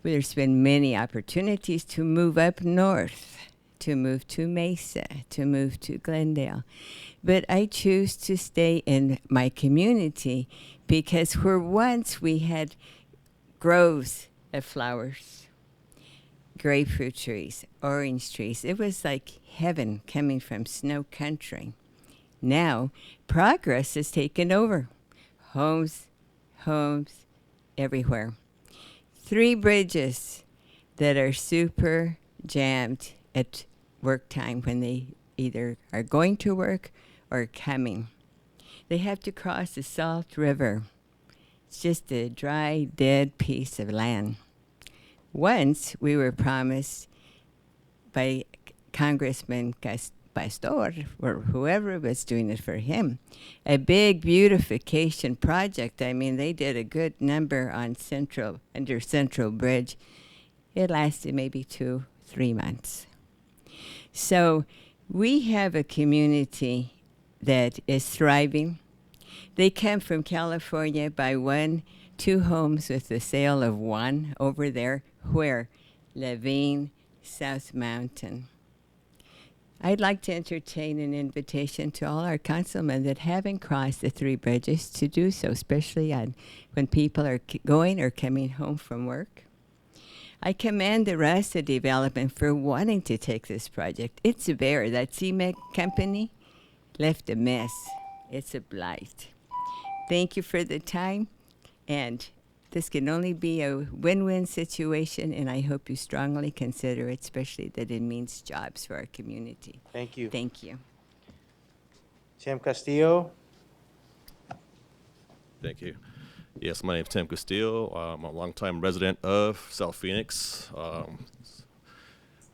There's been many opportunities to move up north, to move to Mesa, to move to Glendale. But I choose to stay in my community because where once we had groves of flowers, grapefruit trees, orange trees, it was like heaven coming from snow country. Now, progress has taken over. Homes, everywhere. 3 bridges that are super jammed at work time when they either are going to work or coming. They have to cross the Salt River. It's just a dry, dead piece of land. Once we were promised by Congressman Pastor, or whoever was doing it for him, a big beautification project. I mean, they did a good number on under Central Bridge. It lasted maybe 2-3 months. So we have a community that is thriving. They come from California, buy 1-2 homes with the sale of 1 over there, where Levine, South Mountain. I'd like to entertain an invitation to all our councilmen that haven't crossed the 3 bridges to do so, especially when people are going or coming home from work. I commend the Rasa Development for wanting to take this project. It's a bear. That CMEC company left a mess. It's a blight. Thank you for the time, and this can only be a win-win situation, and I hope you strongly consider it, especially that it means jobs for our community. Thank you. Thank you. Tim Castillo. Thank you. Yes, my name is Tim Castillo. I'm a longtime resident of South Phoenix.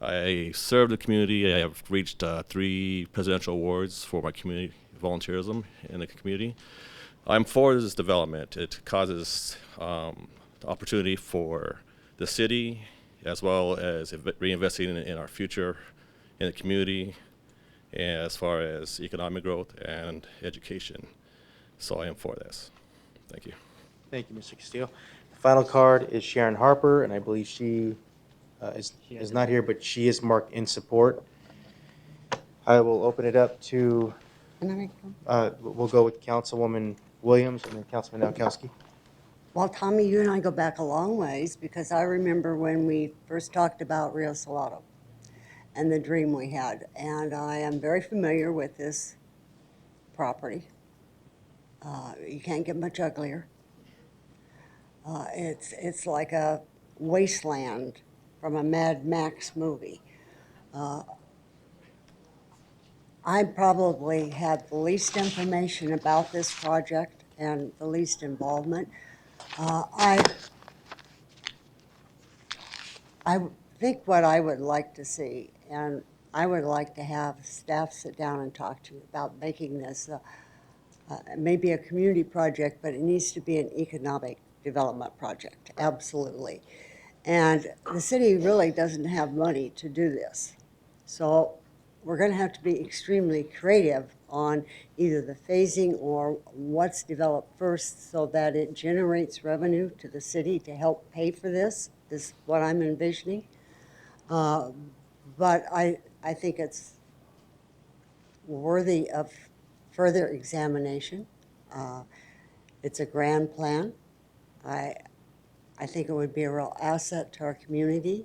I serve the community. I have reached 3 presidential awards for my community volunteerism in the community. I'm for this development. It causes opportunity for the city, as well as reinvesting in our future in the community, as far as economic growth and education. So I am for this. Thank you. Thank you, Mr. Castillo. The final card is Sharon Harper, and I believe she is not here, but she is marked in support. I will open it up to, we'll go with Councilwoman Williams and then Councilman Nowakowski. Well, Tommy, you and I go back a long ways, because I remember when we first talked about Rio Salado and the dream we had. And I am very familiar with this property. You can't get much uglier. It's like a wasteland from a Mad Max movie. I probably had the least information about this project and the least involvement. I think what I would like to see, and I would like to have staff sit down and talk to you about making this maybe a community project, but it needs to be an economic development project, absolutely. And the city really doesn't have money to do this. So we're going to have to be extremely creative on either the phasing or what's developed first, so that it generates revenue to the city to help pay for this, is what I'm envisioning. But I think it's worthy of further examination. It's a grand plan. I think it would be a real asset to our community.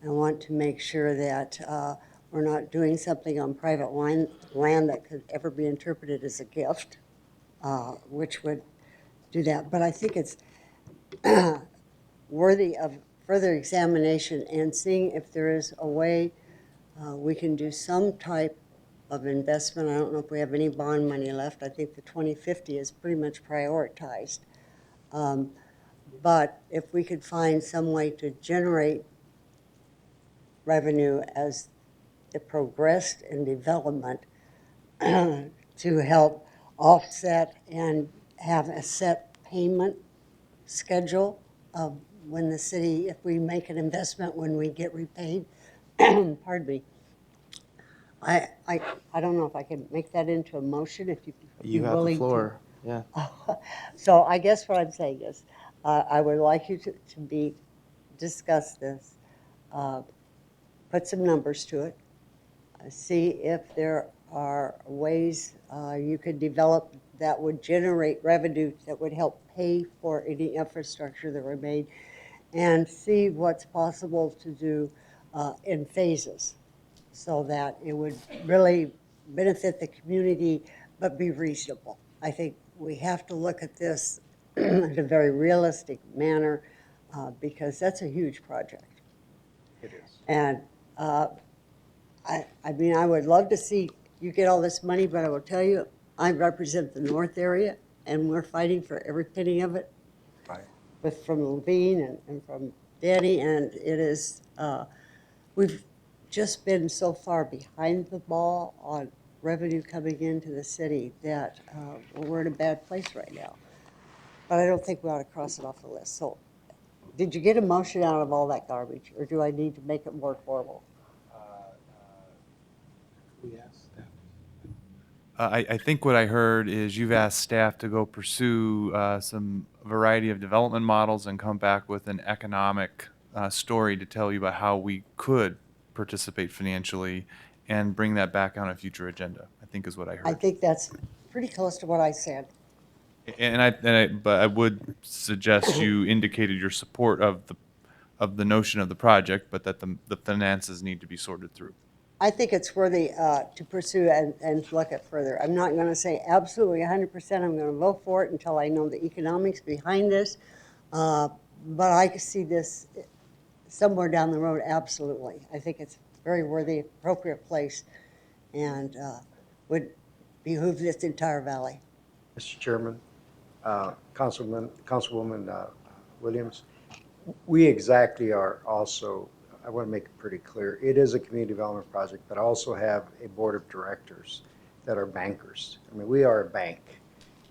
I want to make sure that we're not doing something on private land that could ever be interpreted as a gift, which would do that. But I think it's worthy of further examination and seeing if there is a way we can do some type of investment. I don't know if we have any bond money left. I think the 2050 is pretty much prioritized. But if we could find some way to generate revenue as the progressed in development to help offset and have a set payment schedule of when the city, if we make an investment, when we get repaid. Pardon me. I don't know if I can make that into a motion, if you'd be You have the willing floor. to. Yeah. So I guess what I'm saying is, I would like you to discuss this, put some numbers to it, see if there are ways you could develop that would generate revenue that would help pay for any infrastructure that were made, and see what's possible to do in phases so that it would really benefit the community but be reasonable. I think we have to look at this in a very realistic manner because that's a huge project. It is. And I mean, I would love to see you get all this money, but I will tell you, I represent the north area, and we're fighting for every penny of it. Right. From Levine and from Danny, and it is, we've just been so far behind the ball on revenue coming into the city that we're in a bad place right now. But I don't think we ought to cross it off the list. So did you get a motion out of all that garbage, or do I need to make it more formal? We asked that. I think what I heard is you've asked staff to go pursue some variety of development models and come back with an economic story to tell you about how we could participate financially and bring that back on a future agenda, I think is what I heard. I think that's pretty close to what I said. But I would suggest you indicated your support of the notion of the project, but that the finances need to be sorted through. I think it's worthy to pursue and look at further. I'm not going to say absolutely 100% I'm going to vote for it until I know the economics behind this. But I can see this somewhere down the road, absolutely. I think it's very worthy, appropriate place, and would behoove this entire valley. Mr. Chairman, Councilwoman Williams, we exactly are also, I want to make it pretty clear, it is a community development project, but I also have a board of directors that are bankers. I mean, we are a bank.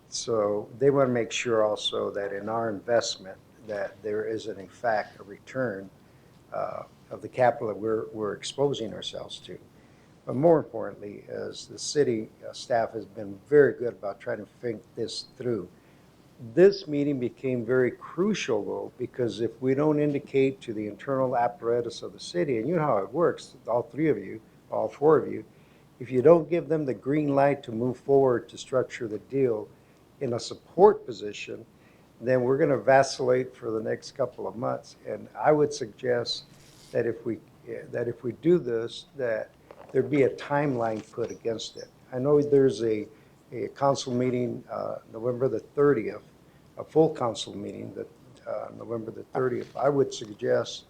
So they want to make sure also that in our investment that there is in fact a return of the capital that we're exposing ourselves to. But more importantly, as the city staff has been very good about trying to think this through. This meeting became very crucial, though, because if we don't indicate to the internal apparatus of the city, and you know how it works, all three of you, all four of you, if you don't give them the green light to move forward to structure the deal in a support position, then we're going to vacillate for the next couple of months. And I would suggest that if we do this, that there be a timeline put against it. I know there's a council meeting November the 30th, a full council meeting that November the 30th. I would suggest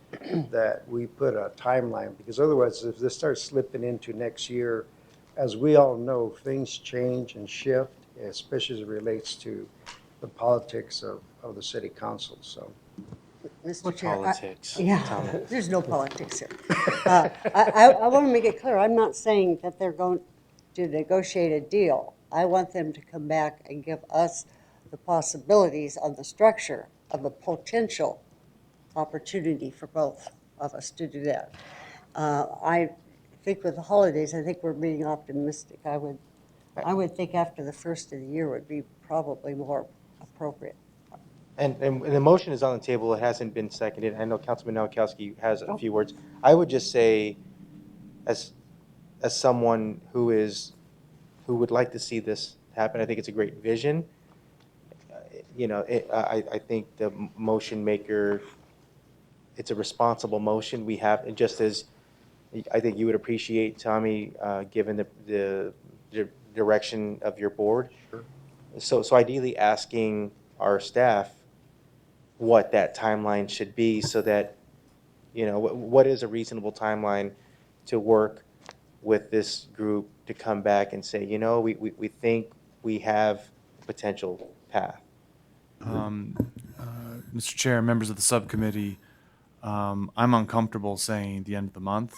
that we put a timeline, because otherwise if this starts slipping into next year, as we all know, things change and shift, especially as it relates to the politics of the city council. So, Mr. What Chair, politics? yeah, there's no politics here. I want to make it clear, I'm not saying that they're going to negotiate a deal. I want them to come back and give us the possibilities on the structure of a potential opportunity for both of us to do that. I think with the holidays, I think we're being optimistic. I would think after the first of the year would be probably more appropriate. And the motion is on the table. It hasn't been seconded. I know Councilman Nowakowski has a few words. I would just say, as someone who would like to see this happen, I think it's a great vision. I think the motion maker, it's a responsible motion. We have, and just as I think you would appreciate, Tommy, given the direction of your board. So ideally asking our staff what that timeline should be, so that, what is a reasonable timeline to work with this group to come back and say, we think we have a potential path. Mr. Chair, members of the subcommittee, I'm uncomfortable saying the end of the month.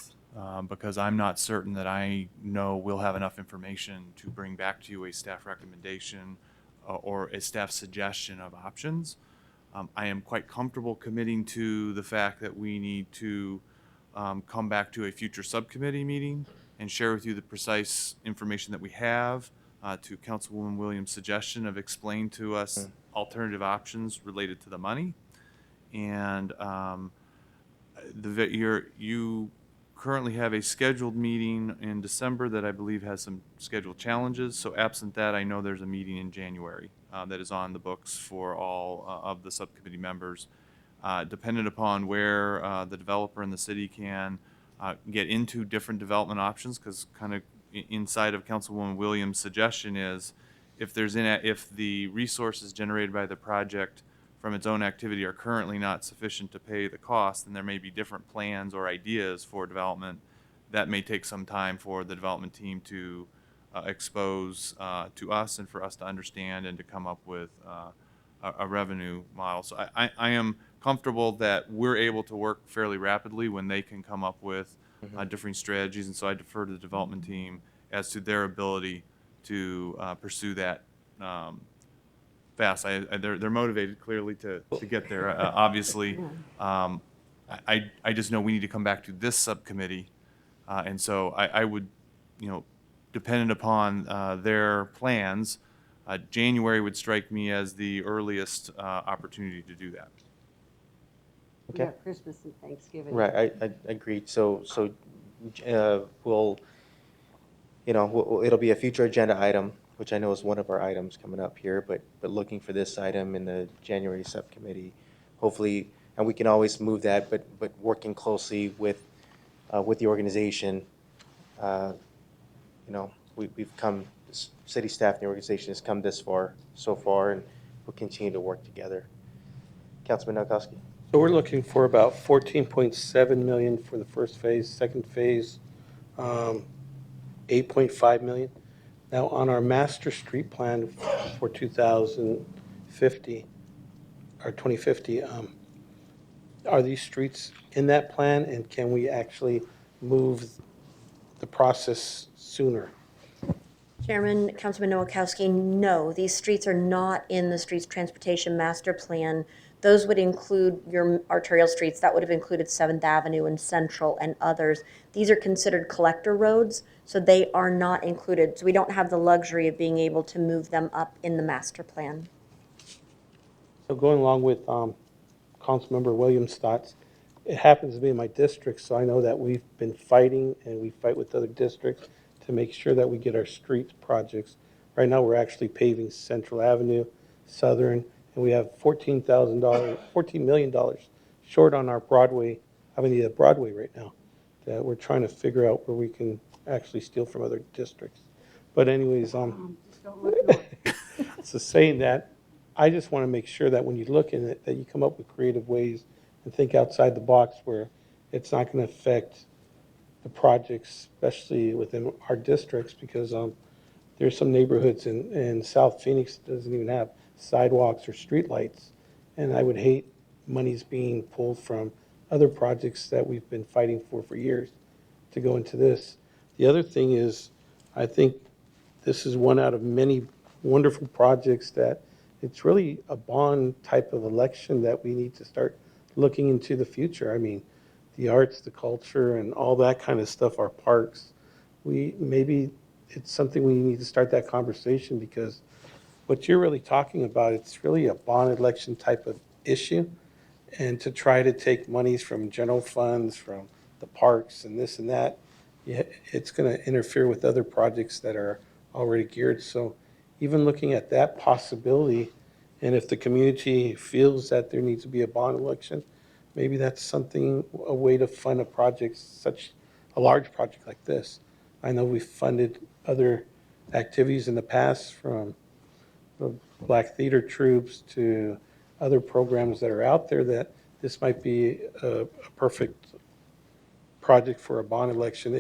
because I'm not certain that I know we'll have enough information to bring back to you a staff recommendation or a staff suggestion of options. I am quite comfortable committing to the fact that we need to come back to a future subcommittee meeting and share with you the precise information that we have, to Councilwoman Williams' suggestion of explain to us alternative options related to the money. And you currently have a scheduled meeting in December that I believe has some scheduled challenges. So absent that, I know there's a meeting in January that is on the books for all of the subcommittee members. Dependent upon where the developer and the city can get into different development options, because kind of inside of Councilwoman Williams' suggestion is if the resources generated by the project from its own activity are currently not sufficient to pay the cost, then there may be different plans or ideas for development that may take some time for the development team to expose to us and for us to understand and to come up with a revenue model. So I am comfortable that we're able to work fairly rapidly when they can come up with different strategies, and so I defer to the development team as to their ability to pursue that fast. They're motivated clearly to get there. Obviously, I just know we need to come back to this subcommittee, and so I would, dependent upon their plans, January would strike me as the earliest opportunity to do that. Okay. Yeah, Christmas and Thanksgiving. Right, I agreed. So it'll be a future agenda item, which I know is one of our items coming up here, but looking for this item in the January subcommittee, hopefully, and we can always move that, but working closely with the organization, we've come, city staff and the organization has come this far, so far, and we'll continue to work together. Councilman Nowakowski. So we're looking for about 14.7 million for the first phase, second phase, 8.5 million. Now, on our master street plan for 2050, or 2050, are these streets in that plan, and can we actually move the process sooner? Chairman, Councilman Nowakowski, no, these streets are not in the Streets Transportation Master Plan. Those would include your arterial streets. That would have included 7th Avenue and Central and others. These are considered collector roads, so they are not included. So we don't have the luxury of being able to move them up in the master plan. So going along with Councilmember Williams' thoughts, it happens to be in my district, so I know that we've been fighting, and we fight with other districts to make sure that we get our street projects. Right now, we're actually paving Central Avenue, Southern, and we have $14 million short on our Broadway, the Broadway right now, that we're trying to figure out where we can actually steal from other districts. But anyways, so saying that, I just want to make sure that when you look in it, that you come up with creative ways and think outside the box where it's not going to affect the projects, especially within our districts, because there's some neighborhoods in South Phoenix that doesn't even have sidewalks or streetlights, and I would hate monies being pulled from other projects that we've been fighting for years to go into this. The other thing is, I think this is one out of many wonderful projects that it's really a bond type of election that we need to start looking into the future. I mean, the arts, the culture, and all that kind of stuff, our parks, maybe it's something we need to start that conversation, because what you're really talking about, it's really a bond election type of issue. And to try to take monies from general funds, from the parks and this and that, it's going to interfere with other projects that are already geared. So even looking at that possibility, and if the community feels that there needs to be a bond election, maybe that's something, a way to fund a project, such a large project like this. I know we've funded other activities in the past, from the Black Theater Troops to other programs that are out there, that this might be a perfect project for a bond election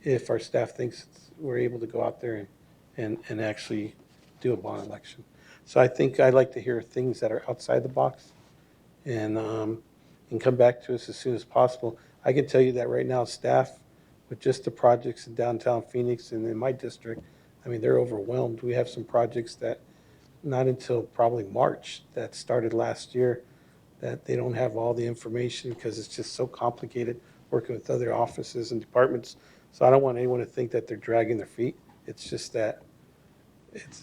if our staff thinks we're able to go out there and actually do a bond election. So I think I'd like to hear things that are outside the box and come back to us as soon as possible. I can tell you that right now, staff, with just the projects in downtown Phoenix and in my district, I mean, they're overwhelmed. We have some projects that not until probably March that started last year that they don't have all the information because it's just so complicated working with other offices and departments. So I don't want anyone to think that they're dragging their feet. It's just that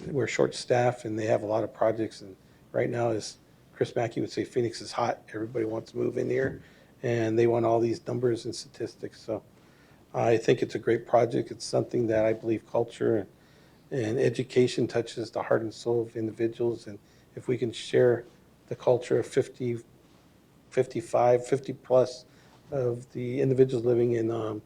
we're short-staffed and they have a lot of projects. And right now, as Chris Mackey would say, Phoenix is hot. Everybody wants to move in here and they want all these numbers and statistics. So I think it's a great project. It's something that I believe culture and education touches the heart and soul of individuals. And if we can share the culture of 50, 55, 50 plus of the individuals living in the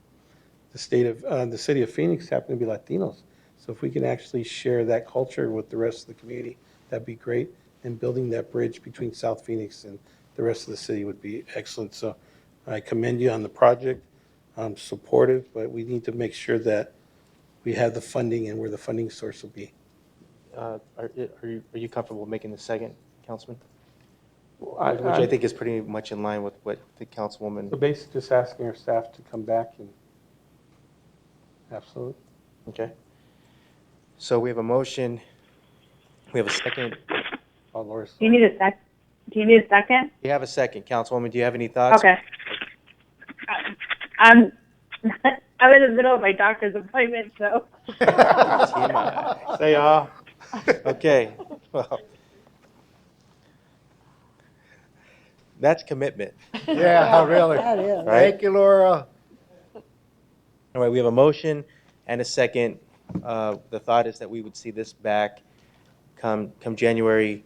city of Phoenix happen to be Latinos. So if we can actually share that culture with the rest of the community, that'd be great. And building that bridge between South Phoenix and the rest of the city would be excellent. So I commend you on the project. I'm supportive, but we need to make sure that we have the funding and where the funding source will be. Are you comfortable making the second, Councilman? Which Which I think is pretty much in line with what the Councilwoman. So basically just asking our staff to come back and, absolutely. Okay. So we have a motion. We have a second. Oh, Laura. Do you need a sec? Do you need a second? You have a second, Councilwoman. Do you have any thoughts? Okay. I'm I'm in the middle of my doctor's appointment, so. TMI. Say Okay. Well, that's commitment. Yeah, really. That is. Right? Thank you, Laura. All right, we have a motion and a second. The thought is that we would see this back come January.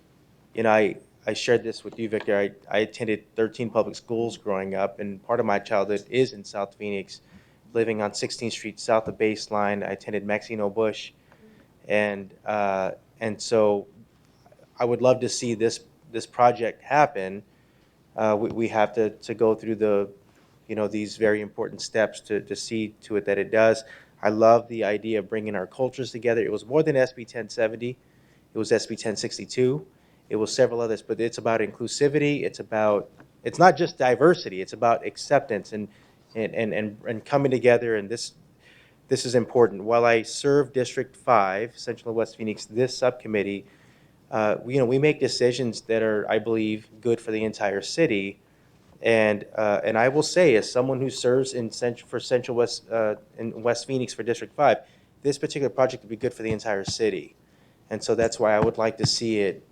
You know, I shared this with you, Victor. I attended 13 public schools growing up, and part of my childhood is in South Phoenix, living on 16th Street south of Baseline. I attended Maxino Bush, and so I would love to see this project happen. We have to go through the, you know, these very important steps to see to it that it does. I love the idea of bringing our cultures together. It was more than SB 1070. It was SB 1062. It was several others, but it's about inclusivity. It's not just diversity. It's about acceptance and coming together. And this is important. While I serve District 5, Central and West Phoenix, this subcommittee, we make decisions that are, I believe, good for the entire city. And I will say, as someone who serves in Central West in West Phoenix for District 5, this particular project would be good for the entire city. And so that's why I would like to see it,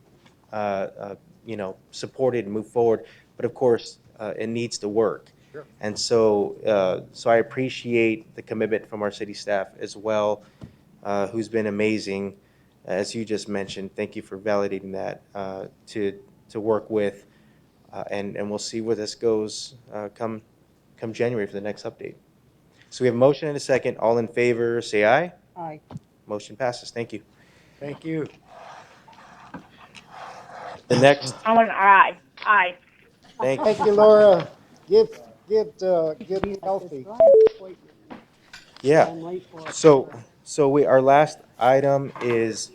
supported and move forward. But of course, it needs to work. Sure. And so I appreciate the commitment from our city staff as well, who's been amazing, as you just mentioned. Thank you for validating that to work with, and we'll see where this goes come January for the next update. So we have a motion and a second. All in favor, say aye. Aye. Motion passes. Thank you. Thank you. The next. I want an aye. Aye. Thank you, Laura. Get healthy. Yeah. So our last item is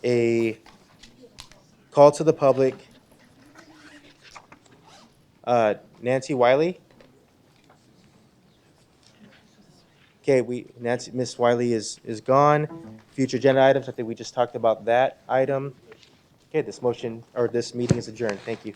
a call to the public. Nancy Wiley. Okay, Miss Wiley is gone. Future agenda items, I think we just talked about that item. Okay, this meeting is adjourned. Thank you.